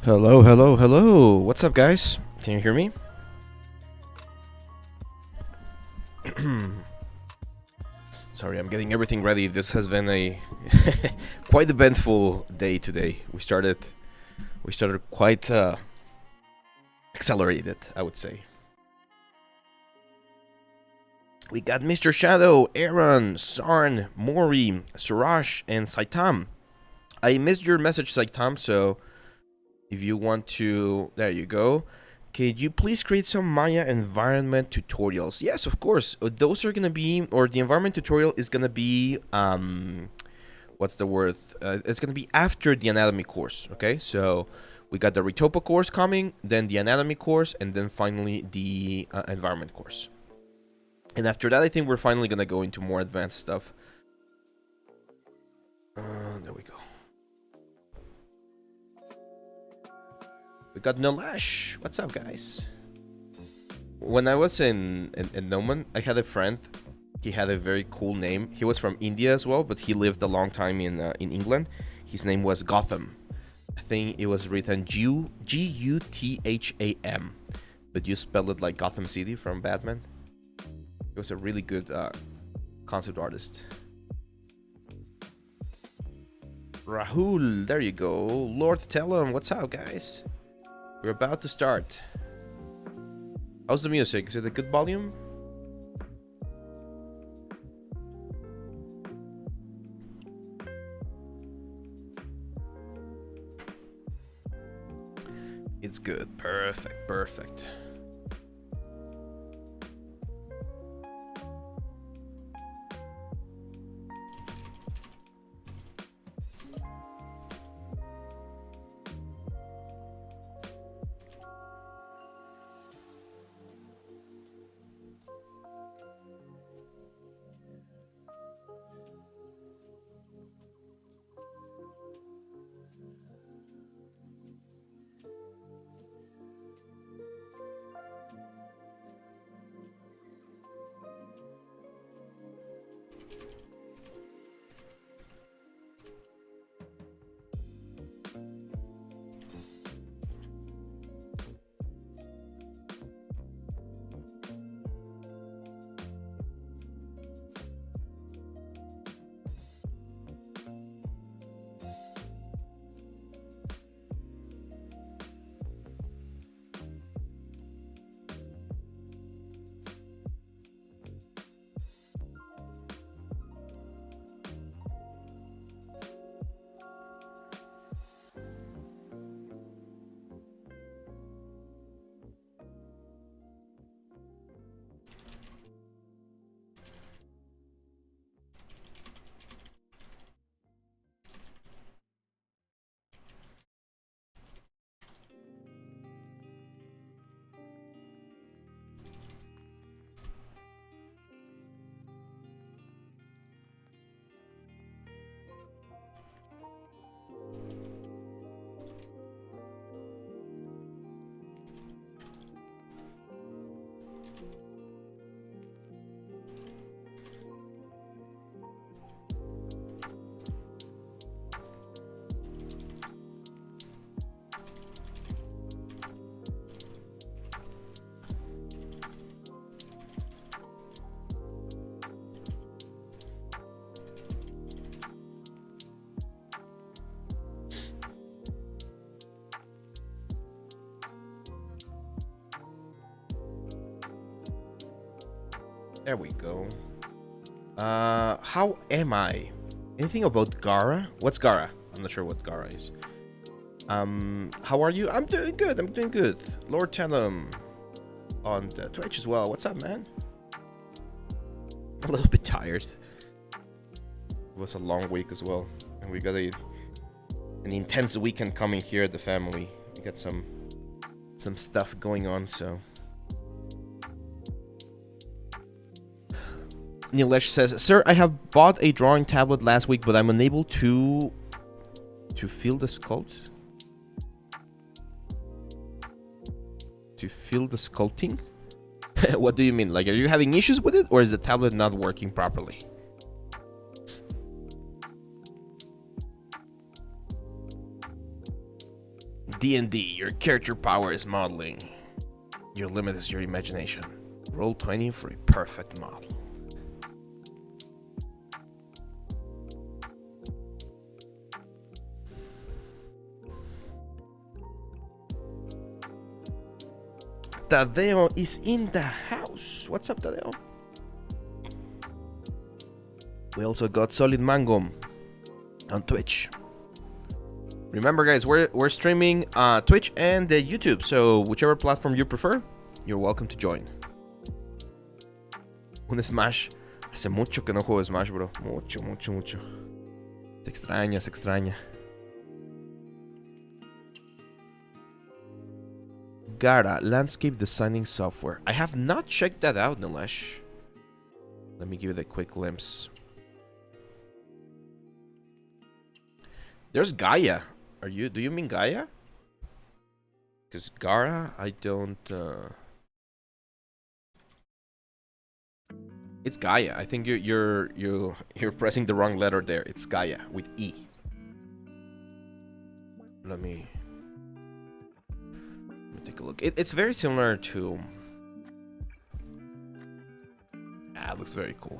Hello, hello, hello. What's up, guys? Can you hear me? Sorry, I'm getting everything ready. This has been a quite eventful day today. We started quite accelerated, I would say. We got Mr. Shadow, Aaron, Sarn, Mori, Suraj, and Saitam. I missed your message, Saitam, so if you want to, there you go. Could you please create some Maya environment tutorials? Yes, of course. Those are gonna be, or the environment tutorial is gonna be, what's the word? It's gonna be after the anatomy course. Okay, so we got the Retopo course coming, then the anatomy course, and then finally the environment course. And after that, I think we're finally gonna go into more advanced stuff. There we go. We got Nilesh. What's up, guys? When I was in Noman, I had a friend. He had a very cool name. He was from India as well, but he lived a long time in England. His name was Gotham. I think it was written Gutham, but you spell it like Gotham City from Batman. He was a really good concept artist. Rahul, there you go. Lord Tellum, what's up, guys? We're about to start. How's the music? Is it a good volume? It's good. Perfect. Perfect. There we go. How am I? Anything about Gara? What's Gara? I'm not sure what Gara is. How are you? I'm doing good. I'm doing good. Lord Tellum on the Twitch as well. What's up, man? A little bit tired. It was a long week as well, and we got an intense weekend coming here at the family. We got some stuff going on, so. Nilesh says, "Sir, I have bought a drawing tablet last week, but I'm unable to feel the sculpt. To feel the sculpting? What do you mean? Like, are you having issues with it, or is the tablet not working properly?" D&D, your character power is modeling. Your limit is your imagination. Roll 20 for a perfect model. Tadeo is in the house. What's up, Tadeo? We also got Solid Mango on Twitch. Remember, guys, we're streaming Twitch and YouTube, so whichever platform you prefer, you're welcome to join. Un Smash. Hace mucho que no juego Smash, bro. Mucho. Se extraña. Gara, landscape designing software. I have not checked that out, Nilesh. Let me give it a quick glimpse. There's Gaia. Do you mean Gaia? Because Gara, I don't... It's Gaia. I think you're pressing the wrong letter there. It's Gaia with E. Let me take a look. It's very similar to... it looks very cool.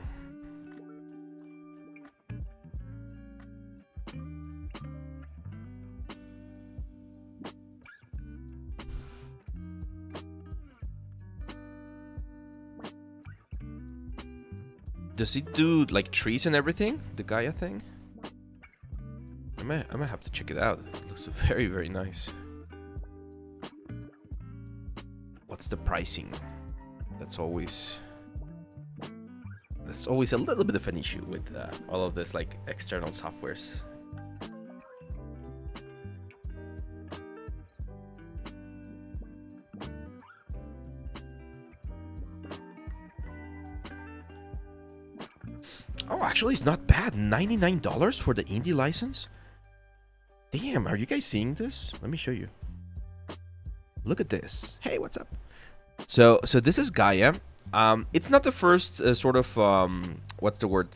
Does it do like trees and everything? The Gaia thing? I might have to check it out. It looks very, very nice. What's the pricing? That's always a little bit of an issue with all of this like external softwares. Oh, actually, it's not bad. $99 for the indie license? Damn, are you guys seeing this? Let me show you. Look at this. Hey, what's up? So this is Gaia. It's not the first sort of what's the word?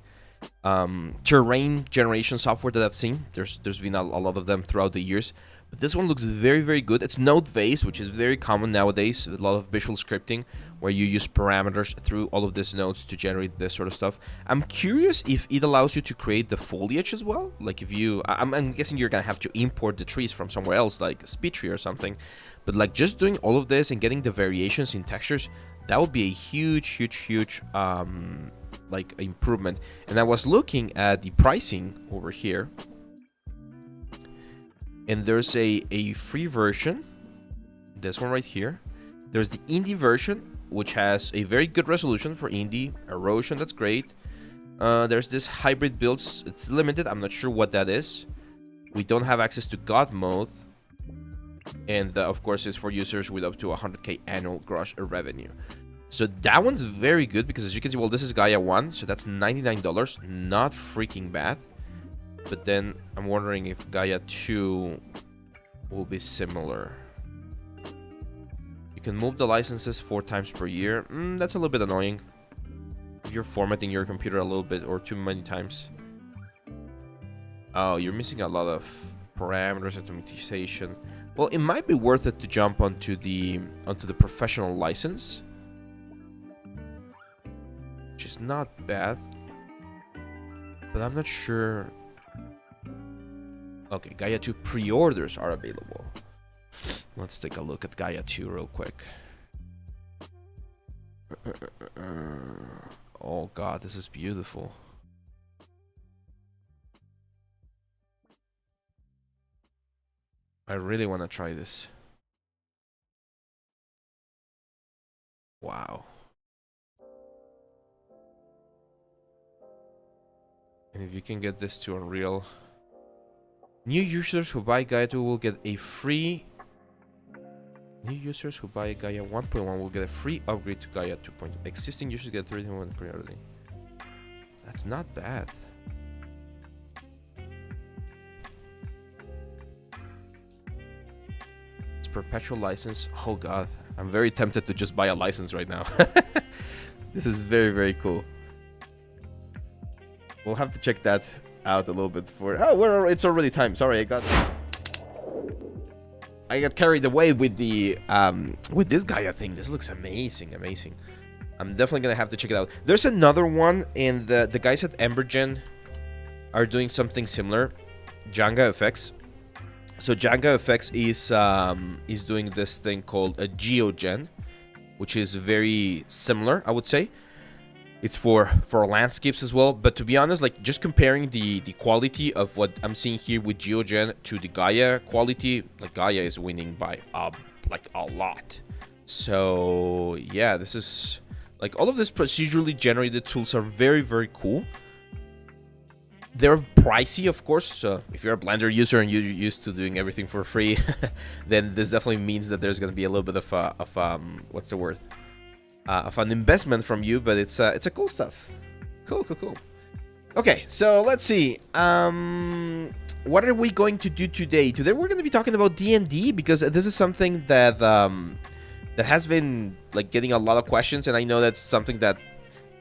Terrain generation software that I've seen. There's been a lot of them throughout the years. But this one looks very, very good. It's node-based, which is very common nowadays. A lot of visual scripting where you use parameters through all of these nodes to generate this sort of stuff. I'm curious if it allows you to create the foliage as well. Like if you... I'm guessing you're going to have to import the trees from somewhere else, like a speed tree or something. But like just doing all of this and getting the variations in textures, that would be a huge like improvement. And I was looking at the pricing over here. And there's a free version, this one right here. There's the indie version, which has a very good resolution for indie, erosion, that's great. There's this hybrid builds, it's limited, I'm not sure what that is. We don't have access to God mode. And of course, it's for users with up to 100k annual gross revenue. So that one's very good because as you can see, well, this is Gaia 1, so that's $99, not freaking bad. But then I'm wondering if Gaia 2 will be similar. You can move the licenses 4 times per year. That's a little bit annoying. If you're formatting your computer a little bit or too many times. Oh, you're missing a lot of parameters, automatization. Well, it might be worth it to jump onto the professional license, which is not bad. But I'm not sure. Okay, Gaia 2 pre-orders are available. Let's take a look at Gaia 2 real quick. Oh god, this is beautiful. I really want to try this. Wow. And if you can get this to Unreal... New users who buy Gaia 2 will get a free... New users who buy Gaia 1.1 will get a free upgrade to Gaia 2.0. Existing users get 31 priority. That's not bad. It's perpetual license. Oh god, I'm very tempted to just buy a license right now. This is very, very cool. We'll have to check that out a little bit for... Oh, it's already time. Sorry, I got I got carried away with the with this guy. I think this looks amazing, amazing. I'm definitely gonna have to check it out. There's another one, and the guys at Embergen are doing something similar. Jenga Effects. So Jenga Effects is doing this thing called a GeoGen, which is very similar, I would say. It's for landscapes as well, but to be honest, like just comparing the quality of what I'm seeing here with GeoGen to the Gaia quality, like Gaia is winning by like a lot. So yeah, this is like all of these procedurally generated tools are very, very cool. They're pricey, of course, so if you're a Blender user and you're used to doing everything for free, then this definitely means that there's going to be a little bit of what's the word? Of an investment from you, but it's a cool stuff. Cool. Okay, so let's see. What are we going to do today? Today we're going to be talking about D&D, because this is something that that has been like getting a lot of questions, and I know that's something that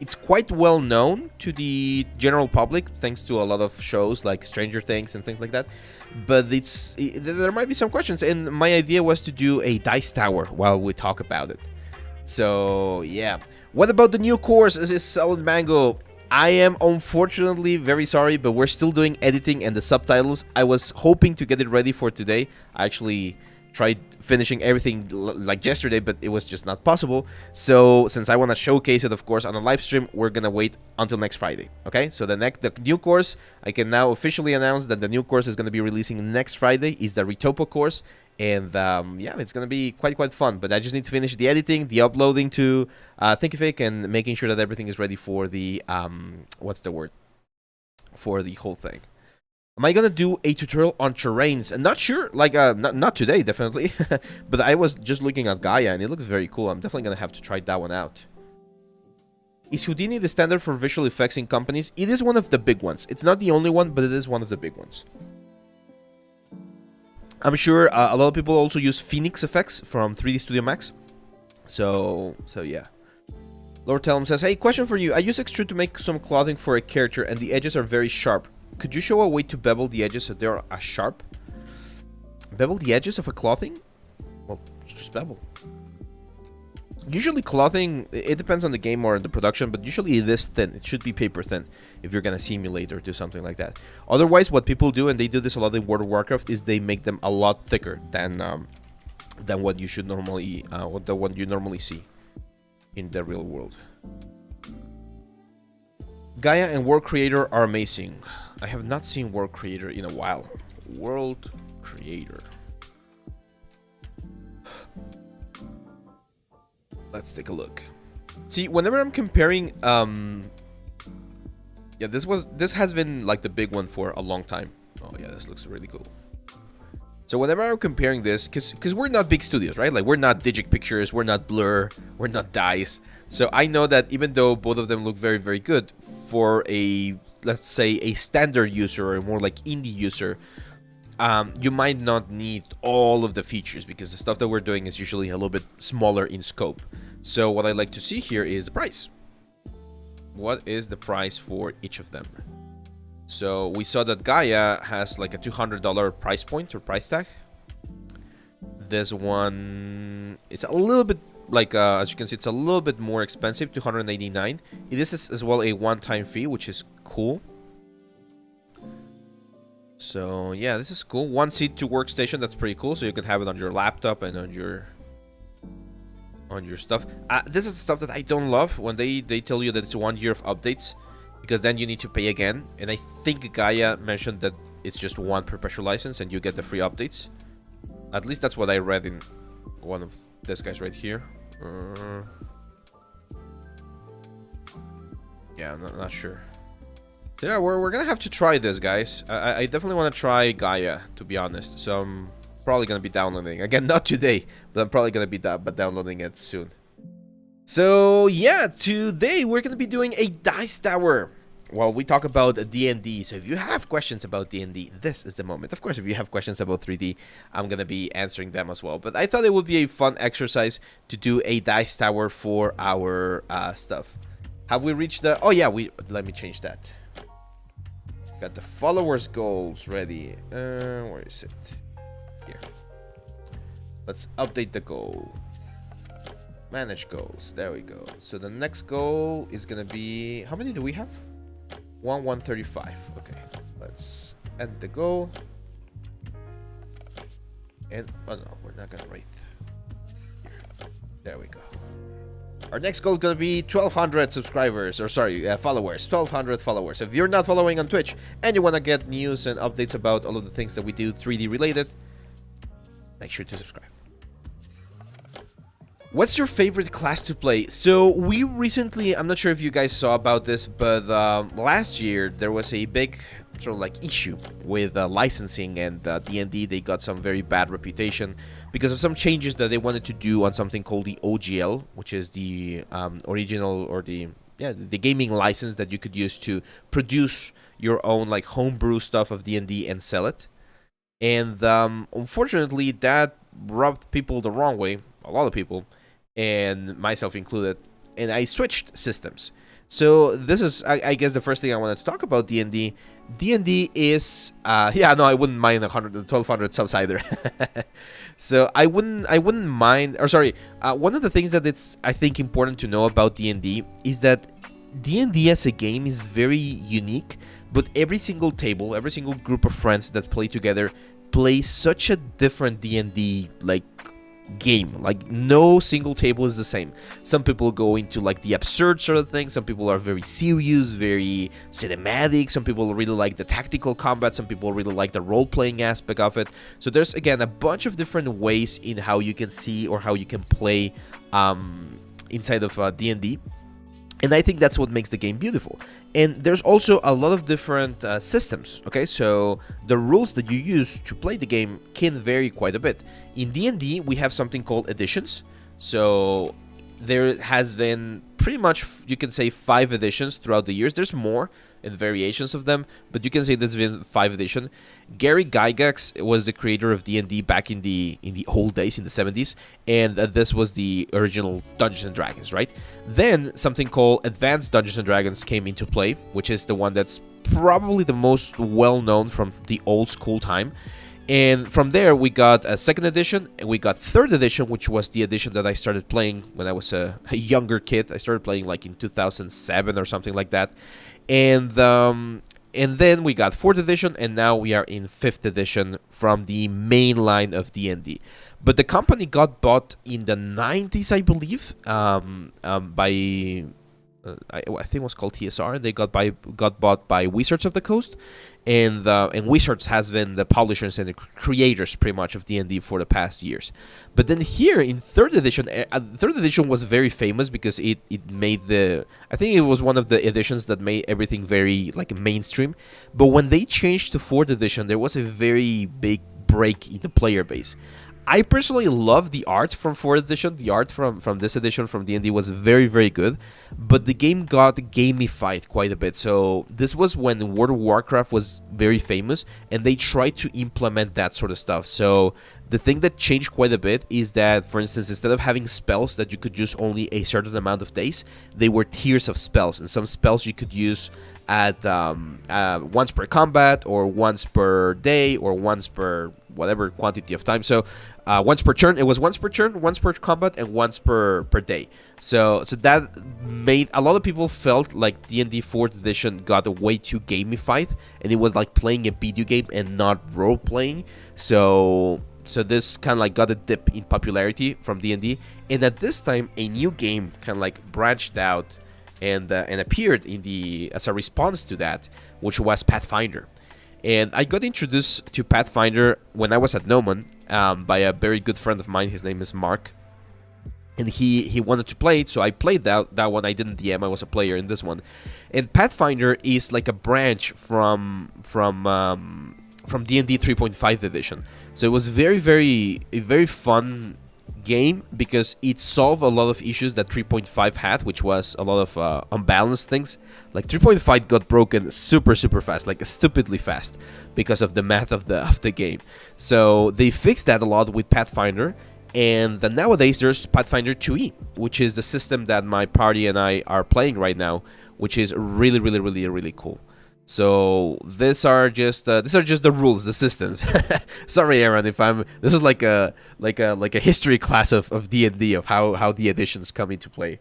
it's quite well known to the general public thanks to a lot of shows like Stranger Things and things like that. But there might be some questions, and my idea was to do a dice tower while we talk about it. So yeah, what about the new course? This is Solid Mango. I am unfortunately very sorry, but we're still doing editing and the subtitles. I was hoping to get it ready for today. I actually tried finishing everything like yesterday, but it was just not possible. So since I want to showcase it, of course, on a live stream, we're gonna wait until next Friday. Okay, so the new course, I can now officially announce that the new course is gonna be releasing next Friday. Is the Retopo course, and yeah, it's gonna be quite fun. But I just need to finish the editing, the uploading to Thinkific, and making sure that everything is ready for the what's the word, for the whole thing. Am I gonna do a tutorial on terrains? I'm not sure, like, not today, definitely. But I was just looking at Gaia, and it looks very cool. I'm definitely gonna have to try that one out. Is Houdini the standard for visual effects in companies? It is one of the big ones. It's not the only one, but it is one of the big ones. I'm sure a lot of people also use Phoenix effects from 3D Studio Max. So yeah. Lord Tellum says, hey, question for you. I use extrude to make some clothing for a character, and the edges are very sharp. Could you show a way to bevel the edges so they're as sharp? Bevel the edges of a clothing? Well, just bevel. Usually clothing, it depends on the game or the production, but usually it is thin. It should be paper thin if you're going to simulate or do something like that. Otherwise, what people do, and they do this a lot in World of Warcraft, is they make them a lot thicker than what you should normally, the one you normally see in the real world. Gaia and World Creator are amazing. I have not seen World Creator in a while. World Creator. Let's take a look. See, whenever I'm comparing, yeah, this has been like the big one for a long time. Oh yeah, this looks really cool. So whenever I'm comparing this, because we're not big studios, right? Like, we're not Digic Pictures, we're not Blur, we're not DICE. So I know that even though both of them look very, very good, for a, let's say, a standard user or more like indie user, you might not need all of the features, because the stuff that we're doing is usually a little bit smaller in scope. So what I like to see here is the price. What is the price for each of them? So we saw that Gaia has like a $200 price point or price tag. This one is a little bit like, as you can see, it's a little bit more expensive, $289. It is as well a one-time fee, which is cool. So yeah, this is cool. One seat to workstation, that's pretty cool. So you can have it on your laptop and on your stuff. This is the stuff that I don't love when they tell you that it's 1 year of updates, because then you need to pay again. And I think Gaia mentioned that it's just one perpetual license and you get the free updates. At least that's what I read in one of this guys right here. Yeah, I'm not sure. Yeah, we're gonna have to try this, guys. I definitely want to try Gaia, to be honest. So I'm probably gonna be downloading again, not today, but I'm probably gonna be downloading it soon. So yeah, today we're gonna be doing a dice tower while we talk about D&D. So if you have questions about D&D, this is the moment. Of course, if you have questions about 3D, I'm gonna be answering them as well. But I thought it would be a fun exercise to do a dice tower for our stuff. Have we reached the? Oh yeah, let me change that. Got the followers goals ready. Where is it? Here. Let's update the goal. Manage goals. There we go. So the next goal is gonna be, how many do we have? 135. Okay. Let's end the goal. And oh no, we're not gonna write. There we go. Our next goal is gonna be 1,200 subscribers, or sorry, followers. 1,200 followers. If you're not following on Twitch and you wanna get news and updates about all of the things that we do 3D related, make sure to subscribe. What's your favorite class to play? So we recently, I'm not sure if you guys saw about this, but last year there was a big sort of like issue with licensing, and D&D, they got some very bad reputation because of some changes that they wanted to do on something called the OGL, which is the original, or the gaming license that you could use to produce your own like homebrew stuff of D&D and sell it. And unfortunately that rubbed people the wrong way, a lot of people, and myself included, and I switched systems. So this is, I guess, the first thing I wanted to talk about D&D. D&D is, yeah, no, I wouldn't mind 1,200 subs either. So I wouldn't mind, or sorry, one of the things that it's, I think, important to know about D&D is that D&D as a game is very unique, but every single table, every single group of friends that play together plays such a different D&D, like, game. Like, no single table is the same. Some people go into like the absurd sort of thing, some people are very serious, very cinematic, some people really like the tactical combat, some people really like the role-playing aspect of it. So there's, again, a bunch of different ways in how you can see or how you can play inside of D&D. And I think that's what makes the game beautiful. And there's also a lot of different systems, okay? So the rules that you use to play the game can vary quite a bit. In D&D, we have something called editions. So there has been pretty much, you can say, 5 editions throughout the years. There's more and variations of them, but you can say there's been 5 editions. Gary Gygax was the creator of D&D back in the old days, in the 70s, and this was the original Dungeons and Dragons, right? Then something called Advanced Dungeons and Dragons came into play, which is the one that's probably the most well-known from the old school time. And from there, we got a 2nd edition, and we got 3rd edition, which was the edition that I started playing when I was a younger kid. I started playing like in 2007 or something like that. And then we got 4th edition, and now we are in 5th edition from the main line of D&D. But the company got bought in the 90s, I believe, by... I think it was called TSR. They got bought by Wizards of the Coast, and Wizards has been the publishers and the creators pretty much of D&D for the past years. But then here in 3rd edition, 3rd edition was very famous because it made the, I think it was one of the editions that made everything very like mainstream. But when they changed to 4th edition, there was a very big break in the player base. I personally love the art from 4th edition. The art from this edition from D&D was very, very good, but the game got gamified quite a bit. So this was when World of Warcraft was very famous, and they tried to implement that sort of stuff. So the thing that changed quite a bit is that, for instance, instead of having spells that you could use only a certain amount of days, they were tiers of spells, and some spells you could use at once per combat, or once per day, or once per whatever quantity of time. So once per turn, it was once per turn, once per combat, and once per day. So that made a lot of people felt like D&D 4th edition got way too gamified, and it was like playing a video game and not role playing. So this kind of like got a dip in popularity from D&D, and at this time a new game kind of like branched out and appeared as a response to that, which was Pathfinder. And I got introduced to Pathfinder when I was at Gnomon by a very good friend of mine. His name is Mark, and he wanted to play it, so I played that one. I didn't DM, I was a player in this one. And Pathfinder is like a branch from D&D 3.5 edition. So it was a very fun game because it solved a lot of issues that 3.5 had, which was a lot of unbalanced things. Like 3.5 got broken super fast, like stupidly fast, because of the math of the game. So they fixed that a lot with Pathfinder, and then nowadays there's Pathfinder 2e, which is the system that my party and I are playing right now, which is really cool. So these are just the rules, the systems. Sorry, Aaron, if I'm. This is like a history class of D&D, of how the editions come into play.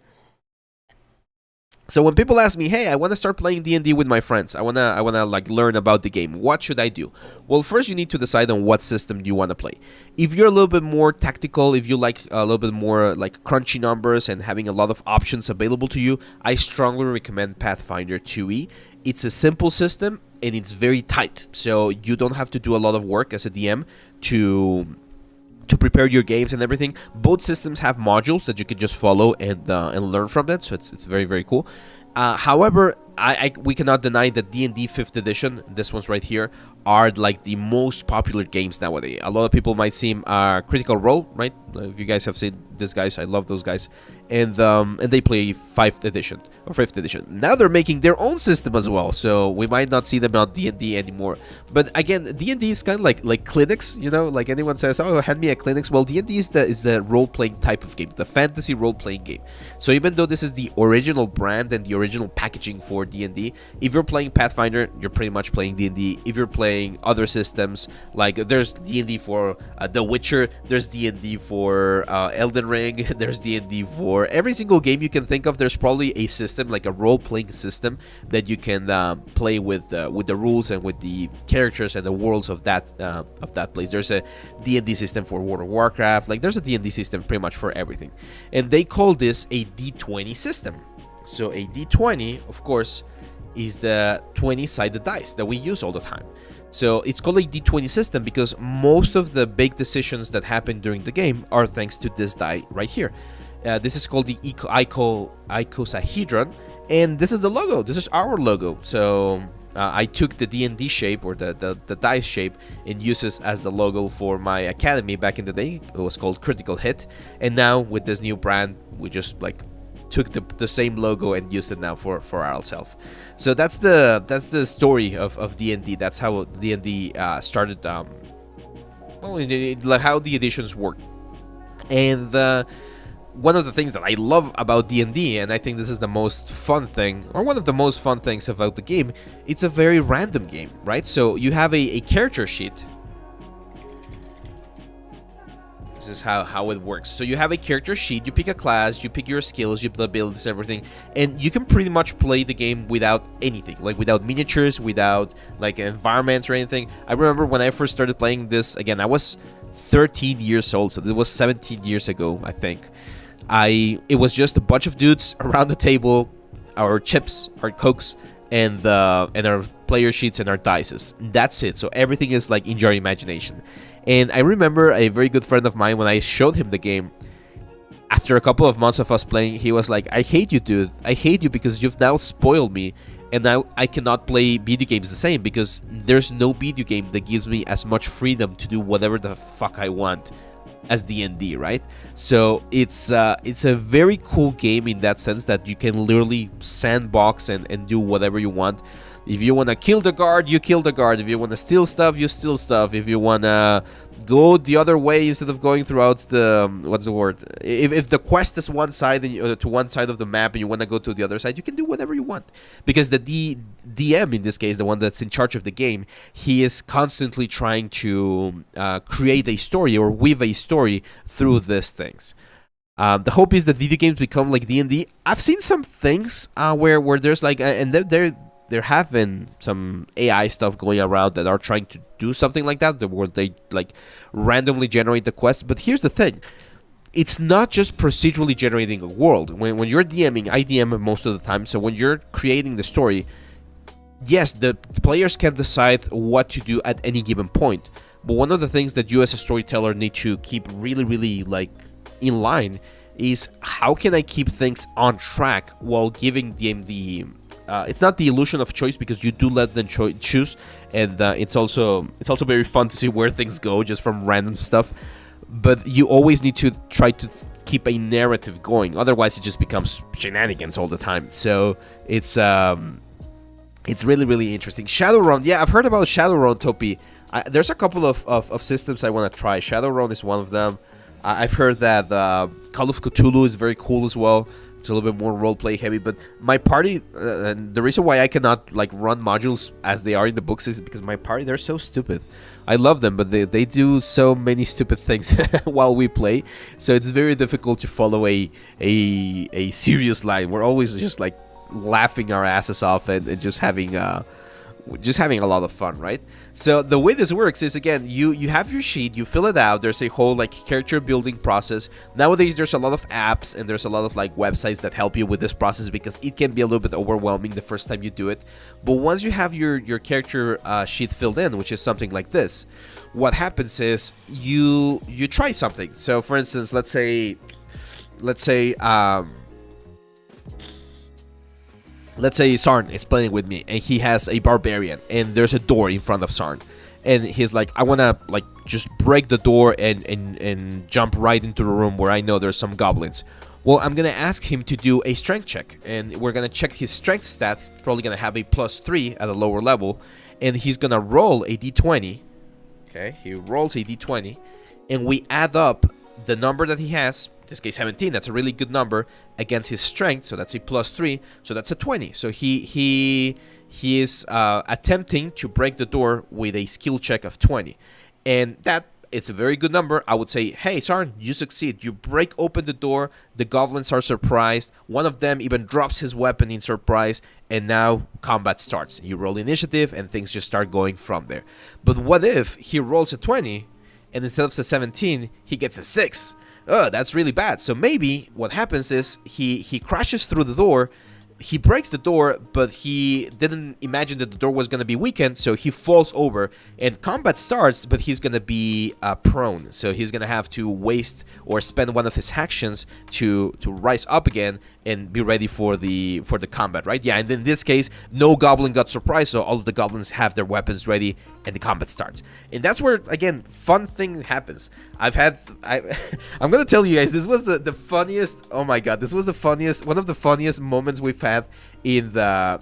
So when people ask me, "Hey, I want to start playing D&D with my friends. I wanna like learn about the game. What should I do?" Well, first you need to decide on what system you want to play. If you're a little bit more tactical, if you like a little bit more like crunchy numbers and having a lot of options available to you, I strongly recommend Pathfinder 2e. It's a simple system and it's very tight, so you don't have to do a lot of work as a DM to prepare your games and everything. Both systems have modules that you can just follow and learn from that, so it's very, very cool. However, we cannot deny that D&D 5th edition, this one's right here, are like the most popular games nowadays. A lot of people might seem Critical Role, right? If you guys have seen these guys, I love those guys, and they play 5th edition or 5th edition. Now they're making their own system as well, so we might not see them on D&D anymore. But again, D&D is kind of like clinics, you know, like anyone says, "Oh, hand me a clinics." Well, D&D is the role-playing type of game, the fantasy role-playing game. So even though this is the original brand and the original packaging for D&D, if you're playing Pathfinder, you're pretty much playing D&D. If you're playing other systems, like there's D&D for The Witcher, there's D&D for Elden Ring, there's D&D for every single game you can think of. There's probably a system, like a role-playing system, that you can play with the rules and with the characters and the worlds of that place. There's a D&D system for World of Warcraft. Like there's a D&D system pretty much for everything, and they call this a D20 system. So a D20, of course, is the 20-sided dice that we use all the time. So it's called a D20 system because most of the big decisions that happen during the game are thanks to this die right here. This is called the icosahedron, and this is the logo. This is our logo. So I took the D&D shape, or the dice shape, and used it as the logo for my academy back in the day. It was called Critical Hit, and now with this new brand, we just like took the same logo and used it now for ourselves. So that's the story of D&D. That's how D&D started. Like how the editions work. And one of the things that I love about D&D, and I think this is the most fun thing, or one of the most fun things about the game, it's a very random game, right? So you have a character sheet. This is how it works. So you have a character sheet, you pick a class, you pick your skills, you put abilities, everything, and you can pretty much play the game without anything, like without miniatures, without like environments or anything. I remember when I first started playing this, again, I was 13 years old, so it was 17 years ago, I think. It was just a bunch of dudes around the table, our chips, our cokes, and our player sheets and our dices. That's it. So everything is like in your imagination. And I remember a very good friend of mine, when I showed him the game, after a couple of months of us playing, he was like, "I hate you, dude. I hate you because you've now spoiled me, and now I cannot play video games the same, because there's no video game that gives me as much freedom to do whatever the fuck I want as D&D, right?" So it's a very cool game in that sense, that you can literally sandbox and do whatever you want. If you want to kill the guard, you kill the guard. If you want to steal stuff, you steal stuff. If you want to go the other way instead of going throughout the, what's the word? If the quest is one side and to one side of the map and you want to go to the other side, you can do whatever you want. Because the DM, in this case, the one that's in charge of the game, he is constantly trying to create a story or weave a story through these things. The hope is that video games become like D&D. I've seen some things where there's like, and there have been some AI stuff going around that are trying to do something like that, where they like randomly generate the quests. But here's the thing. It's not just procedurally generating a world. When you're DMing, I DM most of the time, so when you're creating the story, yes, the players can decide what to do at any given point. But one of the things that you as a storyteller need to keep really, really like in line is, how can I keep things on track while giving them the it's not the illusion of choice, because you do let them choose, and it's also very fun to see where things go just from random stuff. But you always need to try to keep a narrative going, otherwise it just becomes shenanigans all the time. So it's really, really interesting. Shadowrun, yeah, I've heard about Shadowrun, Topi. There's a couple of systems I want to try. Shadowrun is one of them. I've heard that Call of Cthulhu is very cool as well. It's a little bit more roleplay heavy, but my party, and the reason why I cannot like run modules as they are in the books is because my party, they're so stupid. I love them, but they do so many stupid things while we play, so it's very difficult to follow a serious line. We're always just like laughing our asses off and just having a lot of fun, right? So the way this works is, again, you have your sheet, you fill it out. There's a whole like character building process. Nowadays there's a lot of apps and there's a lot of like websites that help you with this process, because it can be a little bit overwhelming the first time you do it. But once you have your character sheet filled in, which is something like this, what happens is you try something. So for instance, let's say Sarn is playing with me and he has a barbarian and there's a door in front of Sarn, and he's like, I want to like just break the door and jump right into the room where I know there's some goblins. Well, I'm going to ask him to do a strength check, and we're going to check his strength stat. Probably going to have a +3 at a lower level, and he's going to roll a d20. Okay, he rolls a d20 and we add up the number that he has. In this case 17, that's a really good number, against his strength, so that's a +3, so that's a 20. So he is attempting to break the door with a skill check of 20, and that it's a very good number. I would say, hey Sarn, you succeed. You break open the door, the goblins are surprised, one of them even drops his weapon in surprise, and now combat starts. You roll initiative and things just start going from there. But what if he rolls a 20 and instead of a 17 he gets a 6? That's really bad. So maybe what happens is he crashes through the door, he breaks the door, but he didn't imagine that the door was going to be weakened, so he falls over, and combat starts, but he's going to be prone, so he's going to have to waste or spend one of his actions to rise up again and be ready for the combat, right? Yeah, and in this case, no goblin got surprised, so all of the goblins have their weapons ready, and the combat starts. And that's where, again, fun thing happens. I'm gonna tell you guys, this was the funniest. Oh my god, this was the funniest, one of the funniest moments we've had in my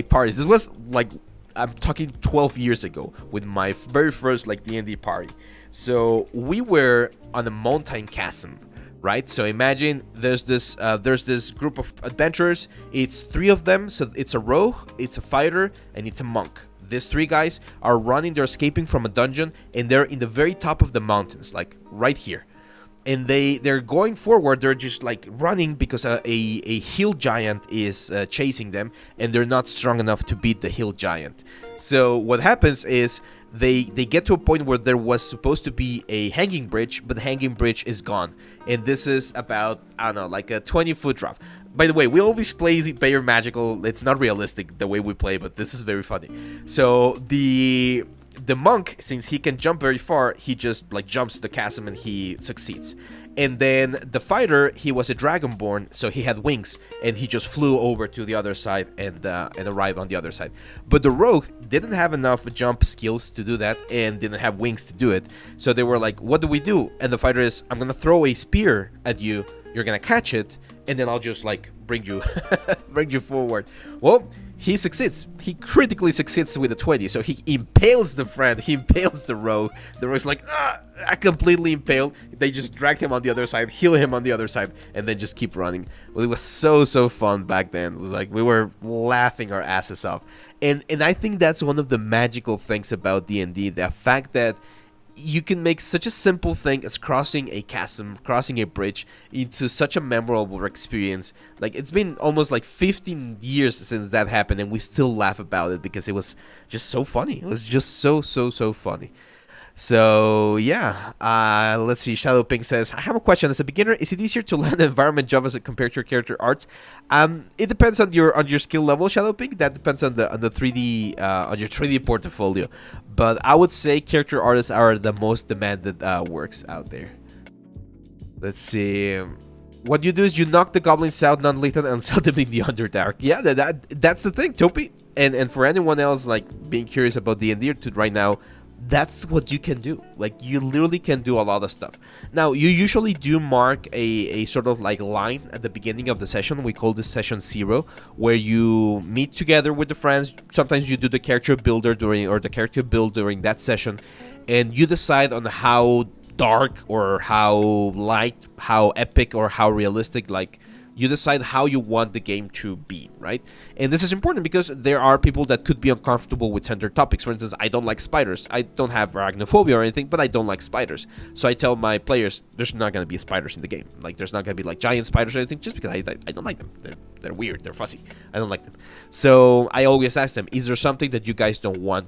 parties. This was like, I'm talking 12 years ago with my very first like D&D party. So we were on a mountain chasm, right? So imagine there's this group of adventurers. It's 3 of them, so it's a rogue, it's a fighter, and it's a monk. These 3 guys are running, they're escaping from a dungeon, and they're in the very top of the mountains, like right here. And they're going forward, they're just like running because a hill giant is chasing them, and they're not strong enough to beat the hill giant. So what happens is they get to a point where there was supposed to be a hanging bridge, but the hanging bridge is gone. And this is about, I don't know, like a 20-foot drop. By the way, we always play the Bayer Magical. It's not realistic the way we play, but this is very funny. So the monk, since he can jump very far, he just like jumps the chasm and he succeeds. And then the fighter, he was a dragonborn, so he had wings, and he just flew over to the other side and arrived on the other side. But the rogue didn't have enough jump skills to do that and didn't have wings to do it. So they were like, what do we do? And the fighter is, I'm gonna throw a spear at you, you're gonna catch it, and then I'll just like bring you forward. Well, he succeeds. He critically succeeds with a 20. So he impales the friend. He impales the rogue. The rogue's like, completely impaled. They just drag him on the other side, heal him on the other side, and then just keep running. Well, it was so fun back then. It was like we were laughing our asses off. And I think that's one of the magical things about D&D, the fact that you can make such a simple thing as crossing a chasm, crossing a bridge, into such a memorable experience. Like, it's been almost like 15 years since that happened, and we still laugh about it because it was just so funny. It was just so funny. So yeah, let's see. Shadow Pink says, I have a question. As a beginner, is it easier to learn environment Java as compared to your character arts? It depends on your skill level, Shadow Pink. That depends on the 3D on your 3D portfolio. But I would say character artists are the most demanded works out there. Let's see. What you do is you knock the goblins out non-lethal and sell them in the Underdark. Yeah, that's the thing, Topi. And for anyone else like being curious about D&D right now, that's what you can do. Like, you literally can do a lot of stuff. Now, you usually do mark a sort of like line at the beginning of the session. We call this session 0, where you meet together with the friends. Sometimes you do the character builder during that session, and you decide on how dark or how light, how epic or how realistic. Like, you decide how you want the game to be, right? And this is important because there are people that could be uncomfortable with centered topics. For instance, I don't like spiders. I don't have arachnophobia or anything, but I don't like spiders. So I tell my players, there's not going to be spiders in the game. Like, there's not going to be like giant spiders or anything, just because I don't like them. They're weird. They're fussy. I don't like them. So I always ask them, is there something that you guys don't want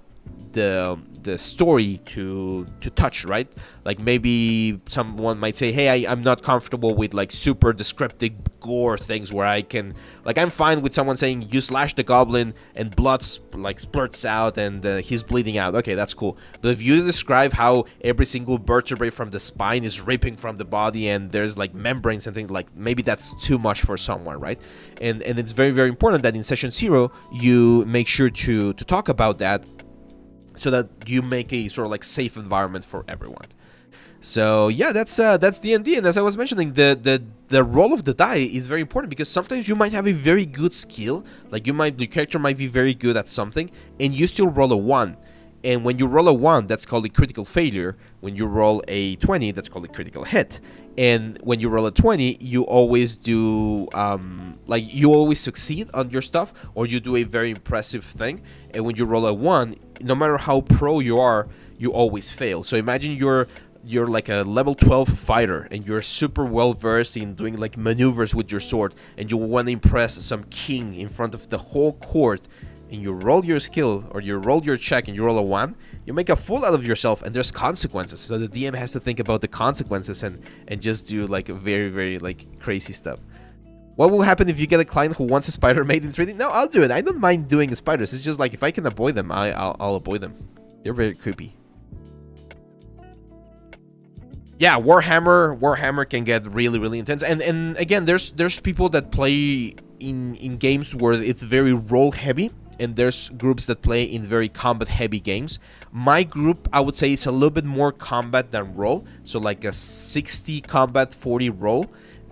the story to touch, right? Like, maybe someone might say, hey, I'm not comfortable with like super descriptive gore things where I can, like, I'm fine with someone saying you slash the goblin and blood like splurts out and he's bleeding out. Okay, that's cool. But if you describe how every single vertebrae from the spine is ripping from the body and there's like membranes and things, like, maybe that's too much for someone, right? And it's very, very important that in session 0 you make sure to talk about that, so that you make a sort of like safe environment for everyone. So yeah, that's D&D. And as I was mentioning, the roll of the die is very important, because sometimes you might have a very good skill, like your character might be very good at something, and you still roll a 1. And when you roll a 1, that's called a critical failure. When you roll a 20, that's called a critical hit. And when you roll a 20, you always do, like, you always succeed on your stuff, or you do a very impressive thing. And when you roll a 1, no matter how pro you are, you always fail. So imagine you're like a level 12 fighter, and you're super well versed in doing like maneuvers with your sword, and you want to impress some king in front of the whole court, and you roll your skill, or you roll your check and you roll a 1, you make a fool out of yourself, and there's consequences. So the DM has to think about the consequences and just do like very, very like crazy stuff. What will happen if you get a client who wants a spider made in 3D? No, I'll do it. I don't mind doing spiders. It's just like, if I can avoid them, I'll avoid them. They're very creepy. Yeah, Warhammer can get really, really intense. And again, there's people that play in games where it's very role heavy, and there's groups that play in very combat heavy games. My group, I would say, is a little bit more combat than role, so like a 60 combat, 40 role.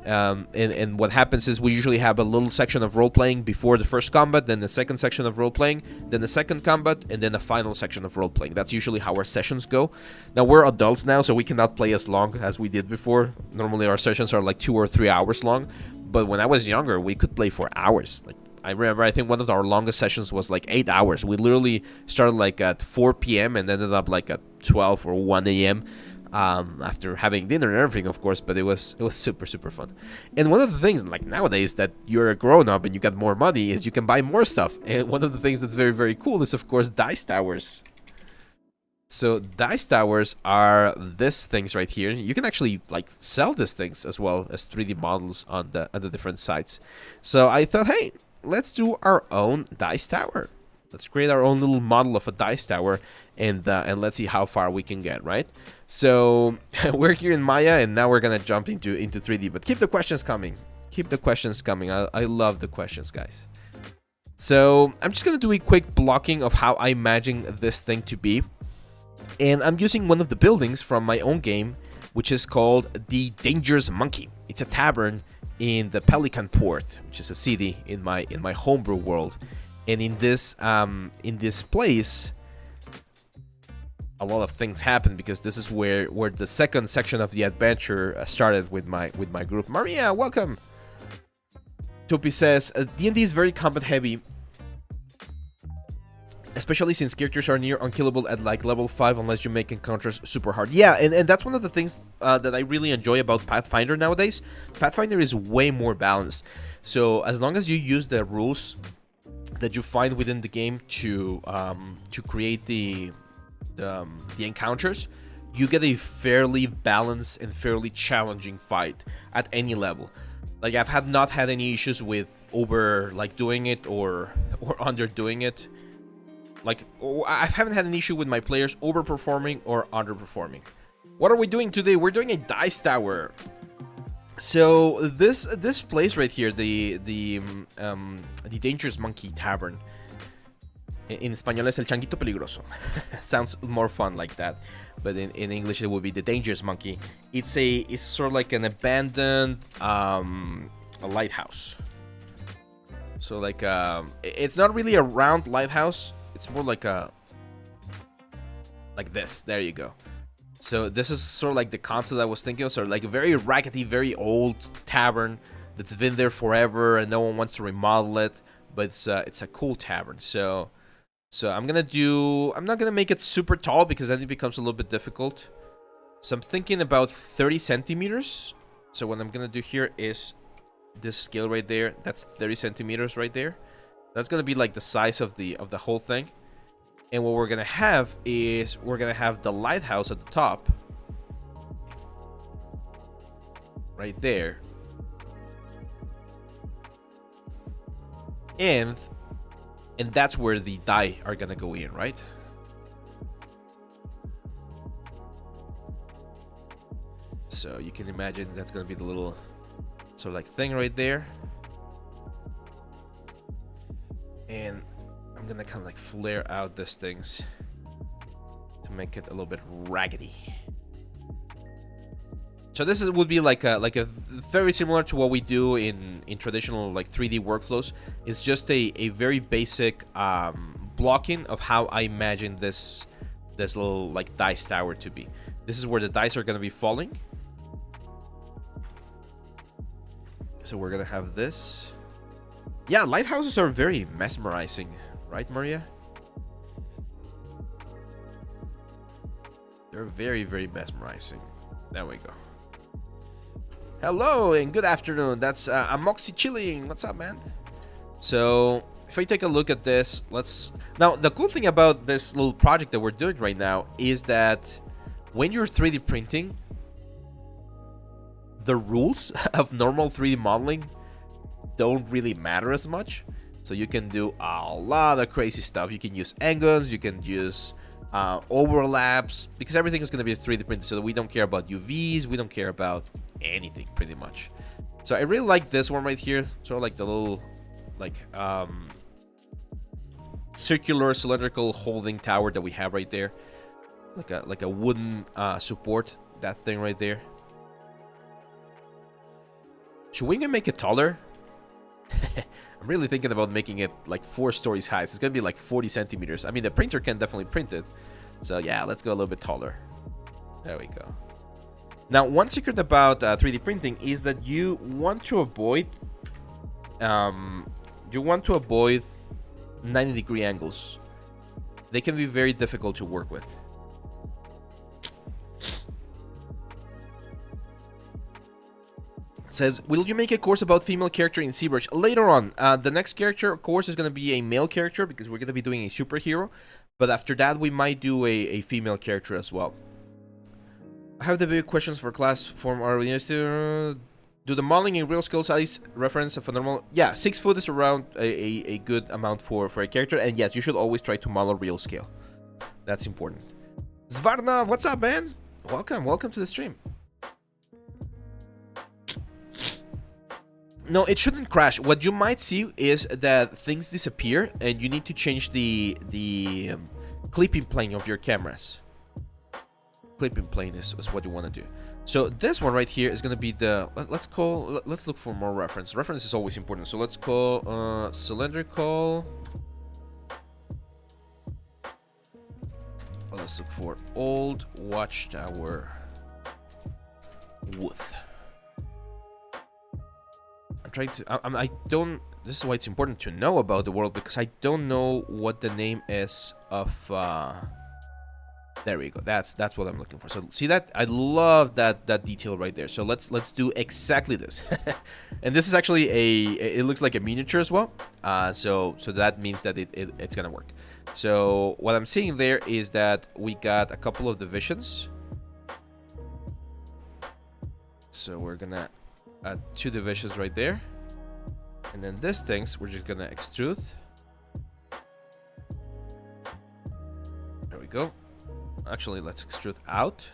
And what happens is we usually have a little section of role playing before the first combat, then the second section of role playing, then the second combat, and then the final section of role playing. That's usually how our sessions go. Now, we're adults now, so we cannot play as long as we did before. Normally our sessions are like 2 or 3 hours long, but when I was younger, we could play for hours. Like, I remember, I think one of our longest sessions was like 8 hours. We literally started like at 4 p.m. and ended up like at 12 or 1 a.m. After having dinner and everything, of course, but it was super, super fun. And one of the things, like, nowadays that you're a grown-up and you got more money, is you can buy more stuff. And one of the things that's very, very cool is, of course, dice towers. So dice towers are these things right here. You can actually like sell these things as well as 3D models on the different sites. So I thought, hey, let's do our own dice tower. Let's create our own little model of a dice tower, and let's see how far we can get, right? So we're here in Maya, and now we're gonna jump into 3D. But keep the questions coming. Keep the questions coming. I love the questions, guys. So I'm just gonna do a quick blocking of how I imagine this thing to be. And I'm using one of the buildings from my own game, which is called the Dangerous Monkey. It's a tavern in the Pelican Port, which is a city in my homebrew world. And in this place, a lot of things happen, because this is where the second section of the adventure started with my group. Maria, welcome. Topi says D&D is very combat heavy, especially since characters are near unkillable at like level 5 unless you make encounters super hard. Yeah, and that's one of the things that I really enjoy about Pathfinder nowadays. Pathfinder is way more balanced. So as long as you use the rules that you find within the game to create the encounters, you get a fairly balanced and fairly challenging fight at any level. Like, I've not had any issues with over like doing it or underdoing it. Like, I haven't had an issue with my players overperforming or underperforming. What are we doing today? We're doing a dice tower. So this place right here, the Dangerous Monkey Tavern. In español es el changuito peligroso. Sounds more fun like that, but in English it would be the Dangerous Monkey. It's sort of like an abandoned a lighthouse. So like it's not really a round lighthouse. It's more like this. There you go. So this is sort of like the concept I was thinking of, sort of like a very raggedy, very old tavern that's been there forever and no one wants to remodel it, but it's a cool tavern. So I'm not gonna make it super tall because then it becomes a little bit difficult. So I'm thinking about 30 centimeters. So what I'm gonna do here is this scale right there. That's 30 centimeters right there. That's gonna be like the size of the whole thing. And what we're gonna have is we're gonna have the lighthouse at the top, right there, and that's where the die are gonna go in, right? So you can imagine that's gonna be the little sort of like thing right there, and I'm gonna kind of like flare out these things to make it a little bit raggedy. So this would be like a very similar to what we do in traditional like 3D workflows. It's just a very basic blocking of how I imagine this little like dice tower to be. This is where the dice are gonna be falling. So we're gonna have this. Yeah, lighthouses are very mesmerizing. Right, Maria? They're very, very mesmerizing. There we go. Hello and good afternoon. That's Amoxy Chilling. What's up, man? So, if I take a look at this, now, the cool thing about this little project that we're doing right now is that when you're 3D printing, the rules of normal 3D modeling don't really matter as much. So you can do a lot of crazy stuff. You can use angles, you can use overlaps, because everything is going to be 3D printed. So we don't care about UVs, we don't care about anything pretty much. So I really like this one right here. Sort of like the little like circular cylindrical holding tower that we have right there. Like a wooden support, that thing right there. Should we make it taller? I'm really thinking about making it like 4 stories high. So it's gonna be like 40 centimeters. I mean, the printer can definitely print it. So yeah, let's go a little bit taller. There we go. Now, one secret about 3D printing is that you want to avoid 90-degree angles. They can be very difficult to work with. Says, will you make a course about female character in ZBrush? Later on. The next character course is going to be a male character because we're going to be doing a superhero. But after that, we might do a female character as well. I have the big questions for class from our university. Do the modeling in real scale size reference of a normal... Yeah, 6 foot is around a good amount for a character. And yes, you should always try to model real scale. That's important. Zvarna, what's up, man? Welcome to the stream. No, it shouldn't crash. What you might see is that things disappear and you need to change the clipping plane of your cameras. Clipping plane is what you want to do. So this one right here is going to be the... Let's look for more reference. Reference is always important. So let's call cylindrical... Well, let's look for old watchtower wood. Trying to I don't this is why it's important to know about the world, because I don't know what the name is of there we go. That's what I'm looking for. So see that? I love that detail right there. So let's do exactly this. And this is actually it looks like a miniature as well. So that means that it's gonna work. So what I'm seeing there is that we got a couple of divisions. So we're gonna add 2 divisions right there, and then these things we're just gonna extrude. There we go. Actually, let's extrude out,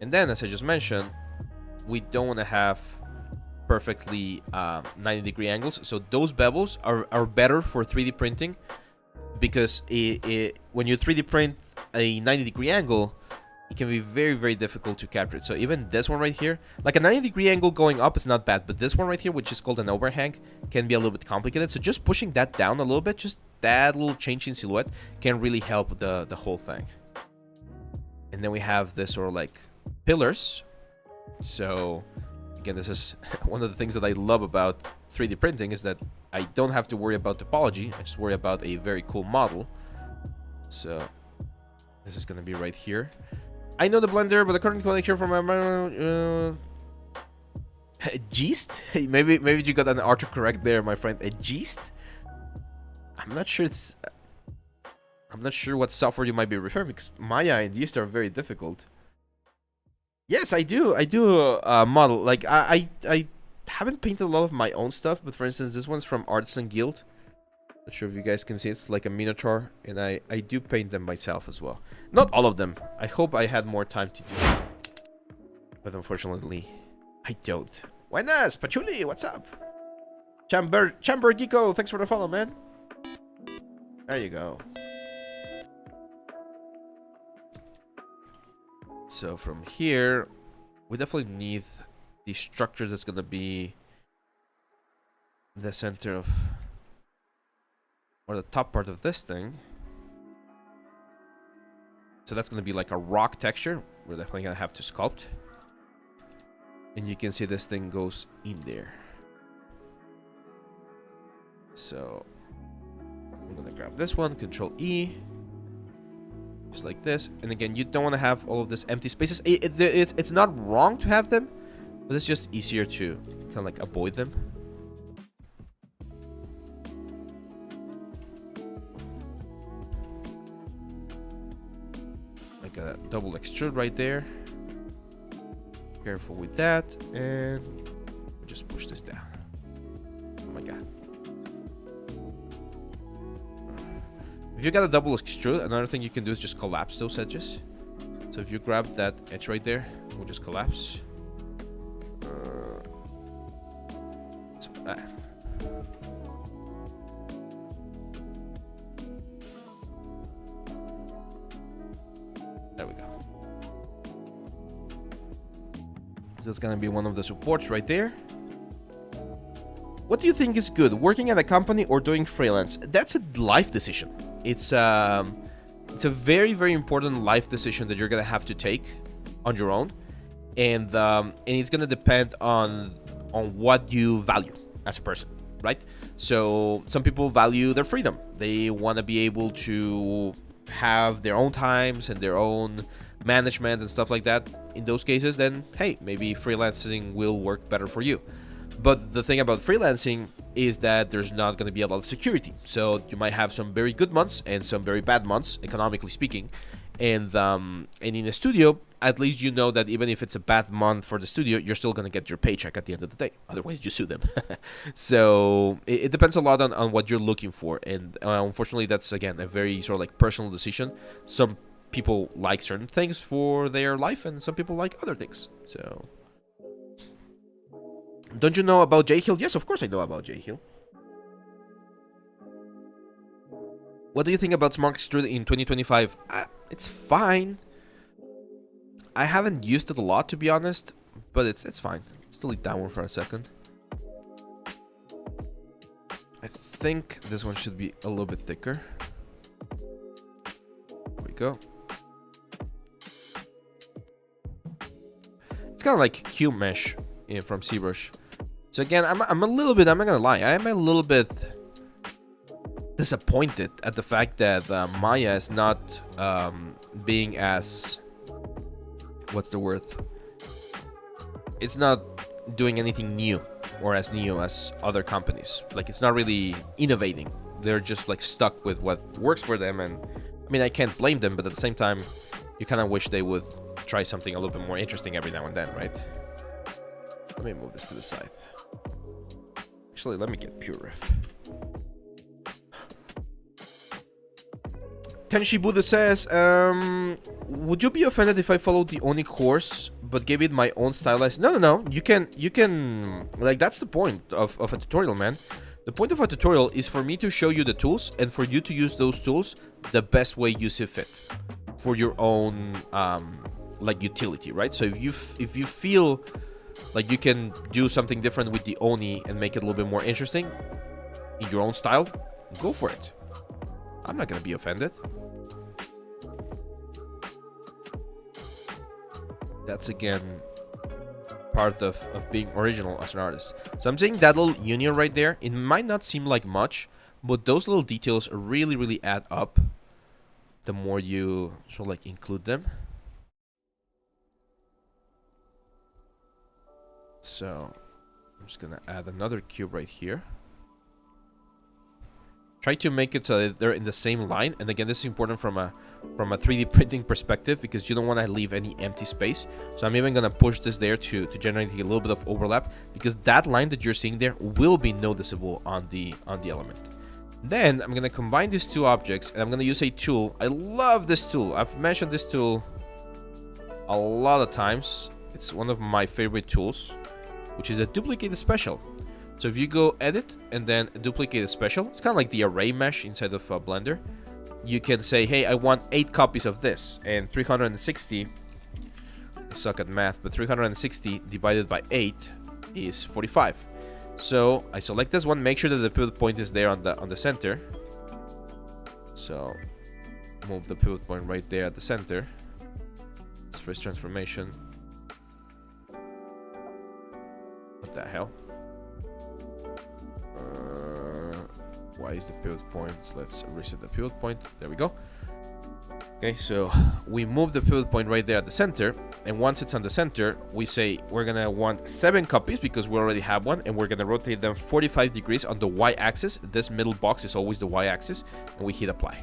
and then as I just mentioned, we don't want to have perfectly 90-degree angles. So those bevels are better for 3D printing, because when you 3D print a 90-degree angle, it can be very, very difficult to capture it. So even this one right here, like a 90-degree angle going up is not bad, but this one right here, which is called an overhang, can be a little bit complicated. So just pushing that down a little bit, just that little change in silhouette, can really help the whole thing. And then we have this sort of like pillars. So again, this is one of the things that I love about 3D printing, is that I don't have to worry about topology. I just worry about a very cool model. So this is going to be right here. I know the Blender, but the current quality here from my Geest? Maybe you got an autocorrect there, my friend. A Geest? I'm not sure it's... I'm not sure what software you might be referring, because Maya and Geest are very difficult. Yes, I do. I do model. Like, I haven't painted a lot of my own stuff, but for instance, this one's from Artisan Guild. Not sure if you guys can see. It's like a Minotaur, and I do paint them myself as well. Not all of them. I hope I had more time to do it, but unfortunately, I don't. Buenas, Pachuli, what's up? Chamber Geeko, thanks for the follow, man. There you go. So from here, we definitely need the structure that's gonna be the center of, or the top part of this thing. So that's gonna be like a rock texture. We're definitely gonna have to sculpt. And you can see this thing goes in there. So I'm gonna grab this one, Control E, just like this. And again, you don't want to have all of this empty spaces. It's not wrong to have them, but it's just easier to kind of like avoid them. I got a double extrude right there. Careful with that, and we'll just push this down. Oh my god. If you got a double extrude, another thing you can do is just collapse those edges. So if you grab that edge right there, we'll just collapse. There we go. So that's gonna be one of the supports right there. What do you think is good, working at a company or doing freelance? That's a life decision. It's a very, very important life decision that you're gonna have to take on your own, and it's gonna depend on what you value as a person, right? So some people value their freedom. They want to be able to have their own times and their own management and stuff like that. In those cases, then hey, maybe freelancing will work better for you. But the thing about freelancing is that there's not going to be a lot of security. So you might have some very good months and some very bad months, economically speaking. And in a studio, at least you know that even if it's a bad month for the studio, you're still going to get your paycheck at the end of the day. Otherwise, you sue them. So it depends a lot on what you're looking for. And unfortunately, that's, again, a very sort of like personal decision. Some people like certain things for their life, and some people like other things. So, don't you know about J-Hill? Yes, of course I know about J-Hill. What do you think about Smart Extrude in 2025? It's fine. I haven't used it a lot, to be honest, but it's fine. Let's delete that one for a second. I think this one should be a little bit thicker. There we go. It's kind of like cube mesh from ZBrush. So again, I'm a little bit, I'm not gonna lie, I'm a little bit disappointed at the fact that Maya is not being as, what's the word? It's not doing anything new or as new as other companies. Like, it's not really innovating. They're just like stuck with what works for them, and I mean, I can't blame them, but at the same time, you kind of wish they would try something a little bit more interesting every now and then, right? Let me move this to the side. Actually, let me get pure riff. Tenshi Buddha says, would you be offended if I followed the Oni course but gave it my own stylized? No. You can, like, that's the point of a tutorial, man. The point of a tutorial is for me to show you the tools and for you to use those tools the best way you see fit for your own, like, utility, right? So if you feel like you can do something different with the Oni and make it a little bit more interesting in your own style, go for it. I'm not gonna be offended. That's again part of being original as an artist. So I'm saying that little union right there, it might not seem like much, but those little details really add up the more you sort of like include them. So I'm just gonna add another cube right here. Try to make it so that they're in the same line, and again, this is important from a 3D printing perspective because you don't want to leave any empty space. So I'm even gonna push this there to generate a little bit of overlap, because that line that you're seeing there will be noticeable on the element. Then I'm gonna combine these two objects, and I'm gonna use a tool. I love this tool. I've mentioned this tool a lot of times. It's one of my favorite tools, which is a duplicate special. So if you go edit and then duplicate a special, it's kind of like the array mesh inside of Blender. You can say, hey, I want 8 copies of this, and 360, I suck at math, but 360 divided by 8 is 45. So I select this one, make sure that the pivot point is there on the center. So move the pivot point right there at the center. It's first transformation. What the hell? Why is the pivot point? Let's reset the pivot point. There we go. Okay, so we move the pivot point right there at the center, and once it's on the center, we say we're gonna want 7 copies because we already have one, and we're gonna rotate them 45 degrees on the y-axis. This middle box is always the y-axis, and we hit apply,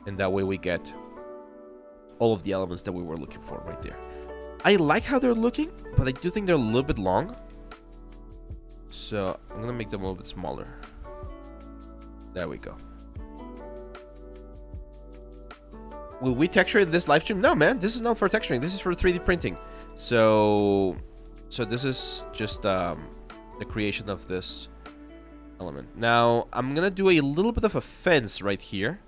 and that way we get all of the elements that we were looking for right there. I like how they're looking, but I do think they're a little bit long, so I'm gonna make them a little bit smaller. There we go. Will we texture in this live stream? No, man. This is not for texturing. This is for 3D printing. So this is just the creation of this element. Now, I'm going to do a little bit of a fence right here.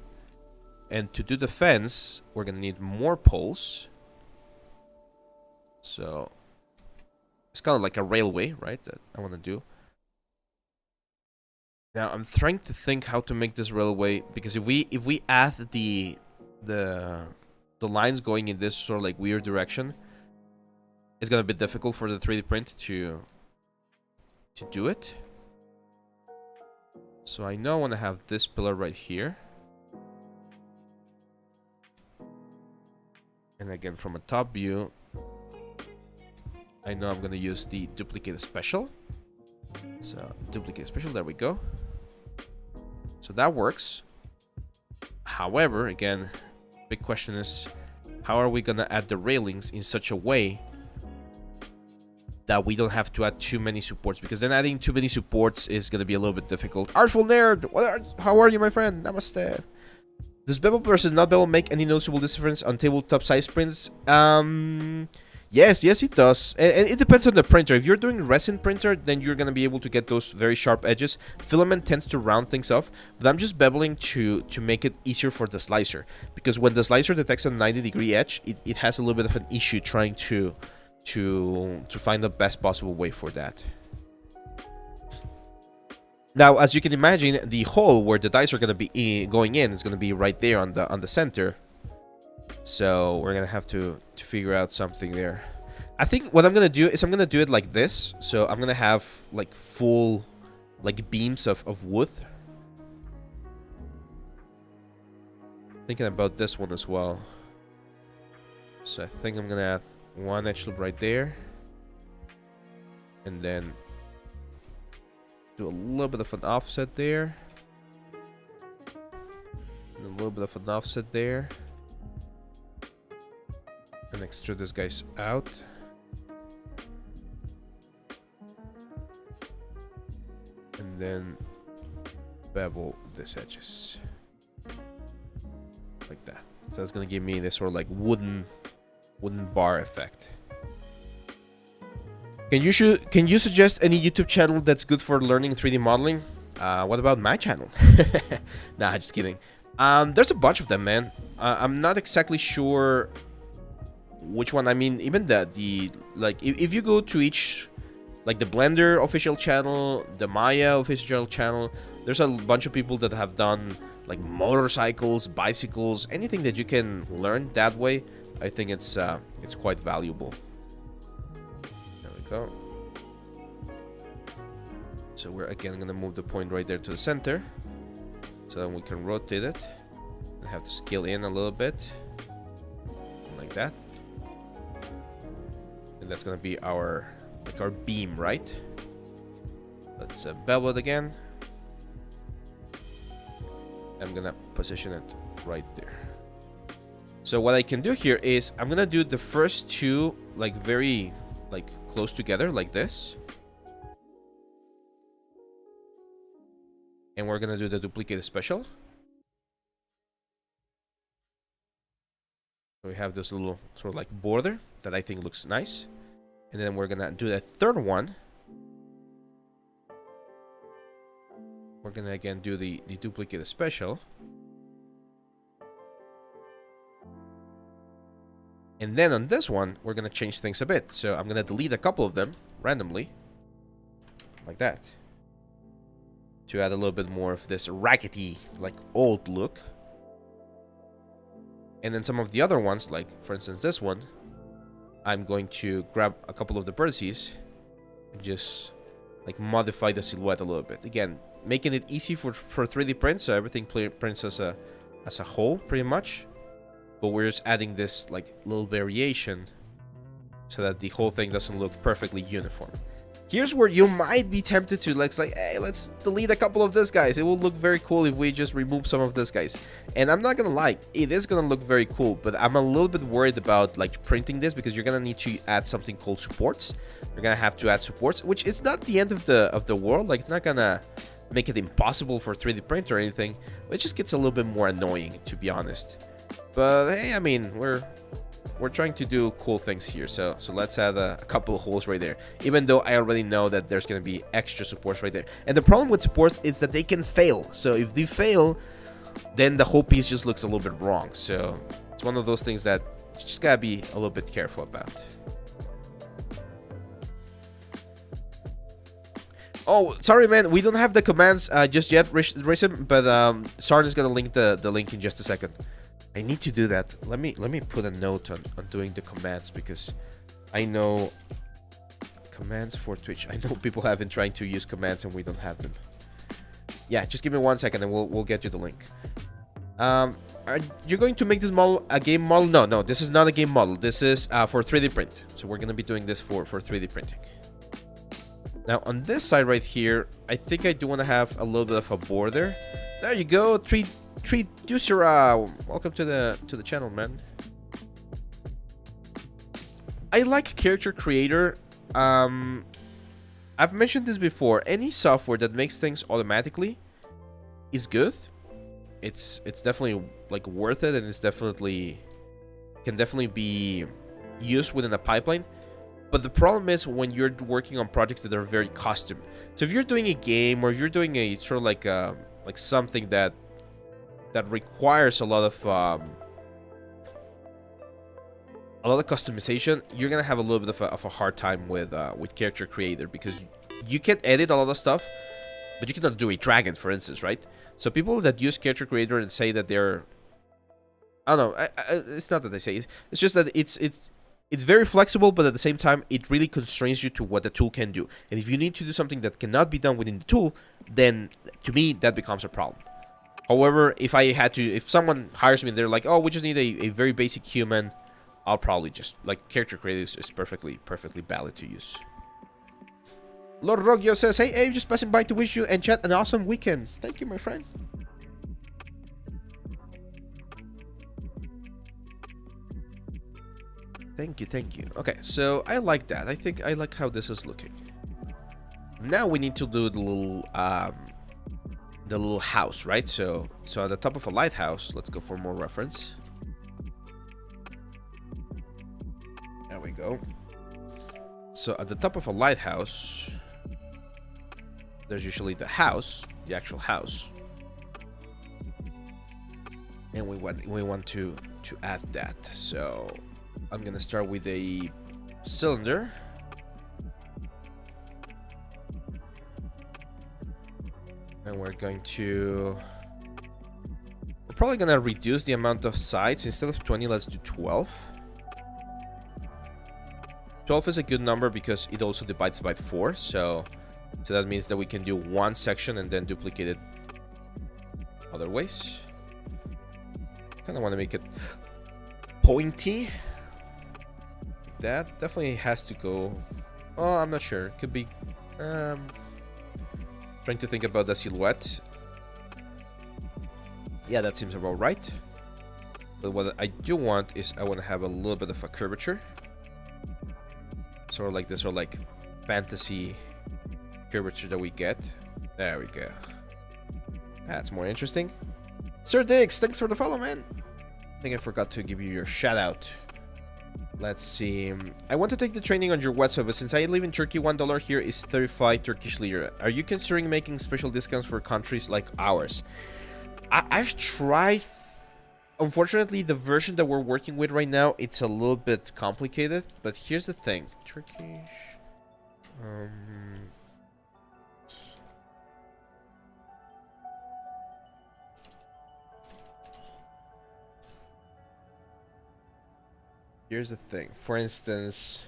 And to do the fence, we're going to need more poles. So it's kind of like a railway, right? That I want to do. Now I'm trying to think how to make this railway, because if we add the lines going in this sort of like weird direction, it's gonna be difficult for the 3D print to do it. So I know I want to have this pillar right here, and again from a top view, I know I'm gonna use the duplicate special. So duplicate special, there we go. So that works. However, again, big question is, how are we gonna add the railings in such a way that we don't have to add too many supports? Because then adding too many supports is gonna be a little bit difficult. Artful Nerd, how are you, my friend? Namaste. Does bevel versus not bevel make any noticeable difference on tabletop size prints? Yes, it does. And it depends on the printer. If you're doing resin printer, then you're going to be able to get those very sharp edges. Filament tends to round things off, but I'm just beveling to make it easier for the slicer. Because when the slicer detects a 90-degree edge, it has a little bit of an issue trying to find the best possible way for that. Now, as you can imagine, the hole where the dice are going to be going in is going to be right there on the center. So we're gonna have to figure out something there. I think what I'm gonna do is I'm gonna do it like this. So I'm gonna have like full like beams of wood. Thinking about this one as well. So I think I'm gonna add one edge loop right there, and then do a little bit of an offset there, and a little bit of an offset there. And extrude this guys out. And then bevel these edges. Like that. So that's gonna give me this sort of like wooden bar effect. Can you suggest any YouTube channel that's good for learning 3D modeling? What about my channel? Nah, just kidding. There's a bunch of them, man. I'm not exactly sure which one. I mean, even the like if you go to each, like the Blender official channel, the Maya official channel, there's a bunch of people that have done like motorcycles, bicycles, anything that you can learn that way. I think it's quite valuable. There we go. So we're again gonna move the point right there to the center, so then we can rotate it and have to scale in a little bit, like that. And that's gonna be our beam, right? Let's bevel it again. I'm gonna position it right there. So what I can do here is I'm gonna do the first two like very like close together like this, and we're gonna do the duplicate special. So we have this little sort of like border that I think looks nice, and then we're gonna do the third one. We're gonna again do the duplicate special. And then on this one, we're gonna change things a bit. So I'm gonna delete a couple of them randomly, like that, to add a little bit more of this raggedy, like old look. And then some of the other ones, like for instance this one, I'm going to grab a couple of the vertices and just like modify the silhouette a little bit. Again, making it easy for 3D print, so everything prints as a whole pretty much. But we're just adding this like little variation so that the whole thing doesn't look perfectly uniform. Here's where you might be tempted to like, hey, let's delete a couple of these guys. It will look very cool if we just remove some of these guys. And I'm not gonna lie, it is gonna look very cool, but I'm a little bit worried about like printing this, because you're gonna need to add something called supports. You're gonna have to add supports, which is not the end of the world. Like, it's not gonna make it impossible for 3D print or anything. It just gets a little bit more annoying, to be honest. But hey, I mean, we're trying to do cool things here, so let's add a couple of holes right there, even though I already know that there's going to be extra supports right there. And the problem with supports is that they can fail, so if they fail, then the whole piece just looks a little bit wrong. So it's one of those things that you just gotta be a little bit careful about. Oh, sorry man, we don't have the commands just yet, Racim, but Sarn is gonna link the link in just a second. I need to do that. Let me put a note on doing the commands, because I know commands for Twitch. I know people have been trying to use commands and we don't have them. Yeah, just give me 1 second and we'll get you the link. Are you going to make this model a game model? No, this is not a game model. This is for 3D print. So we're gonna be doing this for 3D printing. Now on this side right here, I think I do want to have a little bit of a border. There you go, Dusera, welcome to the channel, man. I like Character Creator. I've mentioned this before. Any software that makes things automatically is good. It's definitely like worth it, and it's definitely can definitely be used within a pipeline. But the problem is when you're working on projects that are very custom. So if you're doing a game, or if you're doing a sort of like something that requires a lot of customization, you're gonna have a little bit of a hard time with Character Creator, because you can edit a lot of stuff, but you cannot do a dragon, for instance, right? So people that use Character Creator and say that they're, I don't know, it's not that they say, it's just that it's very flexible, but at the same time, it really constrains you to what the tool can do. And if you need to do something that cannot be done within the tool, then to me that becomes a problem. However, if someone hires me and they're like, oh, we just need a very basic human, I'll probably just, like, Character Creator is perfectly valid to use. Lord Rogyo says, hey, just passing by to wish you and chat an awesome weekend. Thank you, my friend. Thank you. Okay, so I like that. I think I like how this is looking. Now we need to do the little house, right? So at the top of a lighthouse, let's go for more reference. There we go. So at the top of a lighthouse, there's usually the house, the actual house, and we want to add that. So I'm gonna start with a cylinder. And we're probably gonna reduce the amount of sides. Instead of 20, let's do 12. 12 is a good number because it also divides by 4, so that means that we can do one section and then duplicate it other ways. Kind of want to make it pointy. Like that definitely has to go. Oh, I'm not sure. Could be. Trying to think about the silhouette. Yeah, that seems about right. But what I do want is I want to have a little bit of a curvature. Sort of like this, sort of like fantasy curvature that we get. There we go. That's more interesting. Sir Dix, thanks for the follow, man. I think I forgot to give you your shout out. Let's see. I want to take the training on your website, but since I live in Turkey, $1 here is 35 Turkish lira. Are you considering making special discounts for countries like ours? I've tried. Unfortunately, the version that we're working with right now, it's a little bit complicated. But here's the thing. Turkish. Here's the thing. For instance,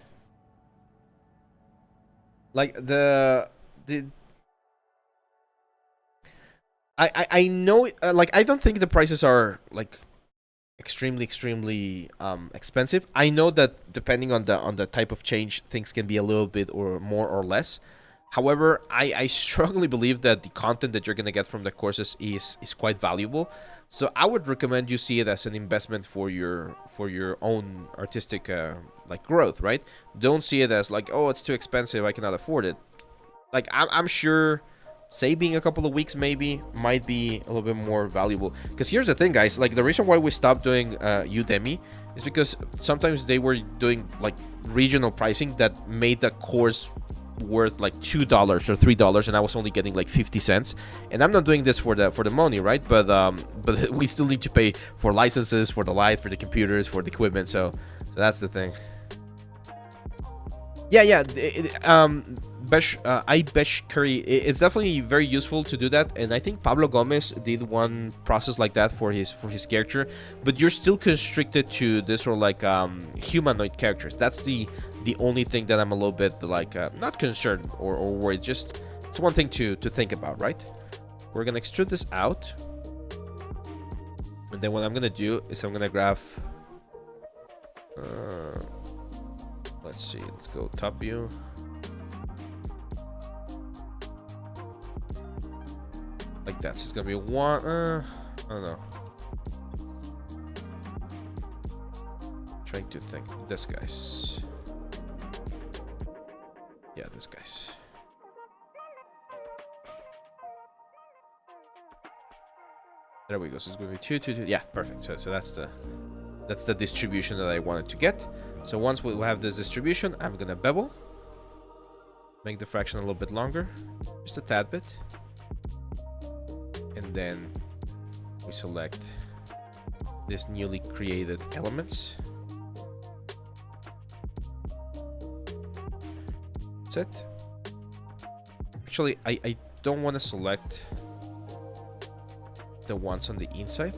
like I know, like, I don't think the prices are like extremely expensive. I know that depending on the type of change, things can be a little bit or more or less. However, I strongly believe that the content that you're gonna get from the courses is quite valuable. So I would recommend you see it as an investment for your own artistic like growth, right? Don't see it as like, oh, it's too expensive, I cannot afford it. Like, I'm sure saving a couple of weeks maybe might be a little bit more valuable. Because here's the thing, guys, like the reason why we stopped doing Udemy is because sometimes they were doing like regional pricing that made the course worth like $2 or $3, and I was only getting like 50 cents. And I'm not doing this for the money, right? But we still need to pay for licenses, for the light, for the computers, for the equipment. So that's the thing. Yeah. Besh Curry, it's definitely very useful to do that, and I think Pablo Gomez did one process like that for his character. But you're still constricted to this sort of like humanoid characters. That's the only thing that I'm a little bit like not concerned or worried. Just it's one thing to think about, right? We're gonna extrude this out, and then what I'm gonna do is I'm gonna grab. Let's see. Let's go top view. Like that. So it's gonna be one. I don't know. Trying to think. This guy's. Yeah, this guy's. There we go. So it's gonna be 2, 2, 2. Yeah, perfect. So that's the distribution that I wanted to get. So once we have this distribution, I'm gonna bevel. Make the fraction a little bit longer, just a tad bit. And then we select this newly created elements. That's it. Actually, I don't want to select the ones on the inside.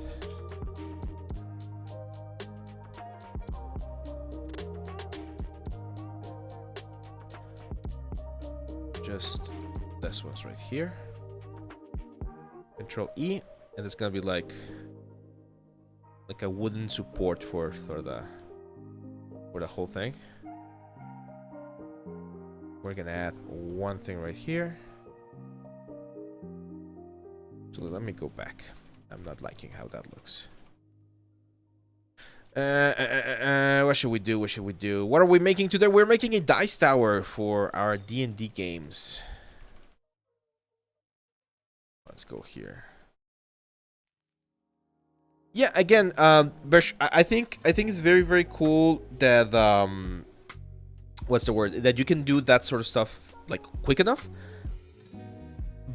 Just this one's right here. Control E, and it's gonna be like a wooden support for the whole thing. We're gonna add one thing right here. So let me go back. I'm not liking how that looks. What should we do? What should we do? What are we making today? We're making a dice tower for our D&D games. Let's go here. Yeah, again, Bersh, I think it's very cool that what's the word? That you can do that sort of stuff like quick enough.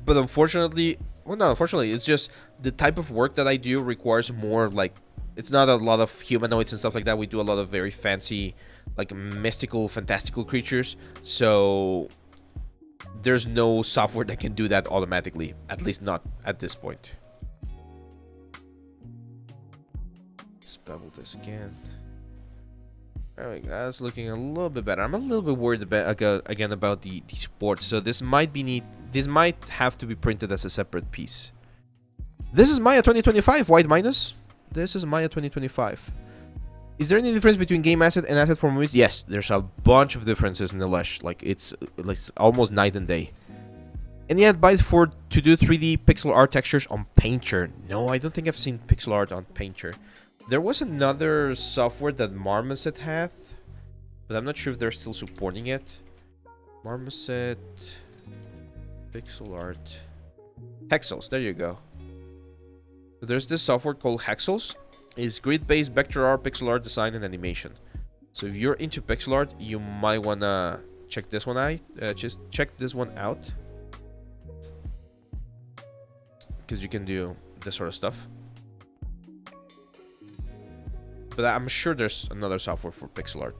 But unfortunately, well, not unfortunately, it's just the type of work that I do requires more like, it's not a lot of humanoids and stuff like that. We do a lot of very fancy, like mystical, fantastical creatures. So there's no software that can do that automatically, at least not at this point. Let's bevel this again. Alright, that's looking a little bit better. I'm a little bit worried about again about the supports. So this might be this might have to be printed as a separate piece. This is Maya 2025 white minus. This is Maya 2025. Is there any difference between game asset and asset for movies? Yes, there's a bunch of differences in the Lesh. Like it's almost night and day. Any advice to do 3D pixel art textures on Painter? No, I don't think I've seen pixel art on Painter. There was another software that Marmoset had, but I'm not sure if they're still supporting it. Marmoset pixel art Hexels. There you go. So there's this software called Hexels. It's grid-based vector art, pixel art design, and animation. So if you're into pixel art, you might wanna check this one out. Just check this one out, because you can do this sort of stuff. But I'm sure there's another software for pixel art.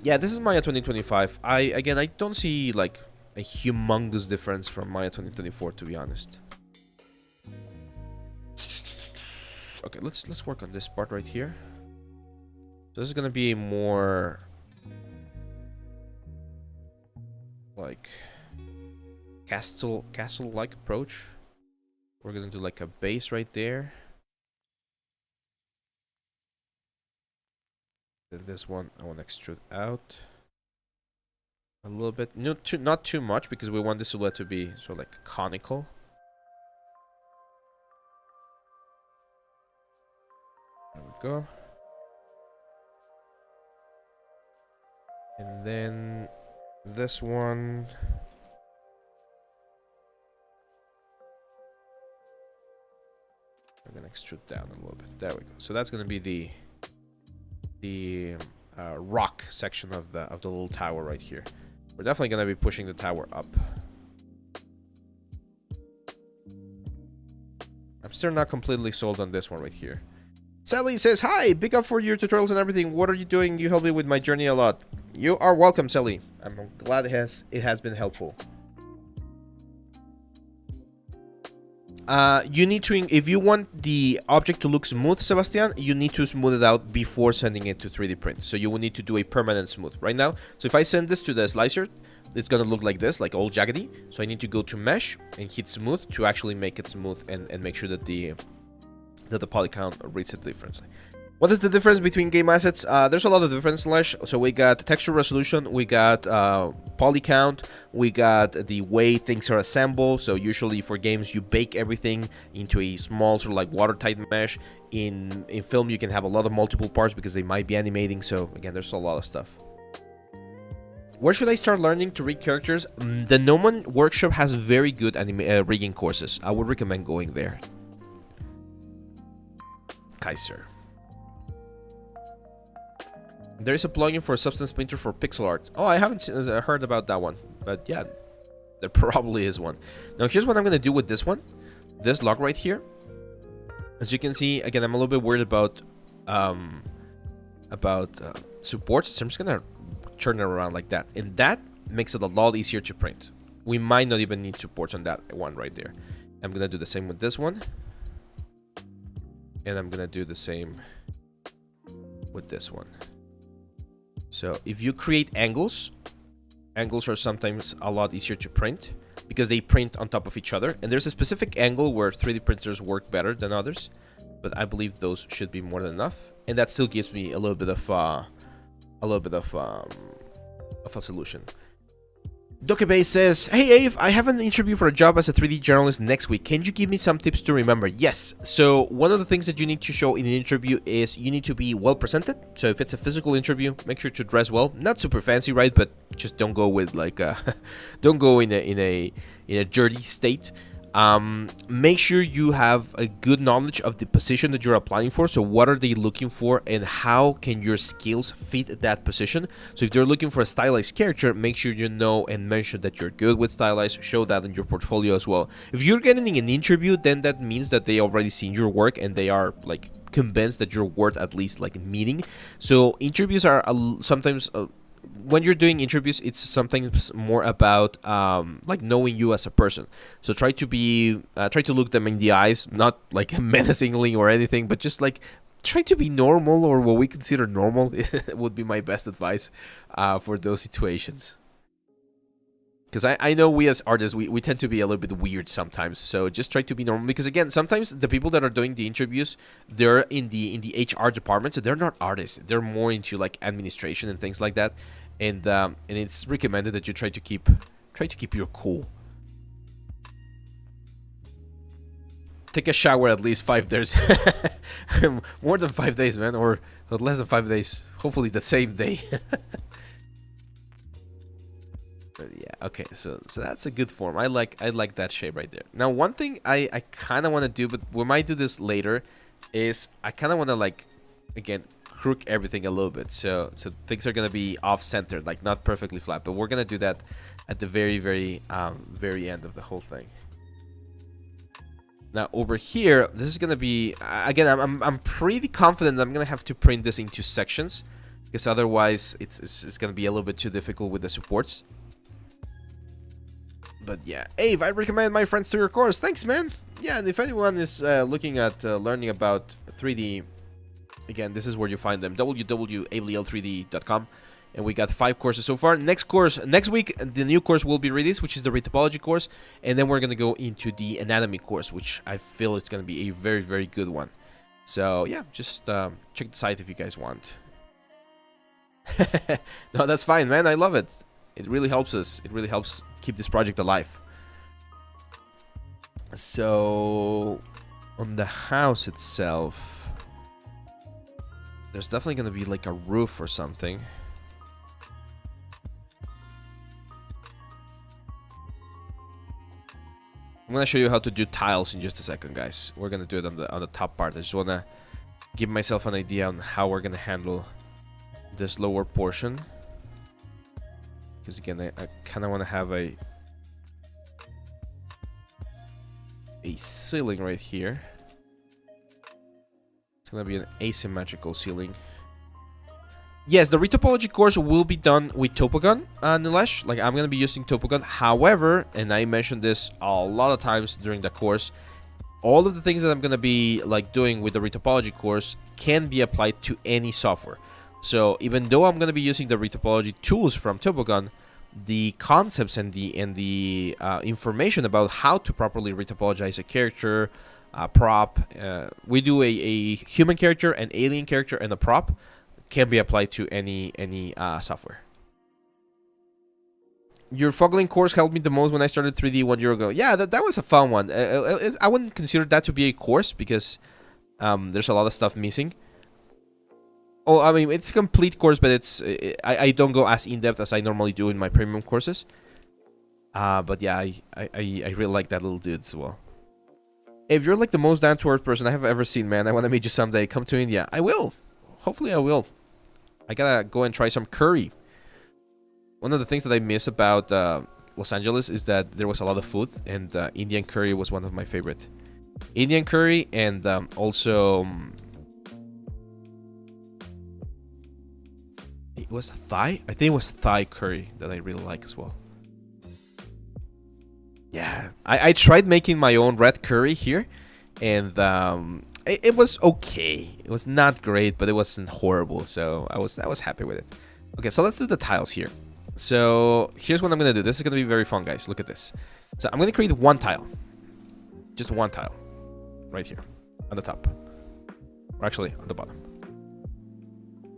Yeah, this is Maya 2025. I don't see like a humongous difference from Maya 2024, to be honest. Okay, let's work on this part right here. So this is gonna be a more like castle-like approach. We're gonna do like a base right there. Then this one I want to extrude out a little bit. Not too much, because we want this silhouette to be sort of like conical. There we go. And then this one. I'm gonna extrude down a little bit. There we go. So that's gonna be the rock section of the little tower right here. We're definitely gonna be pushing the tower up. I'm still not completely sold on this one right here. Sally says, "Hi, big up for your tutorials and everything. What are you doing? You help me with my journey a lot." You are welcome, Sally. I'm glad it has been helpful. You need to, if you want the object to look smooth, Sebastian, you need to smooth it out before sending it to 3D print. So you will need to do a permanent smooth right now. So if I send this to the slicer, it's gonna look like this, like all jaggedy. So I need to go to mesh and hit smooth to actually make it smooth and make sure that the poly count reads it differently. What is the difference between game assets? There's a lot of difference, Slash. So we got texture resolution, we got poly count, we got the way things are assembled. So usually for games, you bake everything into a small sort of like watertight mesh. In film, you can have a lot of multiple parts because they might be animating. So again, there's a lot of stuff. Where should I start learning to rig characters? The Gnomon Workshop has very good rigging courses. I would recommend going there. Kaiser. There is a plugin for Substance Painter for pixel art. Oh, I haven't heard about that one. But yeah, there probably is one. Now, here's what I'm going to do with this one. This log right here. As you can see, again, I'm a little bit worried about support. So I'm just going to turn it around like that. And that makes it a lot easier to print. We might not even need supports on that one right there. I'm going to do the same with this one. And I'm going to do the same with this one. So if you create angles are sometimes a lot easier to print because they print on top of each other. And there's a specific angle where 3D printers work better than others, but I believe those should be more than enough. And that still gives me a little bit of a solution. Dokebei says, "Hey Ave, I have an interview for a job as a 3D journalist next week. Can you give me some tips to remember?" Yes. So one of the things that you need to show in an interview is you need to be well presented. So if it's a physical interview, make sure to dress well. Not super fancy, right? But just don't go with like don't go in a dirty state. Make sure you have a good knowledge of the position that you're applying for. So what are they looking for and how can your skills fit that position? So if they're looking for a stylized character, make sure you know and mention that you're good with stylized. Show that in your portfolio as well. If you're getting an interview, then that means that they already seen your work and they are like convinced that you're worth at least like meeting. So interviews are sometimes when you're doing interviews, it's sometimes more about like knowing you as a person. So try to look them in the eyes, not like menacingly or anything, but just like try to be normal, or what we consider normal would be my best advice for those situations. Because I know we as artists, we tend to be a little bit weird sometimes. So just try to be normal. Because again, sometimes the people that are doing the interviews, they're in the HR department, so they're not artists. They're more into like administration and things like that. And it's recommended that you try to keep your cool. Take a shower at least 5 days. More than 5 days, man, or less than 5 days. Hopefully the same day. But yeah, okay, so that's a good form. I like that shape right there. Now, one thing I kind of want to do, but we might do this later, is I kind of want to like, again, crook everything a little bit, so things are gonna be off-centered, like not perfectly flat. But we're gonna do that at the very end of the whole thing. Now over here, this is gonna be again. I'm pretty confident that I'm gonna have to print this into sections, because otherwise it's gonna be a little bit too difficult with the supports. But yeah, Ave, I recommend my friends to your course. Thanks, man. Yeah, and if anyone is looking at learning about 3D, again, this is where you find them: www.abliel3d.com. And we got 5 courses so far. Next week, the new course will be released, which is the retopology course, and then we're gonna go into the anatomy course, which I feel it's gonna be a very good one. So yeah, just check the site if you guys want. No, that's fine, man. I love it. It really helps us. It really helps keep this project alive. So on the house itself, there's definitely gonna be like a roof or something. I'm gonna show you how to do tiles in just a second, guys. We're gonna do it on the top part. I just wanna give myself an idea on how we're gonna handle this lower portion. Because again, I kind of want to have a ceiling right here. It's gonna be an asymmetrical ceiling. Yes, the retopology course will be done with Topogun, Nilesh. Like, I'm gonna be using Topogun. However, and I mentioned this a lot of times during the course, all of the things that I'm gonna be like doing with the retopology course can be applied to any software. So even though I'm gonna be using the retopology tools from Topogun, the concepts and the information about how to properly retopologize a character, prop, we do a human character, an alien character, and a prop, can be applied to any software. Your Fogling course helped me the most when I started 3D 1 year ago. Yeah, that was a fun one. I wouldn't consider that to be a course because there's a lot of stuff missing. Oh, I mean, it's a complete course, but I don't go as in-depth as I normally do in my premium courses. But yeah, I really like that little dude as well. If you're like the most down-to-earth person I have ever seen, man, I want to meet you someday. Come to India. I will. Hopefully I will. I gotta go and try some curry. One of the things that I miss about Los Angeles is that there was a lot of food, and Indian curry was one of my favorite. Indian curry, and also... it was Thai? I think it was Thai curry that I really like as well. Yeah, I tried making my own red curry here, and it was okay. It was not great, but it wasn't horrible, so I was happy with it. Okay, so let's do the tiles here. So here's what I'm gonna do. This is gonna be very fun, guys. Look at this. So I'm gonna create one tile, just one tile, right here on the top, or actually on the bottom.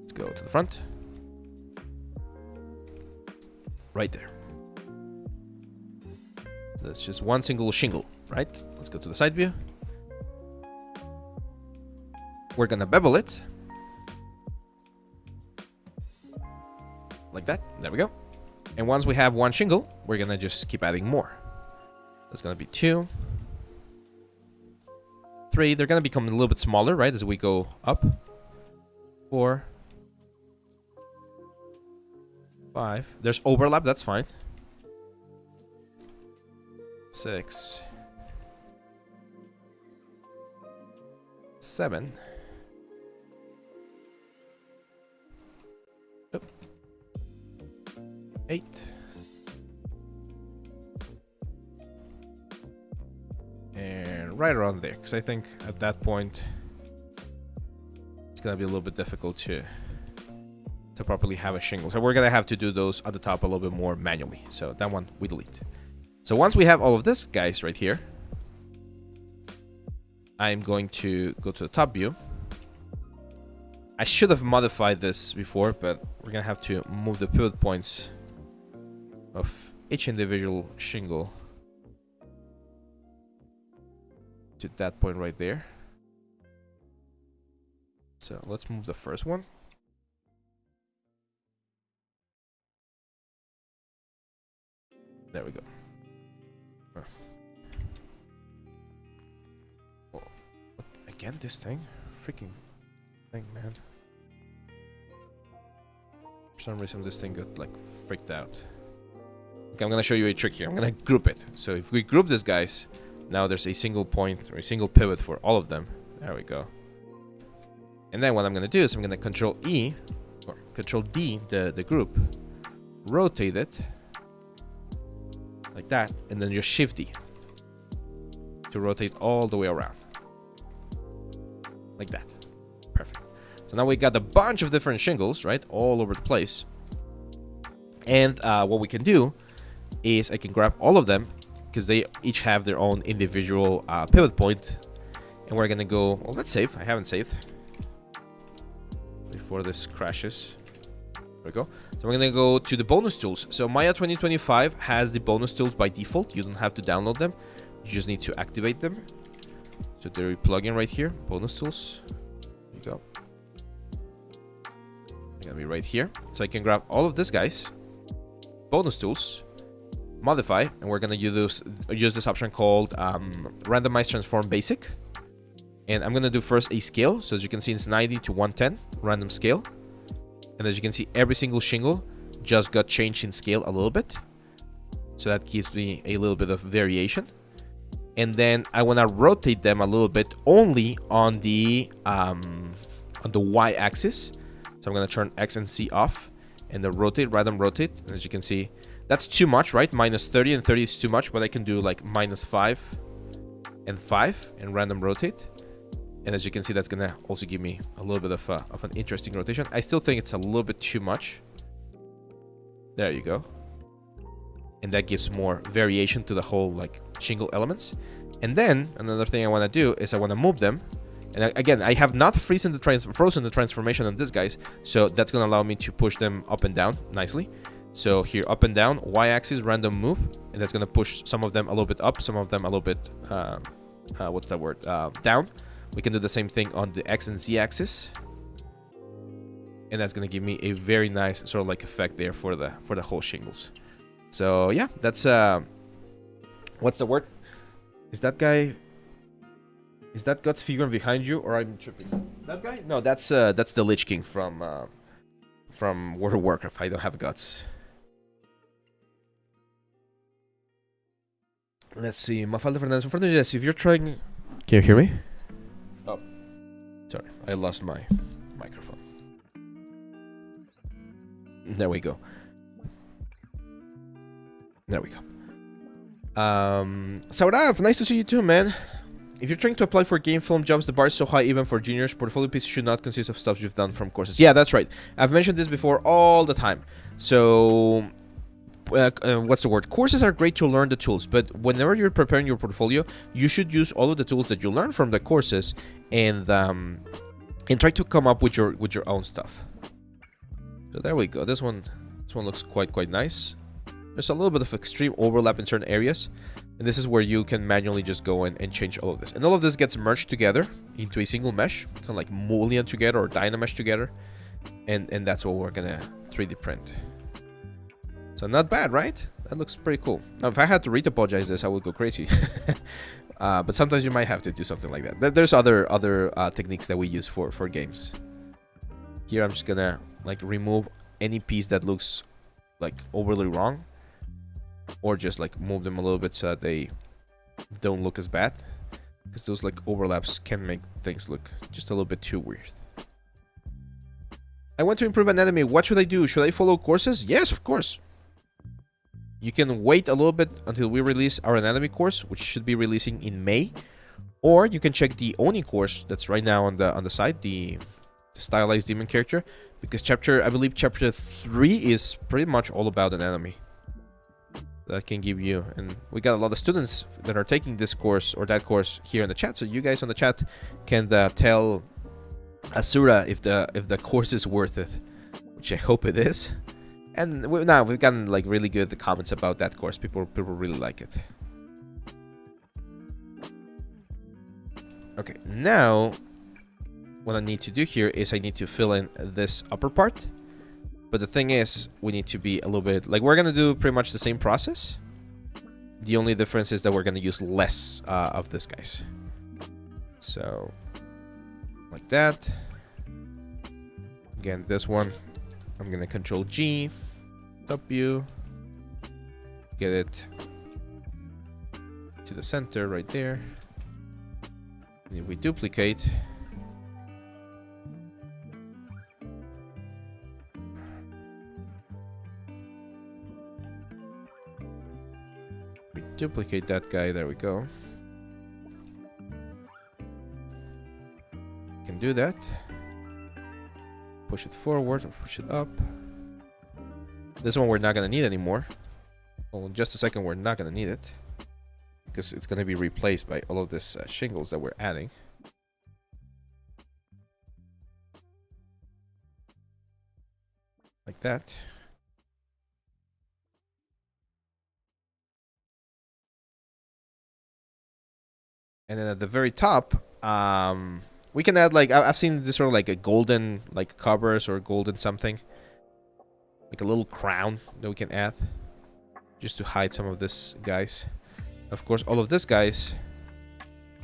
Let's go to the front, right there. So that's just one single shingle, right? Let's go to the side view. We're gonna bevel it like that. There we go. And once we have one shingle, we're gonna just keep adding more. There's gonna be 2, 3. They're gonna become a little bit smaller, right, as we go up. 4, 5. There's overlap, that's fine. 6, 7. 8. 'And right around there, because I think at that point gonna be a little bit difficult to properly have a shingle. So we're gonna have to do those at the top a little bit more manually. So that one we delete. So once we have all of this guys right here, I'm going to go to the top view. I should have modified this before, but we're gonna have to move the pivot points of each individual shingle to that point right there. So let's move the first one. There we go. Oh, again, this thing? Freaking thing, man. For some reason, this thing got, like, freaked out. Okay, I'm gonna show you a trick here. I'm gonna group it. So if we group these guys, now there's a single point or a single pivot for all of them. There we go. And then what I'm gonna do is I'm gonna Control E or Control D the group, rotate it like that, and then just Shift D to rotate all the way around. Like that. Perfect. So now we got a bunch of different shingles, right? All over the place. And what we can do is I can grab all of them because they each have their own individual pivot point. And we're gonna go, well, let's save. I haven't saved before this crashes. There we go. So we're gonna go to the bonus tools. So Maya 2025 has the bonus tools by default. You don't have to download them. You just need to activate them. So there we plug in right here, bonus tools. There you go. They're gonna be right here. So I can grab all of these guys, bonus tools, modify, and we're gonna use this option called randomize transform basic. And I'm gonna do first a scale. So as you can see, it's 90 to 110 random scale. And as you can see, every single shingle just got changed in scale a little bit. So that gives me a little bit of variation. And then I want to rotate them a little bit only on the y-axis. So I'm going to turn X and C off and the rotate, random rotate. And as you can see, that's too much, right? Minus 30 and 30 is too much, but I can do like minus 5 and 5 and random rotate. And as you can see, that's going to also give me a little bit of an interesting rotation. I still think it's a little bit too much. There you go. And that gives more variation to the whole like shingle elements. And then another thing I want to do is I want to move them. And again, I have not frozen the transformation on these guys. So that's going to allow me to push them up and down nicely. So here, up and down, y-axis, random move. And that's going to push some of them a little bit up, some of them a little bit, what's that word? Down. We can do the same thing on the X and Z axis. And that's going to give me a very nice sort of like effect there for the whole shingles. So yeah, that's what's the word? Is that Guts figuring behind you, or I'm tripping? That guy? No, that's the Lich King from World of Warcraft. I don't have Guts. Let's see. Mafalda Fernandez. Yes, if you're trying, can you hear me? Oh, sorry, I lost my microphone. There we go. There we go. Saurav, nice to see you too, man. If you're trying to apply for game film jobs, the bar is so high even for juniors. Portfolio pieces should not consist of stuff you've done from courses. Yeah, that's right. I've mentioned this before all the time. So, what's the word? Courses are great to learn the tools, but whenever you're preparing your portfolio, you should use all of the tools that you learn from the courses and try to come up with your own stuff. So there we go. This one looks quite nice. There's a little bit of extreme overlap in certain areas. And this is where you can manually just go in and change all of this. And all of this gets merged together into a single mesh. Kind of like mullion together or dynamesh together. And that's what we're going to 3D print. So not bad, right? That looks pretty cool. Now, if I had to retopologize this, I would go crazy. But sometimes you might have to do something like that. There's other techniques that we use for games. Here, I'm just going to like remove any piece that looks like overly wrong. Or just like move them a little bit so that they don't look as bad, because those like overlaps can make things look just a little bit too weird. I want to improve anatomy. What should I do? Should I follow courses? Yes, of course. You can wait a little bit until we release our anatomy course, which should be releasing in May, or you can check the Oni course that's right now on the site, the the stylized demon character, because I believe chapter 3 is pretty much all about an enemy that can give you. And we got a lot of students that are taking this course or that course here in the chat, so you guys on the chat can tell Asura if the course is worth it, which I hope it is. And we've gotten like really good comments about that course. People really like it. Okay, now what I need to do here is I need to fill in this upper part. But the thing is, we need to be a little bit like, we're gonna do pretty much the same process. The only difference is that we're gonna use less of this, guys. So like that. Again, this one I'm gonna control G, W, get it to the center right there. And if we duplicate, duplicate that guy, there we go. Can do that. Push it forward or push it up. This one we're not gonna need anymore. Well, in just a second we're not gonna need it, because it's gonna be replaced by all of this shingles that we're adding. Like that. And then at the very top, we can add, like, I've seen this sort of like a golden, like, covers or golden something. Like a little crown that we can add, just to hide some of this, guys. Of course, all of this, guys,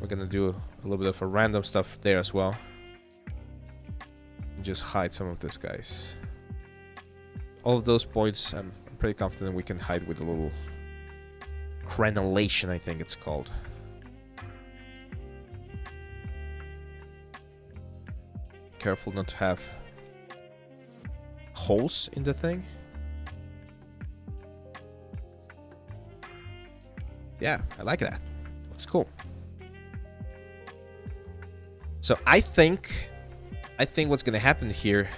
we're gonna do a little bit of a random stuff there as well. And just hide some of this, guys. All of those points, I'm pretty confident we can hide with a little crenellation, I think it's called. Careful not to have holes in the thing. Yeah, I like that. Looks cool. So I think what's gonna happen here,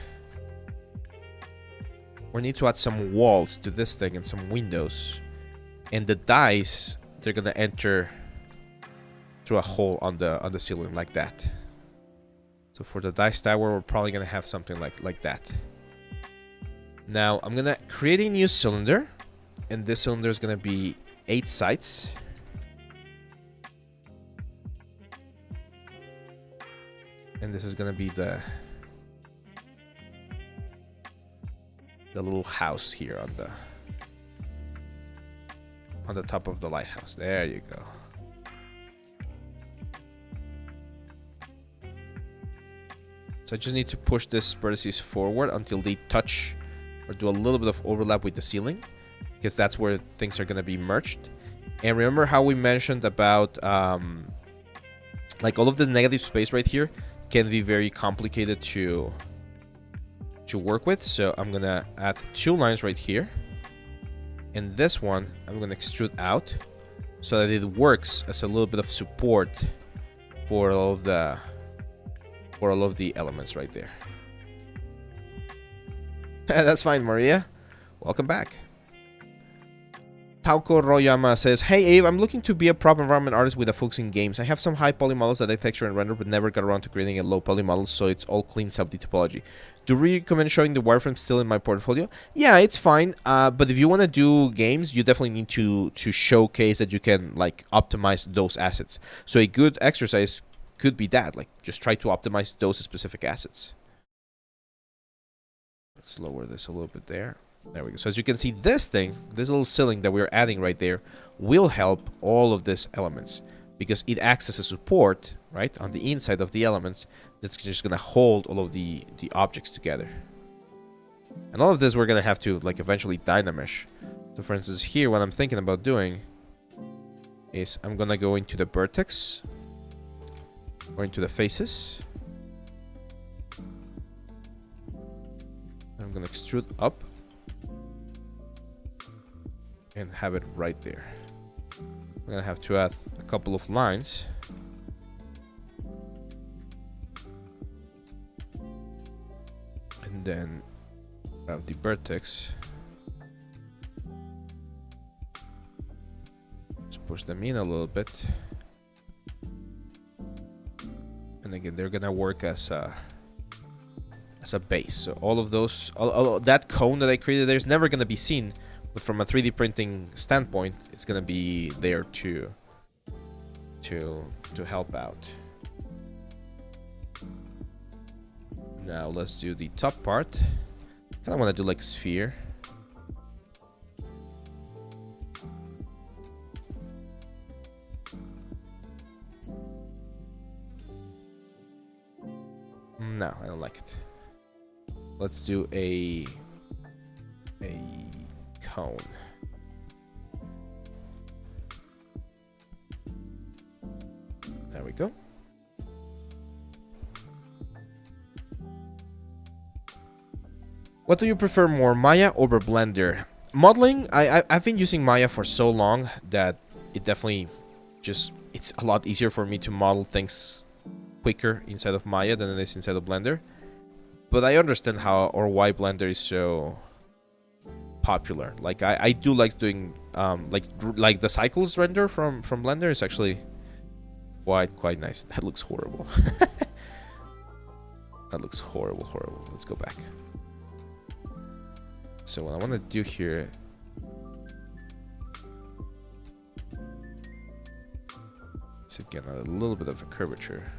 we need to add some walls to this thing and some windows, and the dice, they're gonna enter through a hole on the ceiling like that. So for the dice tower, we're probably gonna have something like that. Now I'm gonna create a new cylinder, and this cylinder is gonna be 8 sides. And this is gonna be the little house here on the top of the lighthouse. There you go. So I just need to push this vertices forward until they touch or do a little bit of overlap with the ceiling, because that's where things are going to be merged. And remember how we mentioned about like all of this negative space right here can be very complicated to work with. So I'm going to add 2 lines right here. And this one I'm going to extrude out so that it works as a little bit of support for all of the elements right there. That's fine, Maria. Welcome back. Tauko Royama says, "Hey Abe, I'm looking to be a prop environment artist with a focus in games. I have some high poly models that I texture and render, but never got around to creating a low poly model, so it's all clean sub-D topology. Do you recommend showing the wireframe still in my portfolio?" Yeah, it's fine. But if you want to do games, you definitely need to showcase that you can like optimize those assets. So a good exercise could be that, like, just try to optimize those specific assets. Let's lower this a little bit there. There we go. So as you can see, this little ceiling that we're adding right there will help all of these elements, because it acts as a support, right, on the inside of the elements that's just going to hold all of the objects together. And all of this we're going to have to, like, eventually dynamesh. So for instance, here, what I'm thinking about doing is I'm going to go into the vertex, or into the faces. I'm going to extrude up and have it right there. I'm going to have to add a couple of lines. then grab the vertex. Let's push them in a little bit. And again, they're gonna work as a base. So all of those, all that cone that I created there is never gonna be seen, but from a 3D printing standpoint, it's gonna be there to help out. Now let's do the top part. Kind of want to do like a sphere. No, I don't like it. Let's do a cone. There we go. What do you prefer more, Maya over Blender? Modeling, I've been using Maya for so long that it definitely just, it's a lot easier for me to model things quicker inside of Maya than it is inside of Blender. But I understand how or why Blender is so popular. Like I do like doing like the cycles render from Blender is actually quite nice. That looks horrible. That looks horrible. Let's go back. So what I want to do here is again a little bit of a curvature.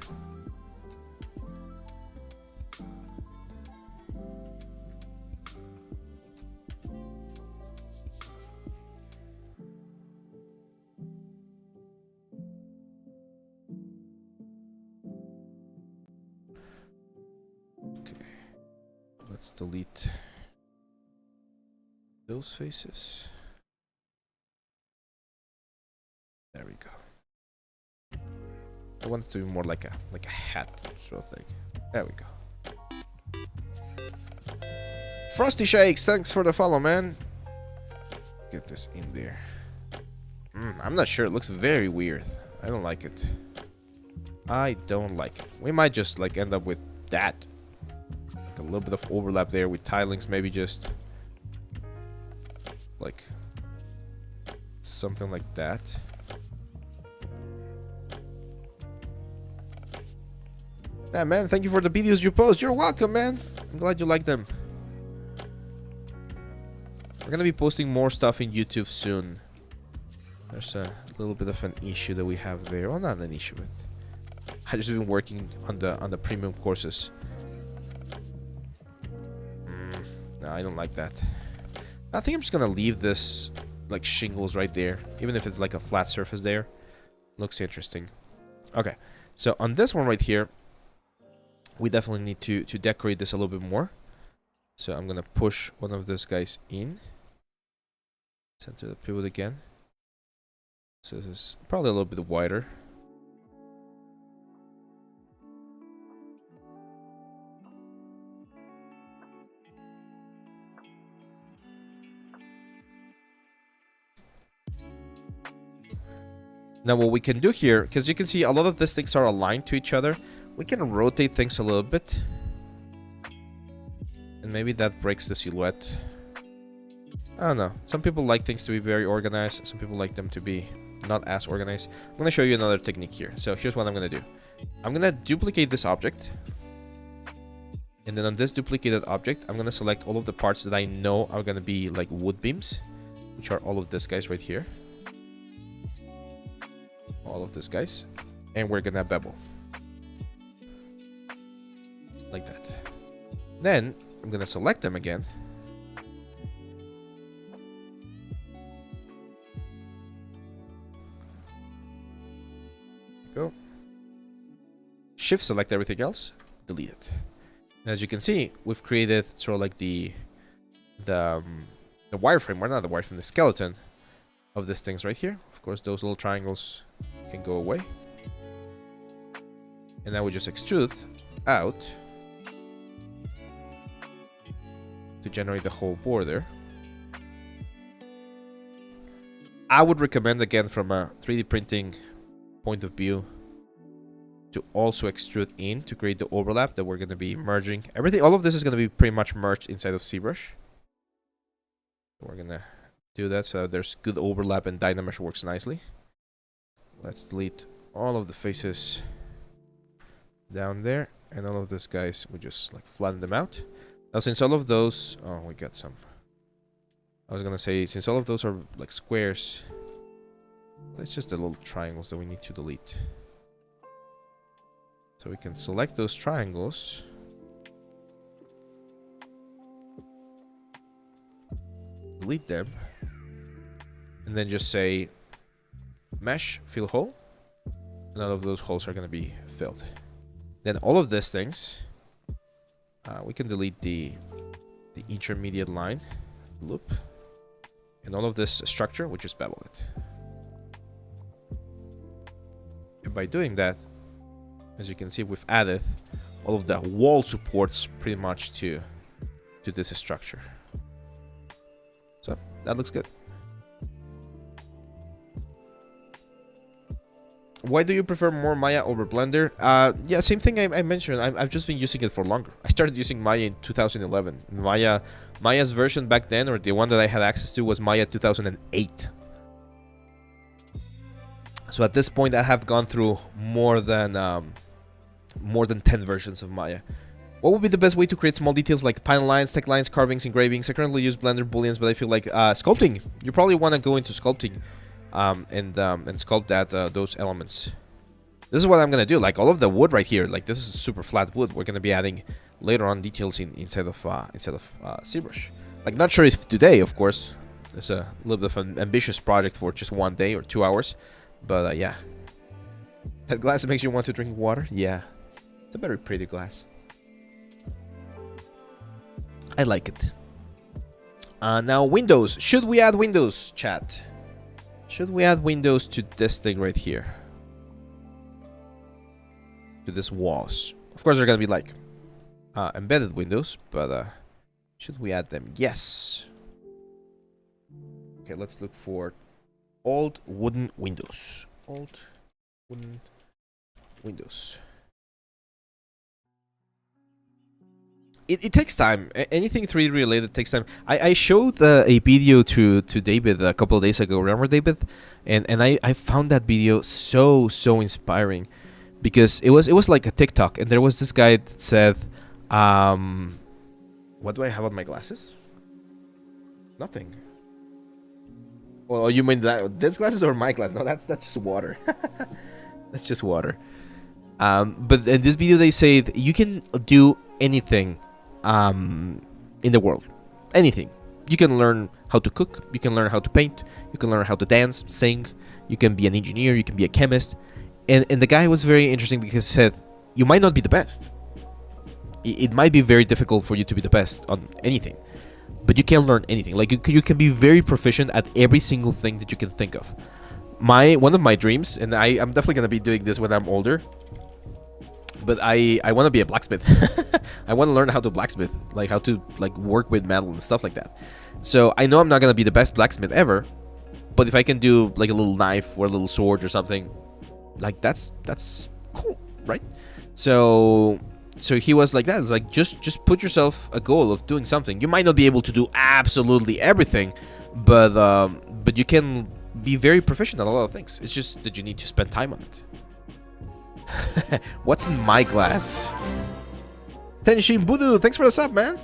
Okay, let's delete those faces. There we go. I want it to be more like a hat sort of thing. There we go. Frosty Shakes, thanks for the follow, man. Get this in there. I'm not sure. It looks very weird. I don't like it. I don't like it. We might just like end up with that. Like a little bit of overlap there with tilings, maybe just like something like that. Yeah, man, thank you for the videos you post. You're welcome, man. I'm glad you like them. We're gonna be posting more stuff in YouTube soon. There's a little bit of an issue that we have there. Well, not an issue, but I just been working on the premium courses. No, I don't like that. I think I'm just gonna leave this like shingles right there, even if it's like a flat surface there. Looks interesting. Okay, so on this one right here, we definitely need to decorate this a little bit more. So I'm gonna push one of those guys in. Center the pivot again. So this is probably a little bit wider. Now what we can do here, because you can see a lot of these things are aligned to each other, we can rotate things a little bit. And maybe that breaks the silhouette. I don't know. Some people like things to be very organized. Some people like them to be not as organized. I'm going to show you another technique here. So here's what I'm going to do. I'm going to duplicate this object. And then on this duplicated object, I'm going to select all of the parts that I know are going to be like wood beams, which are all of these guys right here. All of these guys. And we're going to bevel. Like that. Then I'm going to select them again. Go. Shift select everything else. Delete it. And as you can see, we've created sort of like the wireframe, or not the wireframe, the skeleton of these things right here. Of course, those little triangles can go away. And now we just extrude out to generate the whole border. I would recommend, again, from a 3D printing point of view, to also extrude in to create the overlap that we're going to be merging. Everything, all of this is going to be pretty much merged inside of ZBrush. We're going to do that so there's good overlap and Dynamesh works nicely. Let's delete all of the faces down there, and all of these guys, we just like flatten them out. Now since all of those, oh, we got some. I was gonna say, since all of those are like squares, it's just the little triangles that we need to delete. So we can select those triangles. Delete them. And then just say mesh fill hole. And all of those holes are gonna be filled. Then all of these things, we can delete the intermediate line loop. And all of this structure, we just bevel it. And by doing that, as you can see, we've added all of the wall supports pretty much to this structure. So that looks good. Why do you prefer more Maya over Blender? Yeah, same thing I mentioned. I've just been using it for longer. I started using Maya in 2011. Maya's version back then, or the one that I had access to, was Maya 2008. So at this point, I have gone through more than 10 versions of Maya. What would be the best way to create small details like panel lines, tech lines, carvings, engravings? I currently use Blender booleans, but I feel like sculpting. You probably want to go into sculpting. And sculpt that those elements. This is what I'm gonna do. Like all of the wood right here, like this is super flat wood. We're gonna be adding later on details inside of ZBrush. Like not sure if today, of course. It's a little bit of an ambitious project for just 1 day or 2 hours, but yeah. That glass makes you want to drink water. Yeah, it's a very pretty glass. I like it. Now windows. Should we add windows, chat? Should we add windows to this thing right here? To this walls. Of course, they're gonna be like embedded windows, but should we add them? Yes. Okay, let's look for old wooden windows. Old wooden windows. It takes time. Anything 3D related takes time. I showed a video to David a couple of days ago. Remember, David? And I found that video so inspiring, because it was like a TikTok, and there was this guy that said, what do I have on my glasses? Nothing. Well, you mean that this glasses or my glasses? No, that's just water. That's just water. But in this video they say that you can do anything in the world. Anything. You can learn how to cook, you can learn how to paint, you can learn how to dance, sing, you can be an engineer, you can be a chemist. And the guy was very interesting because he said, you might not be the best. It might be very difficult for you to be the best on anything, but you can learn anything. Like you can be very proficient at every single thing that you can think of. One of my dreams, and I'm definitely gonna be doing this when I'm older, but I want to be a blacksmith. I want to learn how to blacksmith, like how to like work with metal and stuff like that. So I know I'm not gonna be the best blacksmith ever, but if I can do like a little knife or a little sword or something, like that's cool, right? So he was like that. It's like just put yourself a goal of doing something. You might not be able to do absolutely everything, but you can be very proficient at a lot of things. It's just that you need to spend time on it. What's in my glass? Tenshin Budu, thanks for the sub, man.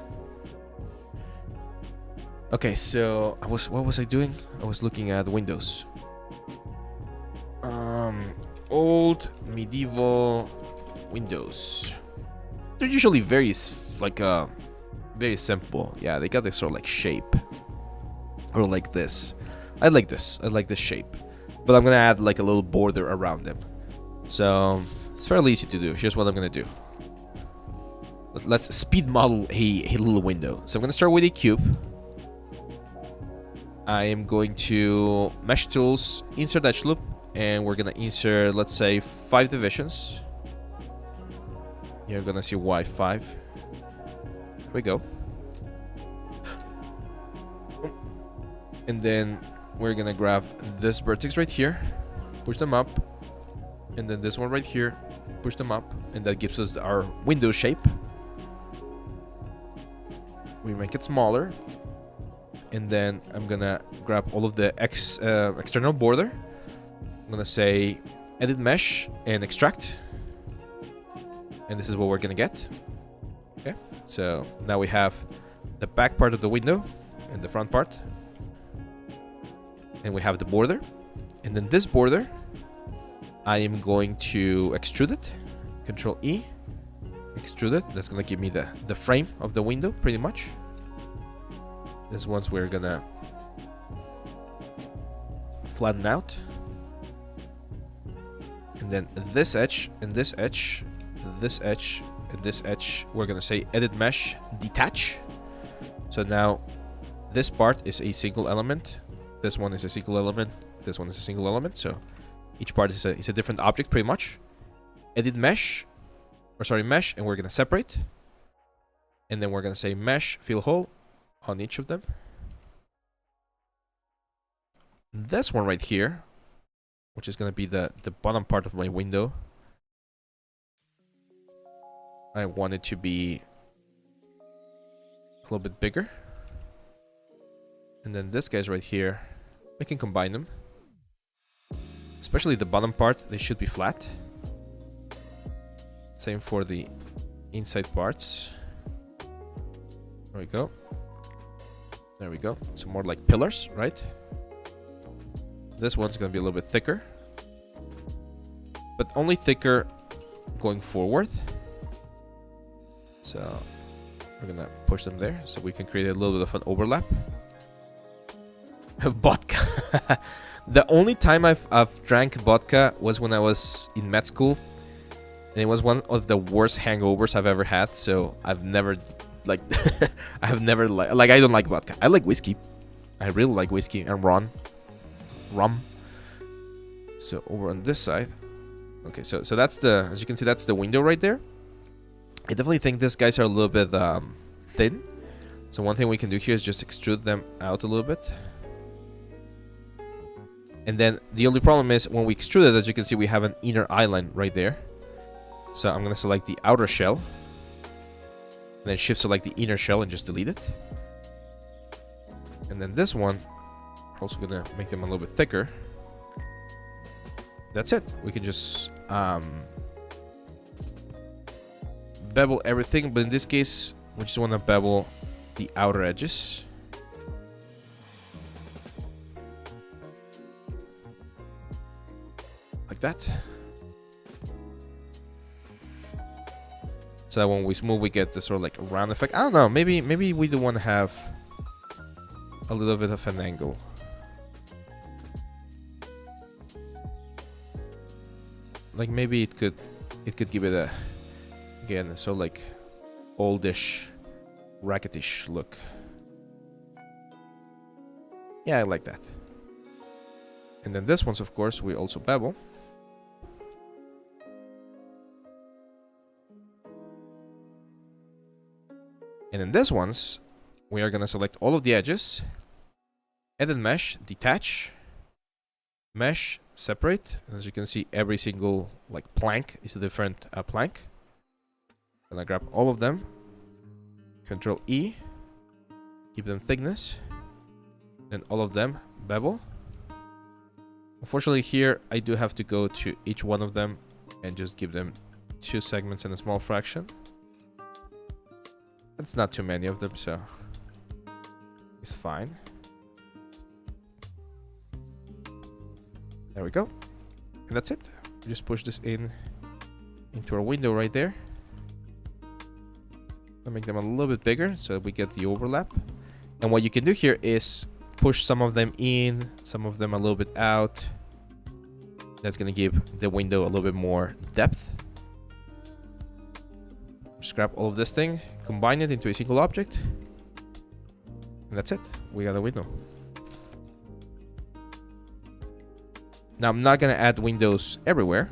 Okay, so what was I doing? I was looking at windows. Old medieval windows. They're usually very very simple. Yeah, they got this sort of like shape, or like this. I like this. I like this shape, but I'm gonna add like a little border around them. So it's fairly easy to do. Here's what I'm gonna do. Let's speed model a little window. So I'm gonna start with a cube. I am going to mesh tools, insert edge loop, and we're gonna insert, let's say, 5 divisions. You're gonna see why 5. Here we go. And then we're gonna grab this vertex right here, push them up, and then this one right here, push them up, and that gives us our window shape. We make it smaller, and then I'm gonna grab all of the external border. I'm gonna say edit mesh and extract, and this is what we're gonna get. Okay, so now we have the back part of the window and the front part, and we have the border, and then this border I am going to extrude it. Control E, extrude it. That's gonna give me the frame of the window pretty much. This one's we're gonna flatten out, and then this edge and this edge, this edge and this edge, we're gonna say edit mesh detach. So now this part is a single element, this one is a single element, this one is a single element, so each part is a different object pretty much. Edit mesh, or sorry, mesh, and we're gonna separate, and then we're gonna say mesh fill hole on each of them. This one right here, which is gonna be the bottom part of my window, I want it to be a little bit bigger. And then this guy's right here, we can combine them. Especially the bottom part, they should be flat. Same for the inside parts. There we go. There we go. So more like pillars, right? This one's gonna be a little bit thicker, but only thicker going forward. So we're gonna push them there so we can create a little bit of an overlap. Vodka. The only time I've drank vodka was when I was in med school, and it was one of the worst hangovers I've ever had. So I've never like I don't like vodka. I like whiskey. I really like whiskey and rum. So over on this side, okay. So that's the, as you can see, that's the window right there. I definitely think these guys are a little bit thin. So one thing we can do here is just extrude them out a little bit. And then the only problem is when we extrude it, as you can see, we have an inner eye line right there. So I'm going to select the outer shell. And then shift select the inner shell and just delete it. And then this one, also going to make them a little bit thicker. That's it. We can just bevel everything. But in this case, we just want to bevel the outer edges. Like that. So that when we smooth, we get this sort of like round effect. I don't know. Maybe we do want to have a little bit of an angle. Like maybe it could give it a, again, sort of like oldish, racketish look. Yeah, I like that. And then this one's, of course, we also bevel. And in this one's, we are going to select all of the edges, edit mesh, detach, mesh, separate. As you can see, every single like plank is a different plank. Gonna grab all of them, Control E, give them thickness, and all of them bevel. Unfortunately here, I do have to go to each one of them and just give them 2 segments and a small fraction. It's not too many of them, so it's fine. There we go. And that's it. We just push this into our window right there. I'll make them a little bit bigger so we get the overlap. And what you can do here is push some of them in, some of them a little bit out. That's going to give the window a little bit more depth. Just grab all of this thing, combine it into a single object, and that's it. We got a window. Now I'm not going to add windows everywhere.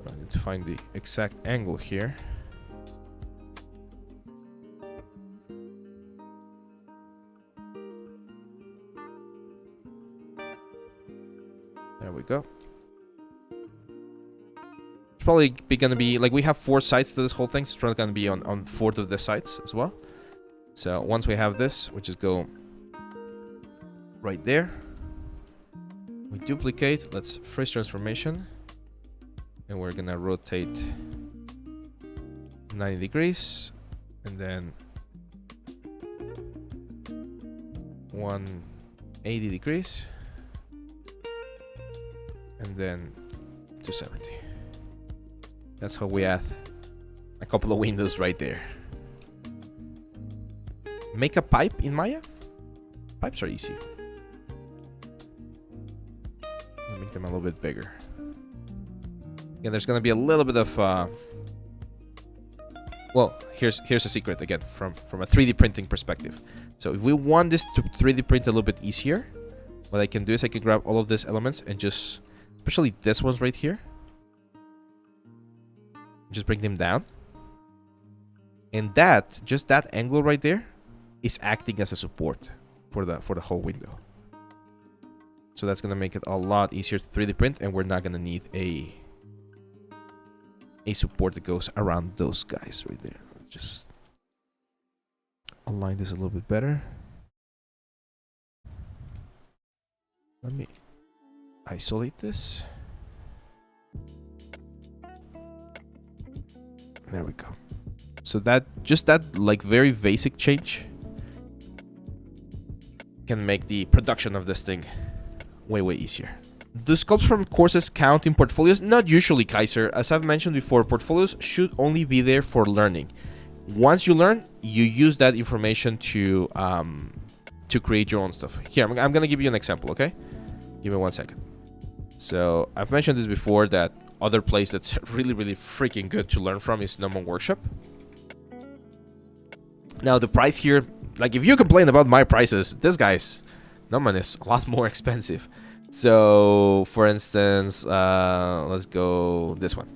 I need to find the exact angle here. probably gonna be like we have 4 sides to this whole thing. So it's probably gonna be on 4 of the sides as well. So once we have this, we just go right there. We duplicate. Let's freeze transformation, and we're gonna rotate 90 degrees, and then 180 degrees, and then 270. That's how we add a couple of windows right there. Make a pipe in Maya? Pipes are easy. I'll make them a little bit bigger. Again, there's gonna be a little bit of well, here's a secret again from a 3D printing perspective. So if we want this to 3D print a little bit easier, what I can do is I can grab all of these elements and just, especially this ones right here, just bring them down. And that, just that angle right there, is acting as a support for the whole window. So that's gonna make it a lot easier to 3D print, and we're not gonna need a support that goes around those guys right there. Just align this a little bit better. Let me isolate this. There we go. So that, just that like very basic change can make the production of this thing way easier. Do sculpts from courses count in portfolios? Not usually, Kaiser. As I've mentioned before, portfolios should only be there for learning. Once you learn, you use that information to create your own stuff. Here, I'm gonna give you an example, okay? Give me 1 second. So I've mentioned this before, that other place that's really freaking good to learn from is Gnome Workshop. Now the price here, like if you complain about my prices, this guy's Gnome is a lot more expensive. So for instance, let's go this one.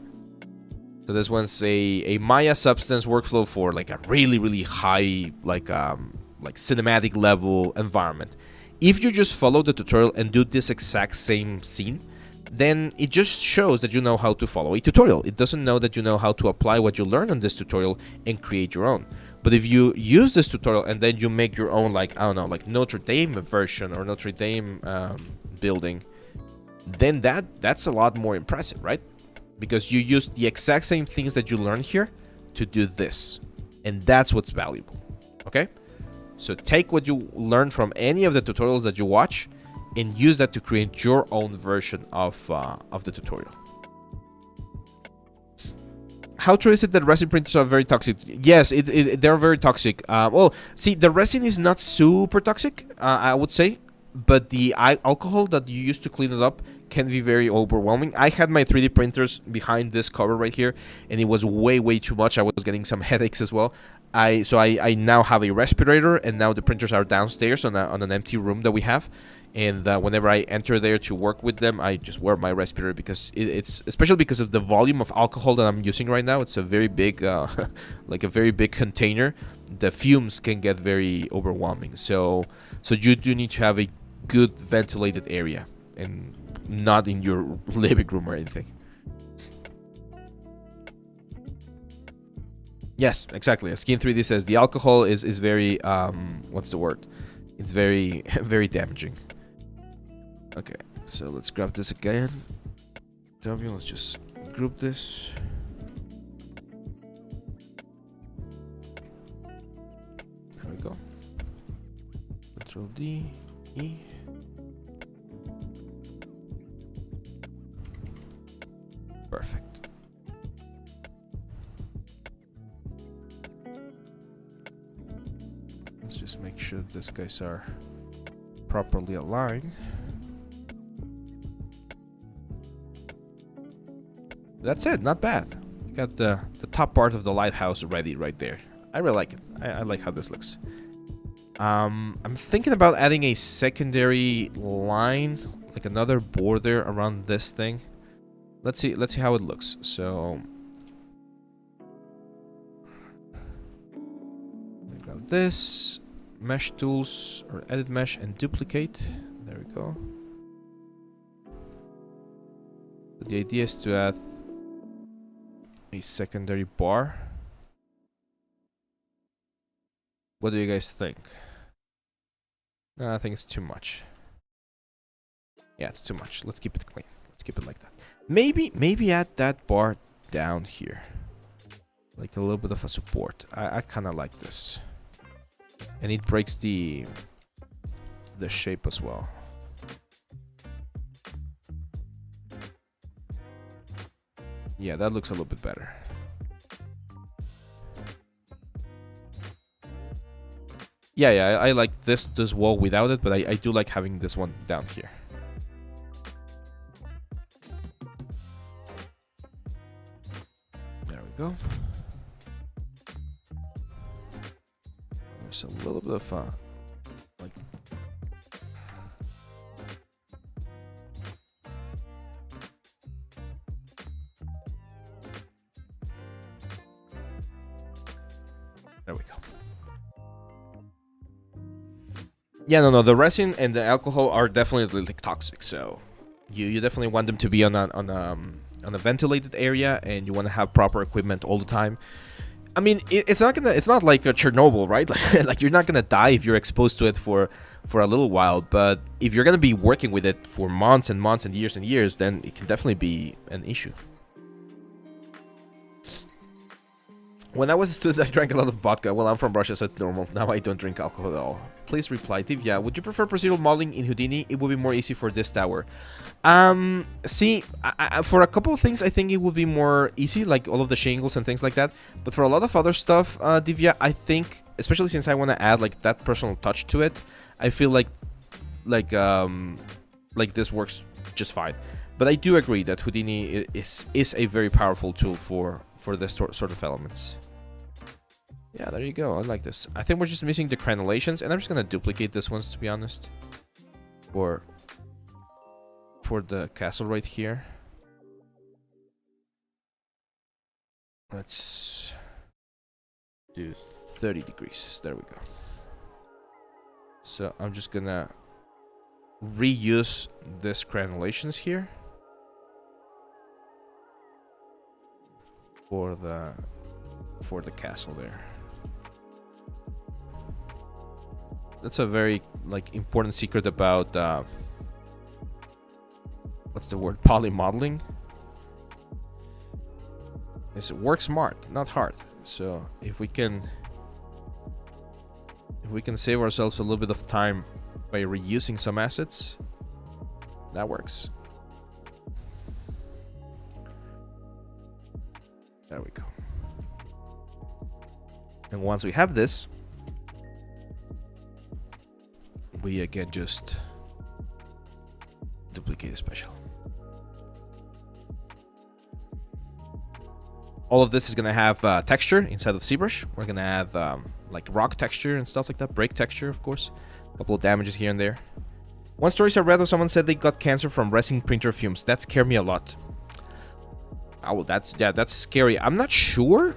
So this one's a Maya Substance workflow for like a really high like cinematic level environment. If you just follow the tutorial and do this exact same scene, then it just shows that you know how to follow a tutorial. It doesn't know that you know how to apply what you learn on this tutorial and create your own. But if you use this tutorial and then you make your own, like, I don't know, like Notre Dame version or Notre Dame building, then that's a lot more impressive, right? Because you use the exact same things that you learn here to do this. And that's what's valuable, okay? So take what you learn from any of the tutorials that you watch and use that to create your own version of the tutorial. How true is it that resin printers are very toxic? Yes, they're very toxic. Well, see, the resin is not super toxic, I would say, but the alcohol that you use to clean it up can be very overwhelming. I had my 3D printers behind this cover right here, and it was way too much. I was getting some headaches as well. So I now have a respirator, and now the printers are downstairs on an empty room that we have. And whenever I enter there to work with them, I just wear my respirator because it's especially because of the volume of alcohol that I'm using right now. It's a very big, like a very big container. The fumes can get very overwhelming. So you do need to have a good ventilated area and not in your living room or anything. Yes, exactly. Skin 3D says the alcohol is very what's the word? It's very very damaging. Okay, so let's grab this again. W, let's just group this. There we go. Control D, E. Perfect. Let's just make sure these guys are properly aligned. That's it, not bad. We got the top part of the lighthouse ready right there. I really like it. I like how this looks. I'm thinking about adding a secondary line, like another border around this thing. Let's see how it looks. So let me grab this, mesh tools, or edit mesh and duplicate. There we go. The idea is to add a secondary bar. What do you guys think? No, I think it's too much. Yeah, it's too much. Let's keep it clean. Let's keep it like that. Maybe add that bar down here. Like a little bit of a support. I kind of like this. And it breaks the shape as well. Yeah, that looks a little bit better. Yeah, I like this wall without it, but I do like having this one down here. There we go. There's a little bit of like. There we go. Yeah, no, the resin and the alcohol are definitely like toxic. So you definitely want them to be on a ventilated area, and you want to have proper equipment all the time. I mean, it's not like a Chernobyl, right? Like you're not gonna die if you're exposed to it for a little while. But if you're gonna be working with it for months and months and years, then it can definitely be an issue. When I was a student, I drank a lot of vodka. Well, I'm from Russia, so it's normal. Now I don't drink alcohol at all. Please reply, Divya. Would you prefer procedural modeling in Houdini? It would be more easy for this tower. See, for a couple of things, I think it would be more easy, like all of the shingles and things like that. But for a lot of other stuff, Divya, I think, especially since I want to add like that personal touch to it, I feel like this works just fine. But I do agree that Houdini is a very powerful tool for this sort of elements. Yeah, there you go. I like this. I think we're just missing the crenulations, and I'm just gonna duplicate this ones, to be honest. For the castle right here. Let's do 30 degrees. There we go. So I'm just gonna reuse this crenulations here for the castle there. That's a very like important secret about what's the word, poly modeling, is work smart, not hard. So if we can save ourselves a little bit of time by reusing some assets, that works. There we go. And once we have this, we again just duplicate a special. All of this is gonna have texture inside of ZBrush. We're gonna have like rock texture and stuff like that, break texture, of course. A couple of damages here and there. One story I read of someone said they got cancer from resin printer fumes. That scared me a lot. Oh, that's scary. I'm not sure.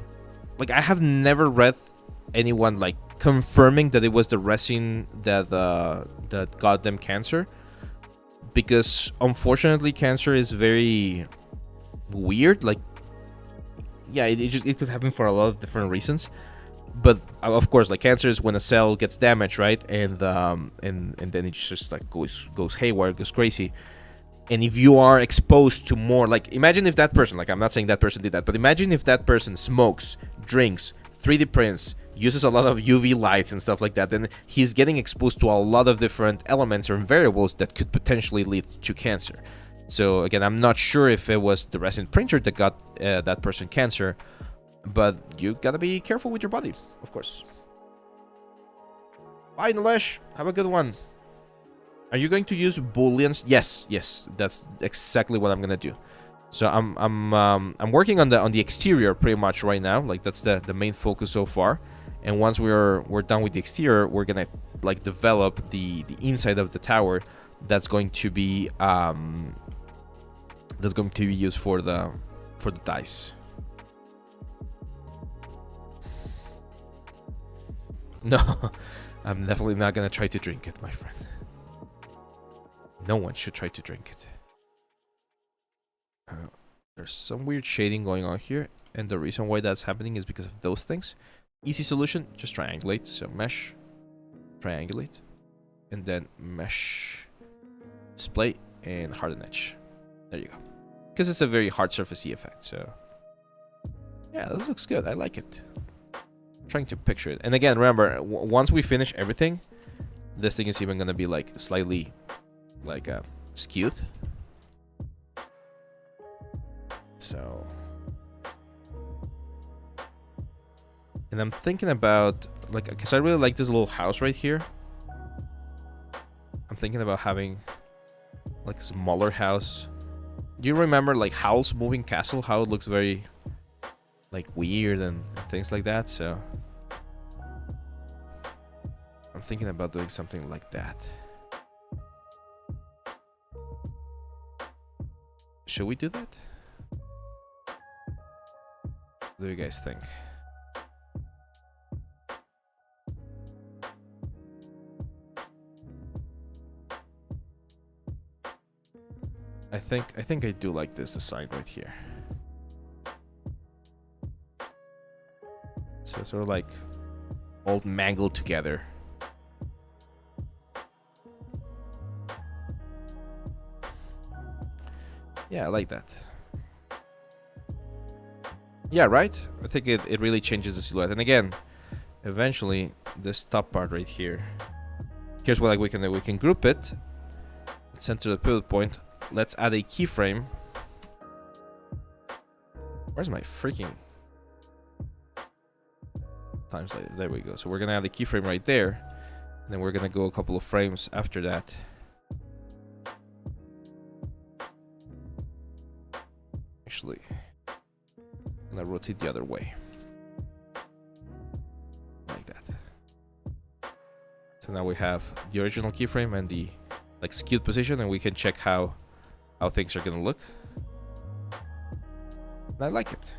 Like, I have never read anyone like confirming that it was the resin that got them cancer, because unfortunately cancer is very weird. Like, yeah, it could happen for a lot of different reasons, but of course, like, cancer is when a cell gets damaged, right? And then it just like goes haywire, goes crazy. And if you are exposed to more, like, imagine if that person, like, I'm not saying that person did that, but imagine if that person smokes, drinks, 3D prints, uses a lot of UV lights and stuff like that, then he's getting exposed to a lot of different elements or variables that could potentially lead to cancer. So again, I'm not sure if it was the resin printer that got that person cancer, but you gotta be careful with your body, of course. Bye, Nilesh. Have a good one. Are you going to use booleans? Yes, that's exactly what I'm gonna do. So I'm working on the exterior pretty much right now. Like, that's the main focus so far. And once we're done with the exterior, we're gonna like develop the inside of the tower. That's going to be used for the dice. No, I'm definitely not gonna try to drink it, my friend. No one should try to drink it. There's some weird shading going on here. And the reason why that's happening is because of those things. Easy solution, just triangulate. So mesh, triangulate, and then mesh, display, and harden edge. There you go. Because it's a very hard surfacey effect. So yeah, this looks good. I like it. I'm trying to picture it. And again, remember, once we finish everything, this thing is even gonna be like slightly like skewed. So, and I'm thinking about like, because I really like this little house right here. I'm thinking about having like a smaller house. Do you remember like Howl's Moving Castle? How it looks very like weird and things like that. So I'm thinking about doing something like that. Should we do that? What do you guys think? I think I do like this design right here. So sort of like all mangled together. Yeah, I like that. Yeah, right? I think it really changes the silhouette. And again, eventually, this top part right here. Here's what like we can do. We can group it. Let's center the pivot point. Let's add a keyframe. Where's my freaking times later? There we go. So we're gonna add a keyframe right there. And then we're gonna go a couple of frames after that. Actually, I'm gonna rotate the other way. Like that. So now we have the original keyframe and the like skewed position, and we can check how things are gonna look. And I like it.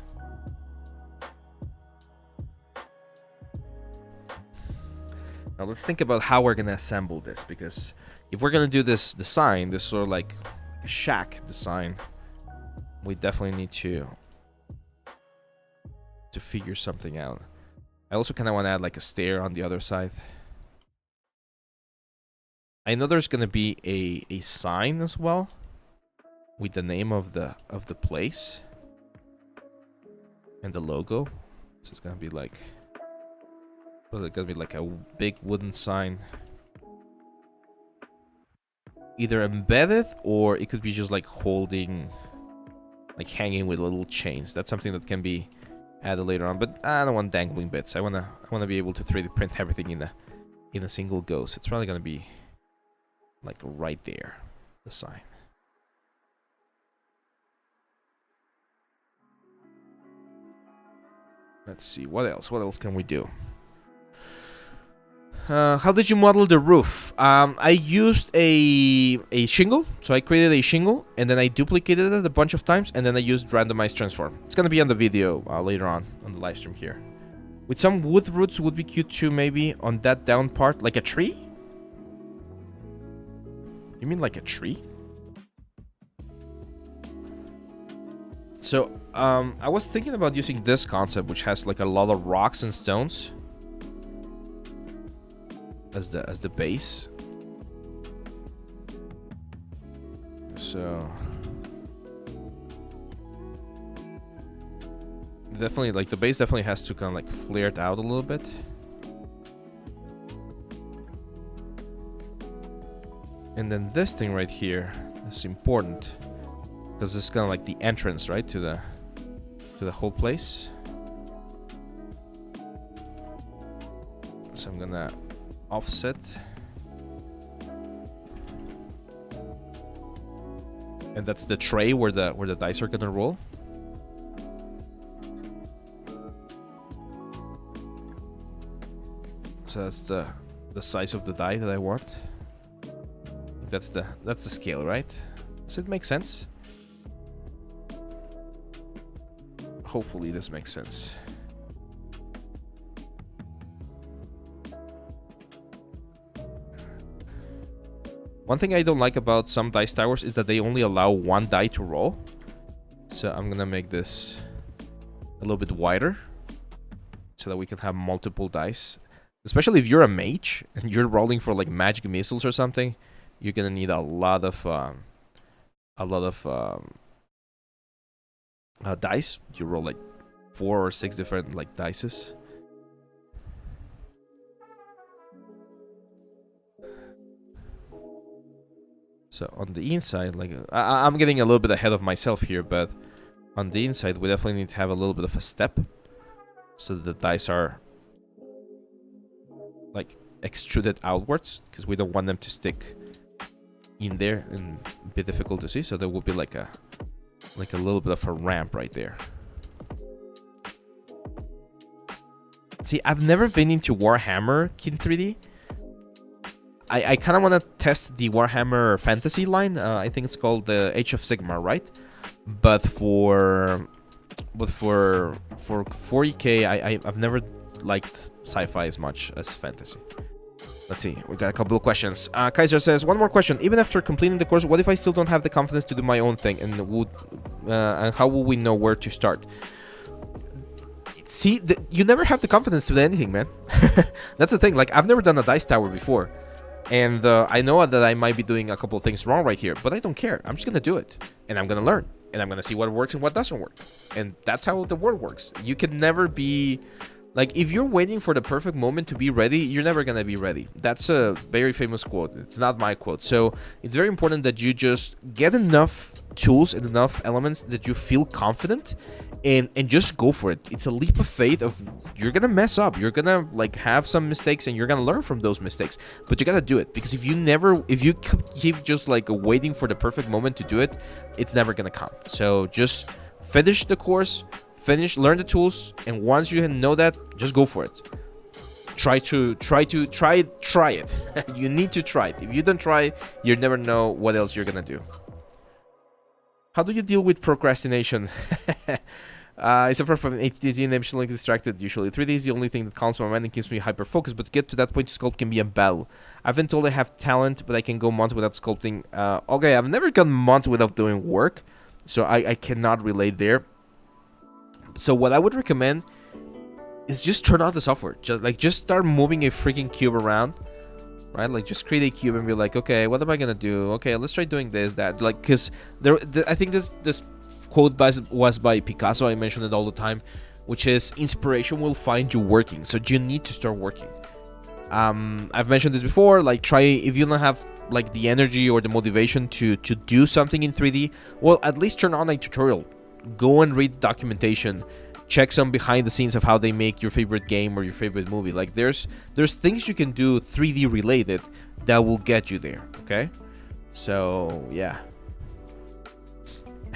Now let's think about how we're gonna assemble this, because if we're gonna do this design, this sort of like a shack design, we definitely need to figure something out. I also kind of want to add like a stair on the other side. I know there's gonna be a sign as well with the name of the place and the logo. So it's gonna be like, what's it gonna be, like a big wooden sign, either embedded or it could be just like holding, like hanging with little chains. That's something that can be added later on, but I don't want dangling bits. I wanna be able to 3D print everything in a single go. So it's probably gonna be like right there, the sign. Let's see, what else? What else can we do? How did you model the roof? I used a shingle. So I created a shingle, and then I duplicated it a bunch of times, and then I used randomized transform. It's gonna be on the video later on the live stream here. With some wood roots would be cute too, maybe on that down part, like a tree? You mean like a tree? So, I was thinking about using this concept, which has like a lot of rocks and stones as the base. So definitely, like, the base definitely has to kind of like flare it out a little bit. And then this thing right here is important because it's kind of like the entrance, right, to the whole place. So I'm gonna offset, and that's the tray where the dice are gonna roll. So that's the size of the die that I want. That's the scale, right? Does it make sense? Hopefully this makes sense. One thing I don't like about some dice towers is that they only allow one die to roll. So I'm gonna make this little bit wider, so that we can have multiple dice. Especially if you're a mage and you're rolling for like magic missiles or something, you're gonna need a lot of dice. You roll like 4 or 6 different like dices. So on the inside, like I'm getting a little bit ahead of myself here, but on the inside we definitely need to have a little bit of a step, so that the dice are like extruded outwards, because we don't want them to stick in there and be difficult to see. So there will be like a little bit of a ramp right there. See, I've never been into Warhammer in 3D. I kind of want to test the Warhammer Fantasy line. I think it's called the Age of Sigmar, right? But for 40k, I've never liked sci-fi as much as fantasy. Let's see, we got a couple of questions. Kaiser says, one more question. Even after completing the course, what if I still don't have the confidence to do my own thing? And how will we know where to start? See, you never have the confidence to do anything, man. That's the thing. Like, I've never done a dice tower before. And I know that I might be doing a couple of things wrong right here, but I don't care. I'm just going to do it. And I'm going to learn. And I'm going to see what works and what doesn't work. And that's how the world works. You can never be... Like, if you're waiting for the perfect moment to be ready, you're never going to be ready. That's a very famous quote. It's not my quote. So it's very important that you just get enough tools and enough elements that you feel confident and just go for it. It's a leap of faith of you're going to mess up. You're going to like have some mistakes and you're going to learn from those mistakes. But you got to do it, because if you keep just like waiting for the perfect moment to do it, it's never going to come. So just finish the course, learn the tools, and once you know that, just go for it. Try it. You need to try it. If you don't try, you'll never know what else you're gonna do. How do you deal with procrastination? I suffer from ADD and emotionally distracted usually. 3D is the only thing that calms my mind and keeps me hyper-focused, but to get to that point to sculpt can be a battle. I've been told I have talent, but I can go months without sculpting. Okay, I've never gone months without doing work, so I cannot relate there. So what I would recommend is just turn on the software. Just start moving a freaking cube around, right? Like, just create a cube and be like, okay, what am I gonna do? Okay, let's try doing this, that. Like, because I think this quote was by Picasso. I mention it all the time, which is inspiration will find you working. So you need to start working. I've mentioned this before. Like, try, if you don't have like the energy or the motivation to do something in 3D, well, at least turn on a tutorial. Go and read documentation. Check some behind the scenes of how they make your favorite game or your favorite movie. Like, there's things you can do 3D related that will get you there. Okay, so yeah.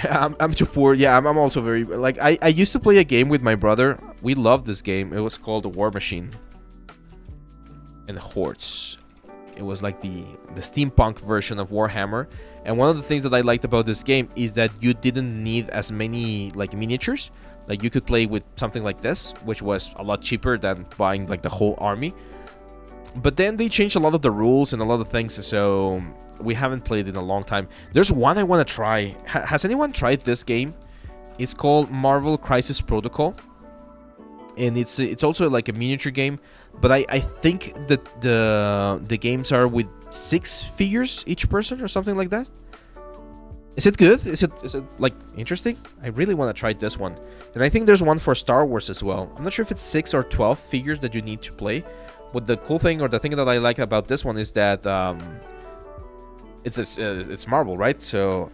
I'm too poor. Yeah, I'm also very, like, I used to play a game with my brother. We loved this game. It was called The War Machine and Hordes. It was like the steampunk version of Warhammer. And one of the things that I liked about this game is that you didn't need as many like miniatures. Like, you could play with something like this, which was a lot cheaper than buying like the whole army. But then they changed a lot of the rules and a lot of things, so we haven't played in a long time. There's one I want to try. Has anyone tried this game? It's called Marvel Crisis Protocol. And it's also like a miniature game, but I think that the games are with 6 figures each person or something like that. Is it good? Is it like interesting? I really want to try this one. And I think there's one for Star Wars as well. I'm not sure if it's 6 or 12 figures that you need to play. But the cool thing, or the thing that I like about this one, is that it's Marvel, right? So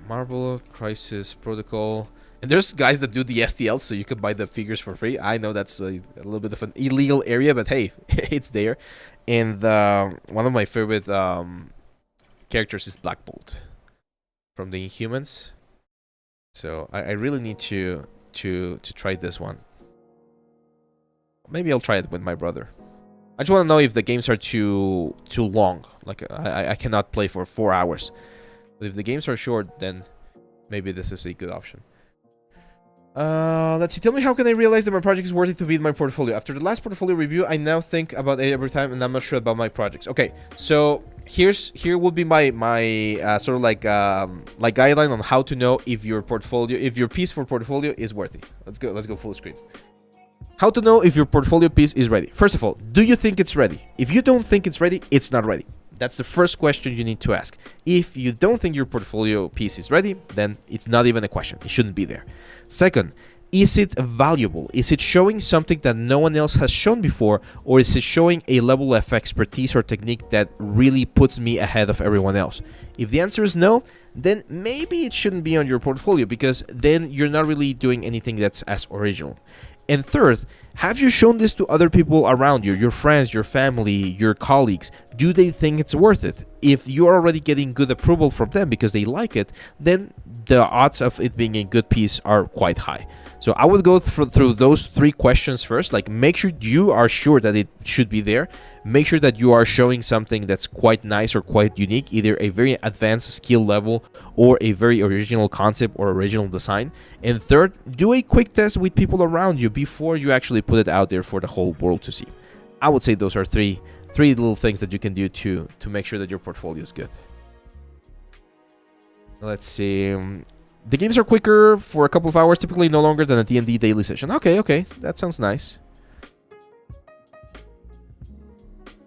Marvel Crisis Protocol. And there's guys that do the STL, so you could buy the figures for free. I know that's a little bit of an illegal area, but hey, it's there. And one of my favorite characters is Black Bolt from the Inhumans. So I really need to try this one. Maybe I'll try it with my brother. I just want to know if the games are too long. Like, I cannot play for 4 hours. But if the games are short, then maybe this is a good option. Let's see. Tell me, how can I realize that my project is worthy to be in my portfolio? After the last portfolio review, I now think about it every time, and I'm not sure about my projects. Okay, so here will be my sort of like guideline on how to know if your piece for portfolio is worthy. Let's go full screen. How to know if your portfolio piece is ready. First of all, do you think it's ready? If you don't think it's ready, it's not ready. That's the first question you need to ask. If you don't think your portfolio piece is ready, then it's not even a question. It shouldn't be there. Second, is it valuable? Is it showing something that no one else has shown before, or is it showing a level of expertise or technique that really puts me ahead of everyone else? If the answer is no, then maybe it shouldn't be on your portfolio, because then you're not really doing anything that's as original. And third, have you shown this to other people around you, your friends, your family, your colleagues? Do they think it's worth it? If you're already getting good approval from them because they like it, then the odds of it being a good piece are quite high. So I would go through those 3 questions first. Like, make sure you are sure that it should be there. Make sure that you are showing something that's quite nice or quite unique, either a very advanced skill level or a very original concept or original design. And third, do a quick test with people around you before you actually put it out there for the whole world to see. I would say those are three little things that you can do to make sure that your portfolio is good. Let's see. The games are quicker for a couple of hours, typically no longer than a D&D daily session. Okay, that sounds nice.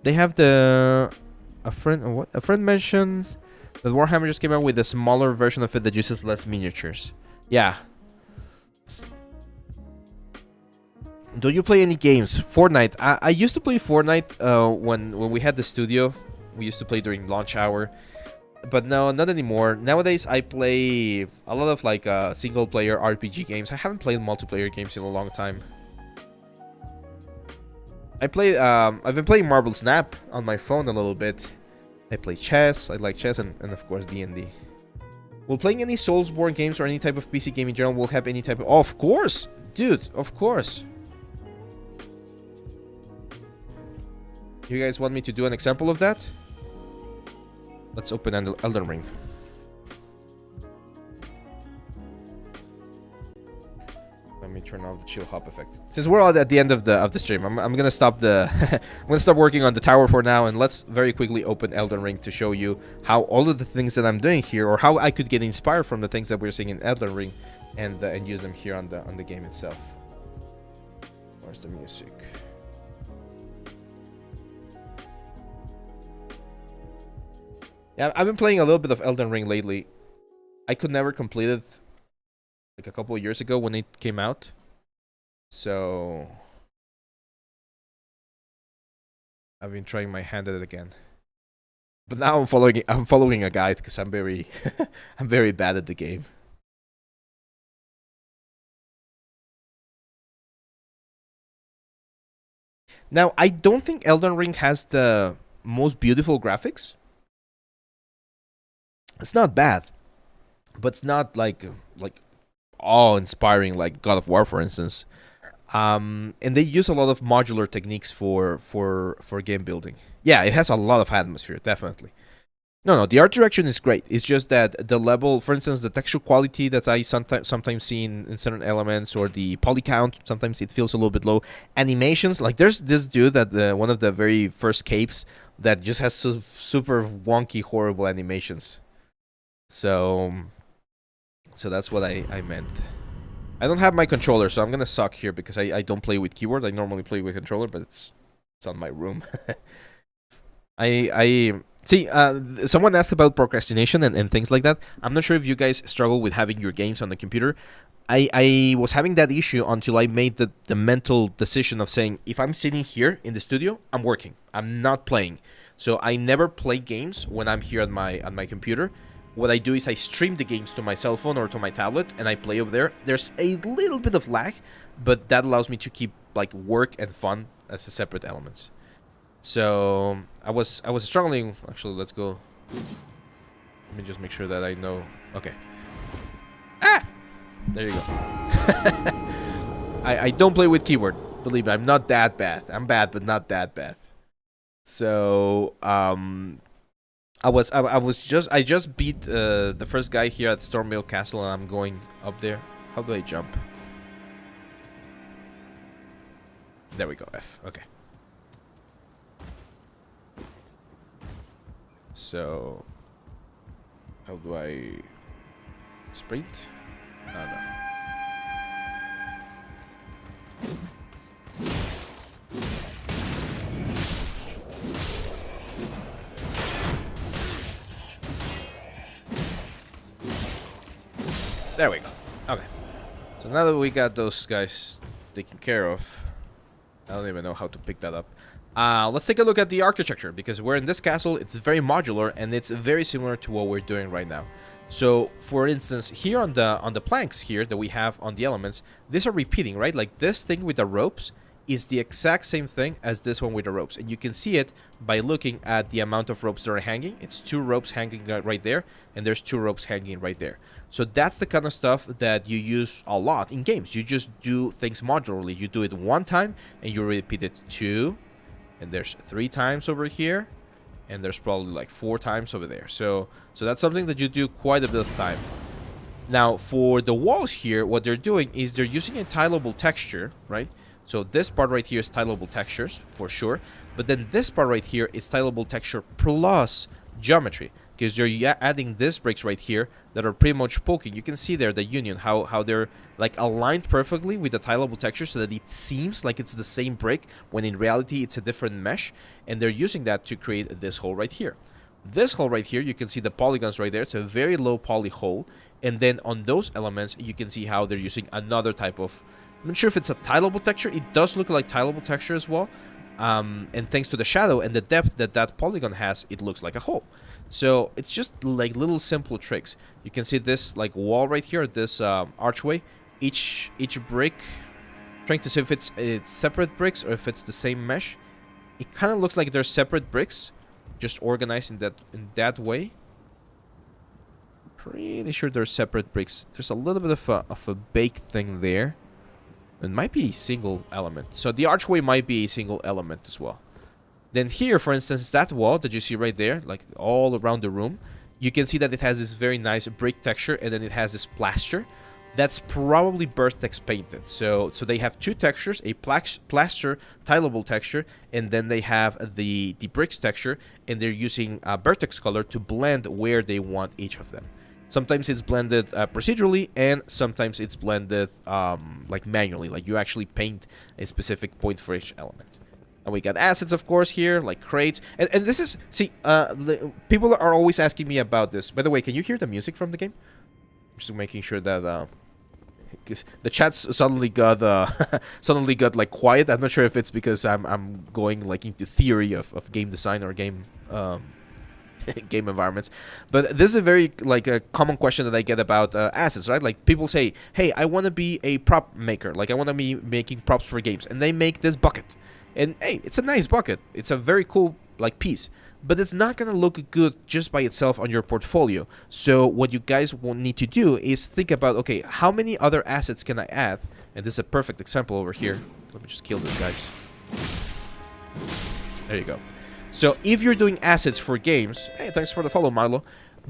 They have a friend mentioned that Warhammer just came out with a smaller version of it that uses less miniatures. Yeah. Do you play any games? Fortnite. I used to play Fortnite when we had the studio. We used to play during launch hour. But no, not anymore. Nowadays, I play a lot of like single-player RPG games. I haven't played multiplayer games in a long time. I've been playing Marble Snap on my phone a little bit. I play chess. I like chess and of course D&D. Will playing any Soulsborne games or any type of PC game in general will have any type of... Oh, of course! Dude, of course. You guys want me to do an example of that? Let's open Elden Ring. Let me turn off the chill hop effect. Since we're all at the end of the stream, I'm gonna stop the I'm gonna stop working on the tower for now, and let's very quickly open Elden Ring to show you how all of the things that I'm doing here, or how I could get inspired from the things that we're seeing in Elden Ring, and use them here on the game itself. Where's the music? Yeah, I've been playing a little bit of Elden Ring lately. I could never complete it like a couple of years ago when it came out. So I've been trying my hand at it again. But now I'm following a guide because I'm very I'm very bad at the game. Now, I don't think Elden Ring has the most beautiful graphics. It's not bad, but it's not like awe-inspiring like God of War, for instance. And they use a lot of modular techniques for game building. Yeah, it has a lot of atmosphere, definitely. No, the art direction is great. It's just that the level, for instance, the texture quality that I sometimes see in certain elements, or the poly count, sometimes it feels a little bit low. Animations, like there's this dude that one of the very first capes that just has super wonky, horrible animations. So that's what I meant. I don't have my controller, so I'm gonna suck here because I don't play with keyboard. I normally play with controller, but it's on my room. I see. Someone asked about procrastination and things like that. I'm not sure if you guys struggle with having your games on the computer. I was having that issue until I made the mental decision of saying, if I'm sitting here in the studio, I'm working. I'm not playing. So I never play games when I'm here on my computer. What I do is I stream the games to my cell phone or to my tablet, and I play over there. There's a little bit of lag, but that allows me to keep like work and fun as a separate elements. So I was struggling. Actually, let's go. Let me just make sure that I know. Okay. Ah, there you go. I don't play with keyboard. Believe me, I'm not that bad. I'm bad, but not that bad. So I just beat the first guy here at Stormvale Castle, and I'm going up there. How do I jump? There we go. F. Okay. So how do I sprint? No. There we go. Okay. So now that we got those guys taken care of, I don't even know how to pick that up. Let's take a look at the architecture, because we're in this castle. It's very modular and it's very similar to what we're doing right now. So, for instance, here on the planks here that we have on the elements, these are repeating, right? Like this thing with the ropes is the exact same thing as this one with the ropes, and you can see it by looking at the amount of ropes that are hanging. It's 2 ropes hanging right there, and there's 2 ropes hanging right there. So that's the kind of stuff that you use a lot in games. You just do things modularly. You do it 1 time and you repeat it 2, and there's 3 times over here, and there's probably like 4 times over there. So that's something that you do quite a bit of time. Now for the walls here, what they're doing is they're using a tileable texture, right? So this part right here is tileable textures for sure, but then this part right here is tileable texture plus geometry, because you're adding these bricks right here that are pretty much poking. You can see there the union, how they're like aligned perfectly with the tileable texture so that it seems like it's the same brick when in reality it's a different mesh, and they're using that to create this hole right here. This hole right here, you can see the polygons right there. It's a very low poly hole, and then on those elements you can see how they're using another type of, I'm not sure if it's a tileable texture. It does look like tileable texture as well. And thanks to the shadow and the depth that polygon has, it looks like a hole. So it's just like little simple tricks. You can see this like wall right here, this archway. Each brick, trying to see if it's separate bricks or if it's the same mesh. It kind of looks like they're separate bricks, just organized in that way. Pretty sure they're separate bricks. There's a little bit of a bake thing there. It might be a single element. So the archway might be a single element as well. Then here, for instance, that wall that you see right there, like all around the room, you can see that it has this very nice brick texture, and then it has this plaster. That's probably Vertex painted. So they have 2 textures, a plaster tileable texture, and then they have the bricks texture, and they're using Vertex color to blend where they want each of them. Sometimes it's blended procedurally, and sometimes it's blended like manually, like you actually paint a specific point for each element. And we got assets, of course, here, like crates. And this is, see, people are always asking me about this. By the way, can you hear the music from the game? I'm just making sure that the chat suddenly got like quiet. I'm not sure if it's because I'm going like into theory of game design or game game environments, but this is a very like a common question that I get about assets, right? Like people say, hey, I want to be a prop maker, like I want to be making props for games, and they make this bucket, and hey, it's a nice bucket, it's a very cool like piece, but it's not gonna look good just by itself on your portfolio. So what you guys will need to do is think about, okay, how many other assets can I add? And this is a perfect example over here. Let me just kill these guys. There you go. So if you're doing assets for games, hey, thanks for the follow, Marlo.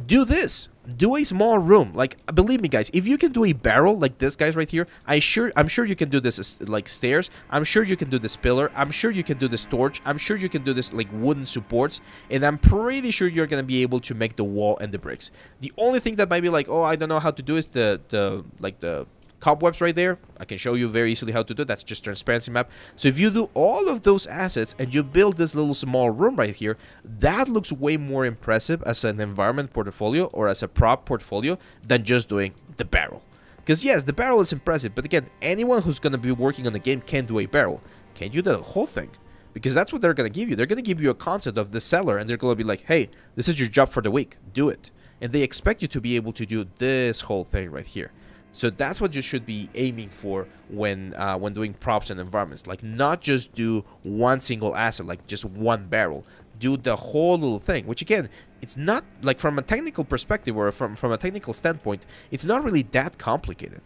Do this. Do a small room. Like, believe me, guys, if you can do a barrel like this guys right here, I'm sure you can do this as, like stairs. I'm sure you can do this pillar. I'm sure you can do this torch. I'm sure you can do this like wooden supports. And I'm pretty sure you're gonna be able to make the wall and the bricks. The only thing that might be like, oh, I don't know how to do is the cobwebs right there. I can show you very easily how to do. That's just transparency map. So if you do all of those assets and you build this little small room right here, that looks way more impressive as an environment portfolio or as a prop portfolio than just doing the barrel. Because yes, the barrel is impressive, but again, anyone who's going to be working on the game can do a barrel. Can't do the whole thing. Because that's what they're going to give you. They're going to give you a concept of the seller, and they're going to be like, hey, this is your job for the week. Do it. And they expect you to be able to do this whole thing right here. So that's what you should be aiming for when doing props and environments. Like, not just do one single asset, like just one barrel. Do the whole little thing, which again, it's not, like from a technical perspective or from a technical standpoint, it's not really that complicated.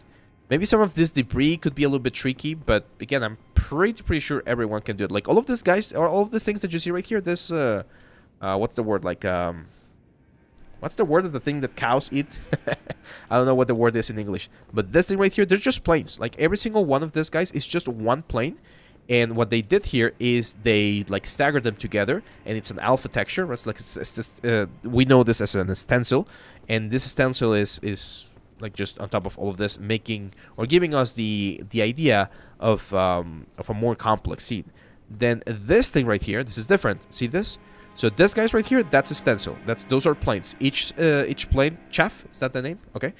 Maybe some of this debris could be a little bit tricky, but again, I'm pretty sure everyone can do it. Like all of these guys, or all of these things that you see right here, this, what's the word, like, what's the word of the thing that cows eat? I don't know what the word is in English. But this thing right here, they're just planes. Like every single one of these guys is just one plane. And what they did here is they like staggered them together, and it's an alpha texture. Right? We know this as an stencil, and this stencil is like just on top of all of this, making or giving us the idea of a more complex scene. Then this thing right here, this is different. See this? So this guy's right here, that's a stencil. Those are planes. Each plane, chaff, is that the name? Okay.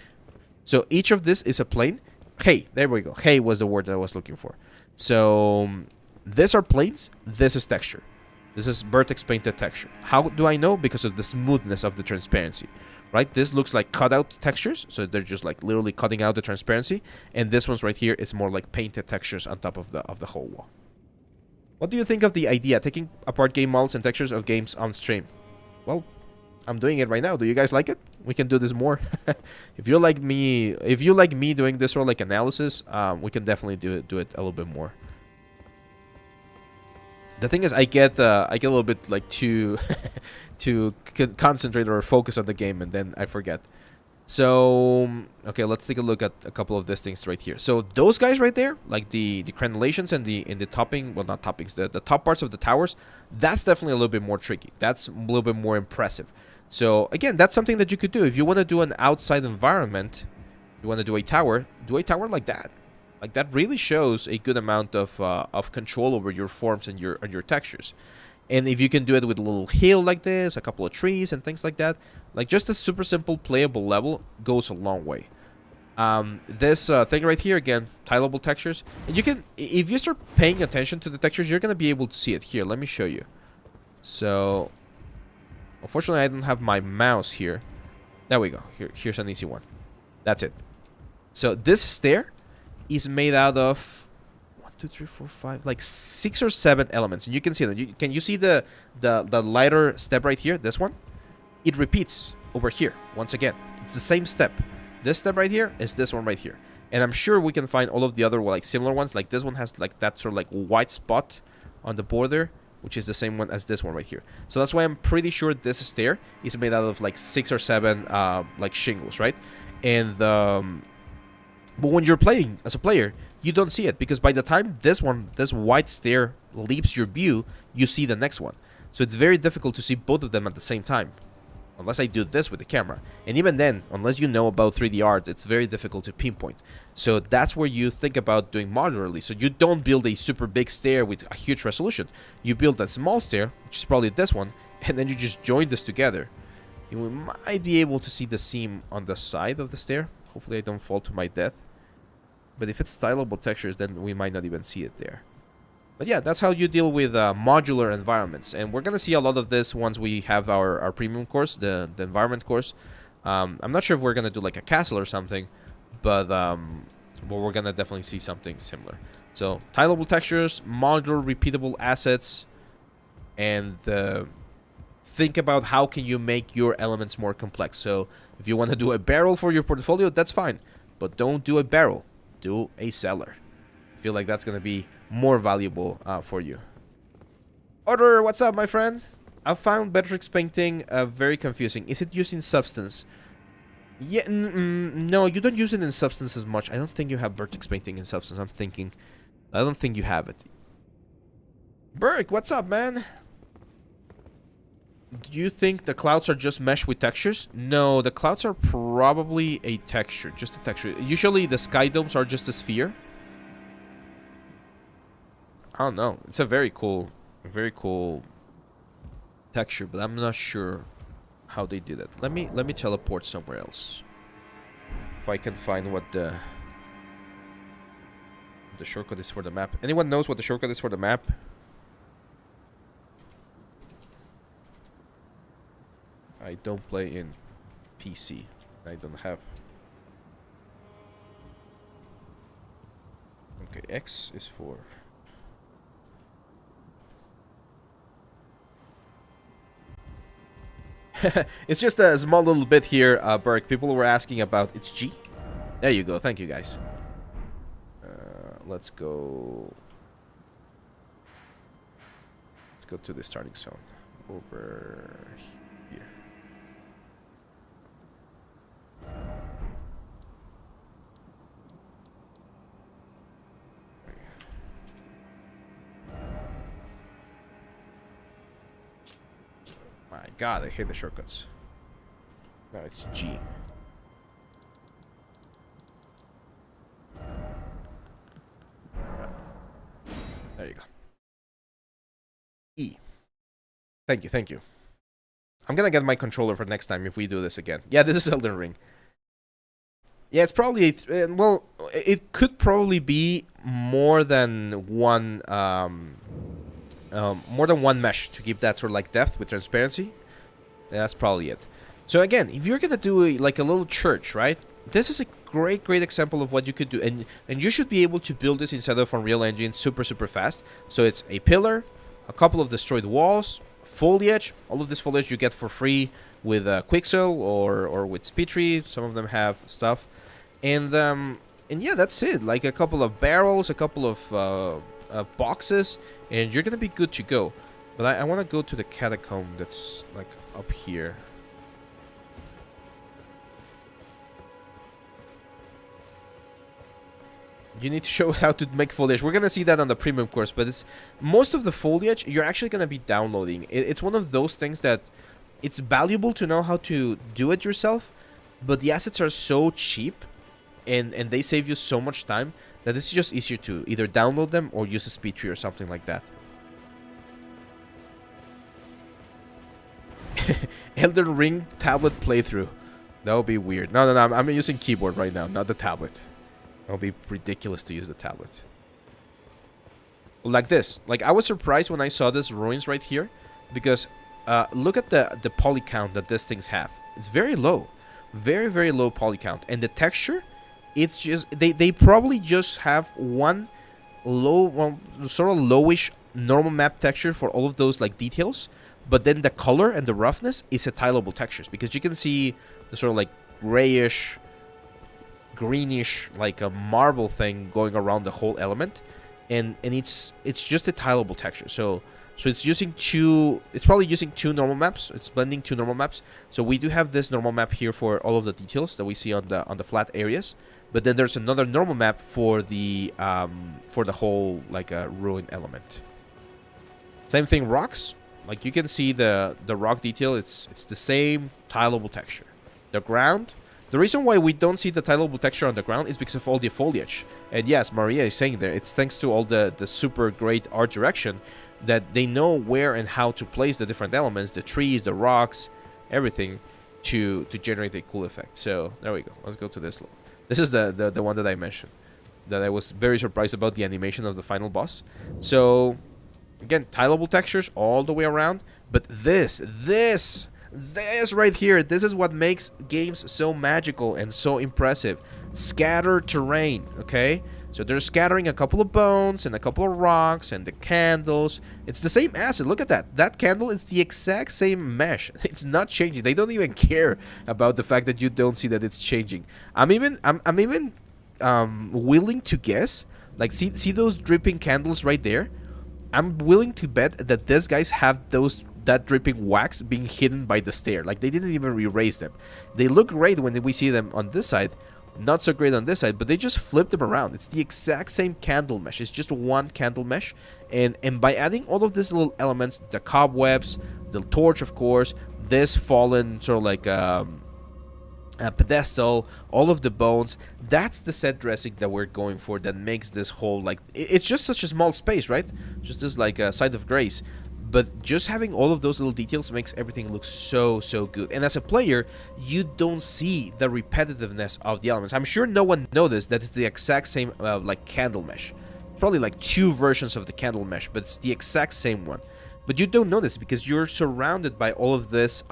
So each of this is a plane. Hey, there we go. Hey was the word that I was looking for. So these are planes. This is texture. This is vertex painted texture. How do I know? Because of the smoothness of the transparency, right? This looks like cutout textures, so they're just like literally cutting out the transparency. And this one's right here is more like painted textures on top of the whole wall. What do you think of the idea, taking apart game models and textures of games on stream? Well, I'm doing it right now. Do you guys like it? We can do this more. If you like me doing this sort of like analysis, we can definitely do it a little bit more. The thing is, I get a little bit like too concentrate or focus on the game, and then I forget. So, okay, let's take a look at a couple of these things right here. So those guys right there, like the crenellations and the topping, well, not toppings, the top parts of the towers, that's definitely a little bit more tricky. That's a little bit more impressive. So again, that's something that you could do if you want to do an outside environment. You want to do a tower like that. Like that really shows a good amount of control over your forms and your textures. And if you can do it with a little hill like this, a couple of trees and things like that, like just a super simple playable level goes a long way. This thing right here, again, tileable textures. And you can, if you start paying attention to the textures, you're going to be able to see it here. Let me show you. So, unfortunately, I don't have my mouse here. There we go. Here's an easy one. That's it. So this stair is made out of 1, 2, 3, 4, 5, like 6 or 7 elements, and you can see that. Can you see the lighter step right here? This one, it repeats over here once again. It's the same step. This step right here is this one right here, and I'm sure we can find all of the other like similar ones. Like this one has like that sort of like white spot on the border, which is the same one as this one right here. So that's why I'm pretty sure this stair is made out of like 6 or 7 like shingles, right? And but when you're playing as a player, you don't see it, because by the time this white stair leaves your view, you see the next one. So it's very difficult to see both of them at the same time, unless I do this with the camera. And even then, unless you know about 3D art, it's very difficult to pinpoint. So that's where you think about doing modularly. So you don't build a super big stair with a huge resolution. You build a small stair, which is probably this one, and then you just join this together. You might be able to see the seam on the side of the stair. Hopefully I don't fall to my death. But if it's stylable textures, then we might not even see it there. But yeah, that's how you deal with modular environments. And we're going to see a lot of this once we have our premium course, the environment course. I'm not sure if we're going to do like a castle or something, but we're going to definitely see something similar. So tileable textures, modular repeatable assets, and think about how can you make your elements more complex. So if you want to do a barrel for your portfolio, that's fine, but don't do a barrel. Do a cellar. I feel like that's going to be more valuable for you. Order, what's up, my friend? I found Beatrix painting very confusing. Is it used in Substance? Yeah, no, you don't use it in Substance as much. I don't think you have Beatrix painting in Substance. I don't think you have it. Burke, what's up, man? Do you think the clouds are just mesh with textures? No, the clouds are probably a texture, just a texture. Usually the sky domes are just a sphere. I don't know. It's a very cool texture, but I'm not sure how they did it. Let me teleport somewhere else. If I can find what the shortcut is for the map. Anyone knows what the shortcut is for the map? I don't play in PC. I don't have. Okay, X is for. It's just a small little bit here, Burke. People were asking about. It's G. There you go. Thank you, guys. Let's go. Let's go to the starting zone. Over here. god, I hate the shortcuts. No, it's G. There you go. E. Thank you, thank you. I'm gonna get my controller for next time if we do this again. Yeah, this is Elden Ring. Yeah, it's probably well, it could probably be more than one mesh to give that sort of like depth with transparency. That's probably it. So again, if you're gonna do like a little church, right? This is a great example of what you could do, and you should be able to build this inside of Unreal Engine super fast. So it's a pillar, a couple of destroyed walls, foliage. All of this foliage you get for free with Quixel or with Speedtree. Some of them have stuff, and yeah, that's it. Like a couple of barrels, a couple of boxes, and you're gonna be good to go. But I want to go to the catacomb that's like up here. You need to show how to make foliage. We're gonna see that on the premium course, but it's most of the foliage you're actually gonna be downloading. It's one of those things that it's valuable to know how to do it yourself, but the assets are so cheap and they save you so much time that it's just easier to either download them or use a speed tree or something like that. Elden Ring tablet playthrough. That would be weird. No, I'm using keyboard right now, not the tablet. It would be ridiculous to use the tablet. Like this. Like, I was surprised when I saw this ruins right here, because look at the poly count that these things have. It's very low. Very low poly count. And the texture, it's just... They probably just have one sort of lowish normal map texture for all of those, like, details. But then the color and the roughness is a tileable textures, because you can see the sort of, like, grayish... greenish, like a marble thing going around the whole element, and it's just a tileable texture. So it's using it's probably using two normal maps. It's blending two normal maps. So we do have this normal map here for all of the details that we see on the flat areas, but then there's another normal map for the whole like a ruin element. Same thing, rocks. Like you can see the rock detail. It's the same tileable texture. The ground. The reason why we don't see the tileable texture on the ground is because of all the foliage. And yes, Maria is saying there, it's thanks to all the super great art direction that they know where and how to place the different elements, the trees, the rocks, everything to generate a cool effect. So there we go. Let's go to this. This is the one that I mentioned, that I was very surprised about the animation of the final boss. So again, tileable textures all the way around, but this right here, this is what makes games so magical and so impressive. Scattered terrain, okay? So they're scattering a couple of bones and a couple of rocks and the candles. It's the same asset. Look at that. That candle is the exact same mesh. It's not changing. They don't even care about the fact that you don't see that it's changing. I'm even willing to guess. Like, see those dripping candles right there? I'm willing to bet that these guys have that dripping wax being hidden by the stair. Like, they didn't even erase them. They look great when we see them on this side, not so great on this side, but they just flip them around. It's the exact same candle mesh. It's just one candle mesh, and by adding all of these little elements, the cobwebs, the torch, of course, this fallen sort of like a pedestal, all of the bones, that's the set dressing that we're going for, that makes this whole, like, it's just such a small space, right? Just this like a site of grace. But just having all of those little details makes everything look so good. And as a player, you don't see the repetitiveness of the elements. I'm sure no one noticed that it's the exact same like candle mesh. Probably like two versions of the candle mesh, but it's the exact same one. But you don't notice because you're surrounded by all of this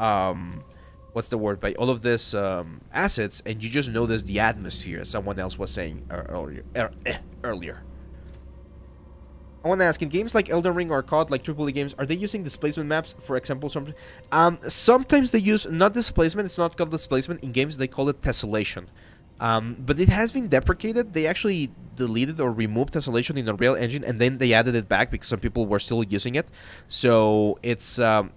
what's the word? By all of this assets, and you just notice the atmosphere, as someone else was saying earlier. I want to ask, in games like Elden Ring or COD, like AAA games, are they using displacement maps, for example? Sometimes they use, not displacement, it's not called displacement. In games, they call it tessellation. But it has been deprecated. They actually deleted or removed tessellation in Unreal Engine, and then they added it back because some people were still using it. So it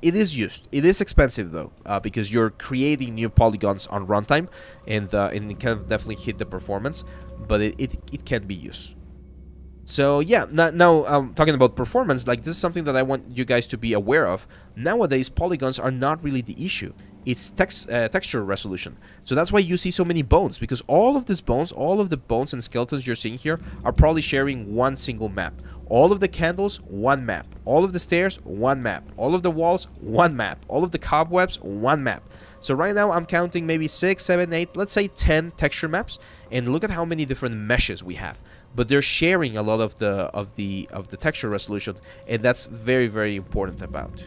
is used. It is expensive, though, because you're creating new polygons on runtime, and it can definitely hit the performance, but it can be used. So yeah, now talking about performance, like this is something that I want you guys to be aware of. Nowadays, polygons are not really the issue. It's texture resolution. So that's why you see so many bones, because all of these bones, all of the bones and skeletons you're seeing here are probably sharing one single map. All of the candles, one map. All of the stairs, one map. All of the walls, one map. All of the cobwebs, one map. So right now I'm counting maybe 6, 7, 8, let's say 10 texture maps, and look at how many different meshes we have. But they're sharing a lot of the texture resolution, and that's very, very important about.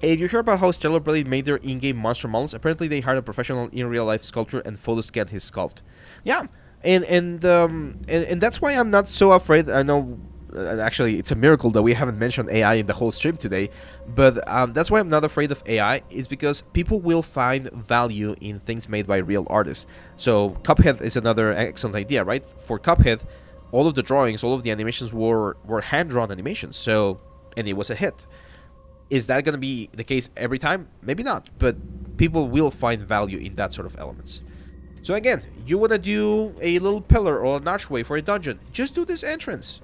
Hey, you heard about how Stellar Blade made their in-game monster models? Apparently they hired a professional in real-life sculptor and photoscanned his sculpt. Yeah, and that's why I'm not so afraid. I know, actually, it's a miracle that we haven't mentioned AI in the whole stream today, but that's why I'm not afraid of AI, is because people will find value in things made by real artists. So Cuphead is another excellent idea, right? For Cuphead, all of the drawings, all of the animations were hand-drawn animations, so, and it was a hit. Is that going to be the case every time? Maybe not, but people will find value in that sort of elements. So again, you want to do a little pillar or an archway for a dungeon, just do this entrance.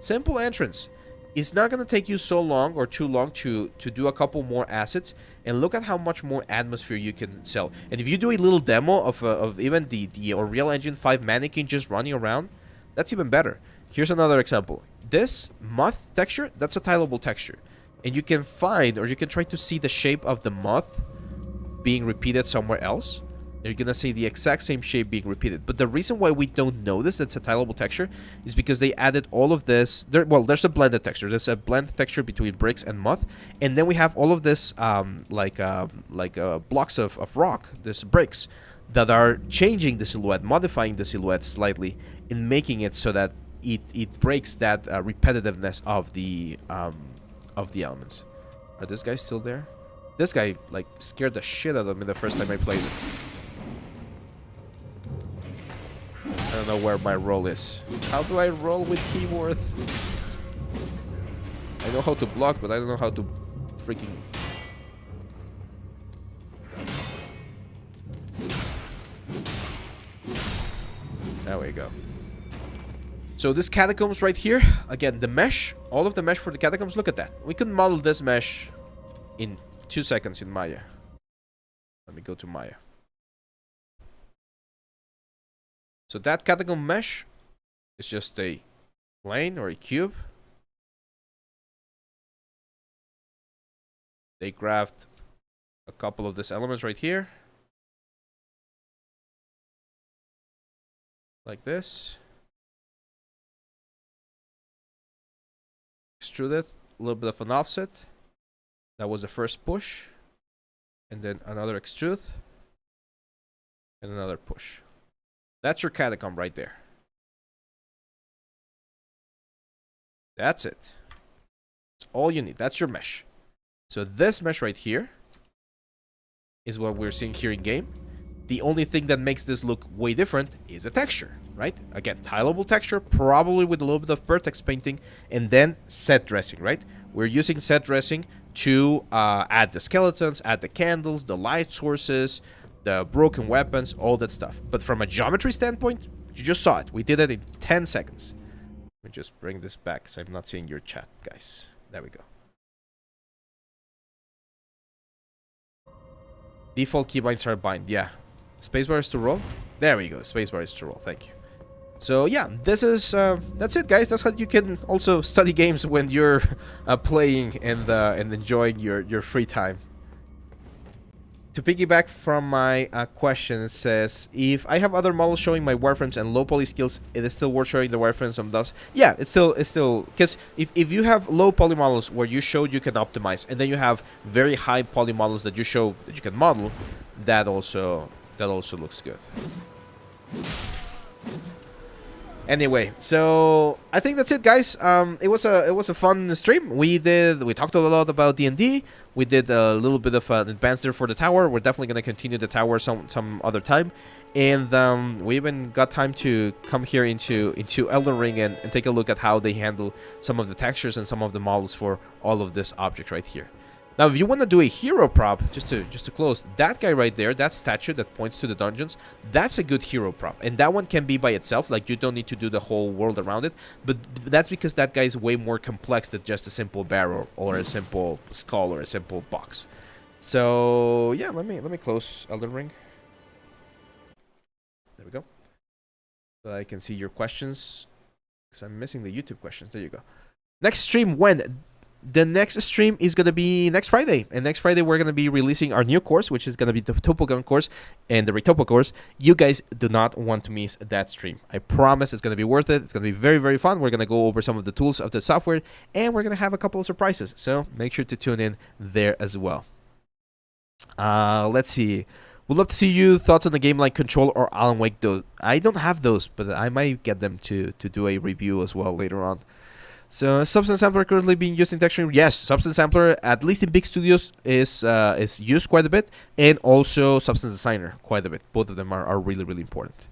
Simple entrance. It's not going to take you so long or too long to do a couple more assets, and look at how much more atmosphere you can sell. And if you do a little demo of even the Unreal Engine 5 mannequin just running around, that's even better. Here's another example. This moth texture, that's a tileable texture. And you can find, or you can try to see the shape of the moth being repeated somewhere else. You're gonna see the exact same shape being repeated. But the reason why we don't notice it's a tileable texture is because they added all of this. Well, there's a blended texture. There's a blended texture between bricks and moth, and then we have all of this blocks of rock, these bricks that are changing the silhouette, modifying the silhouette slightly, and making it so that it breaks that repetitiveness of the elements. Are these guys still there? This guy like scared the shit out of me the first time I played it. I don't know where my roll is. How do I roll with keyboard? I know how to block, but I don't know how to freaking... There we go. So this catacombs right here, again, the mesh, all of the mesh for the catacombs, look at that. We can model this mesh in 2 seconds in Maya. Let me go to Maya. So that catacomb mesh is just a plane or a cube. They grabbed a couple of these elements right here. Like this. Extruded, a little bit of an offset. That was the first push. And then another extrude. And another push. That's your catacomb right there. That's it. That's all you need. That's your mesh. So this mesh right here is what we're seeing here in game. The only thing that makes this look way different is the texture, right? Again, tileable texture, probably with a little bit of vertex painting, and then set dressing, right? We're using set dressing to add the skeletons, add the candles, the light sources, the broken weapons, all that stuff. But from a geometry standpoint, you just saw it. We did it in 10 seconds. Let me just bring this back because I'm not seeing your chat, guys. There we go. Default keybinds are bind, yeah. Spacebar is to roll. There we go. Spacebar is to roll. Thank you. So yeah, this is that's it, guys. That's how you can also study games when you're playing and enjoying your free time. To piggyback from my question, it says, if I have other models showing my wireframes and low poly skills, it is still worth showing the wireframes and does. Yeah, it's still because if you have low poly models where you showed you can optimize, and then you have very high poly models that you show that you can model, that also looks good. Anyway, so I think that's it, guys. It was a fun stream. We talked a lot about D&D. We did a little bit of an advance there for the tower. We're definitely gonna continue the tower some other time, and we even got time to come here into Elden Ring and take a look at how they handle some of the textures and some of the models for all of this object right here. Now, if you want to do a hero prop, just to close, that guy right there, that statue that points to the dungeons, that's a good hero prop. And that one can be by itself, like you don't need to do the whole world around it. But that's because that guy is way more complex than just a simple barrel or a simple skull or a simple box. So yeah, let me close Elden Ring. There we go. So I can see your questions, because I'm missing the YouTube questions. There you go. Next stream when? The next stream is going to be next Friday. And next Friday, we're going to be releasing our new course, which is going to be the Topogun course and the Retopo course. You guys do not want to miss that stream. I promise it's going to be worth it. It's going to be very, very fun. We're going to go over some of the tools of the software, and we're going to have a couple of surprises. So make sure to tune in there as well. Let's see. We'd love to see you. Thoughts on the game like Control or Alan Wake, though. I don't have those, but I might get them to do a review as well later on. So, Substance Sampler currently being used in texturing. Yes, Substance Sampler, at least in big studios, is used quite a bit. And also Substance Designer quite a bit. Both of them are really, really important.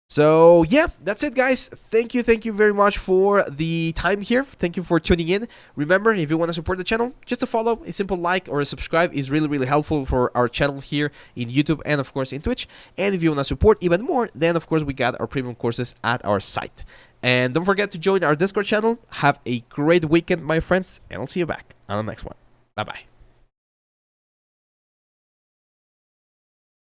So, yeah, that's it, guys. Thank you very much for the time here. Thank you for tuning in. Remember, if you want to support the channel, just a follow, a simple like, or a subscribe is really, really helpful for our channel here in YouTube and, of course, in Twitch. And if you want to support even more, then, of course, we got our premium courses at our site. And don't forget to join our Discord channel. Have a great weekend, my friends, and I'll see you back on the next one. Bye-bye.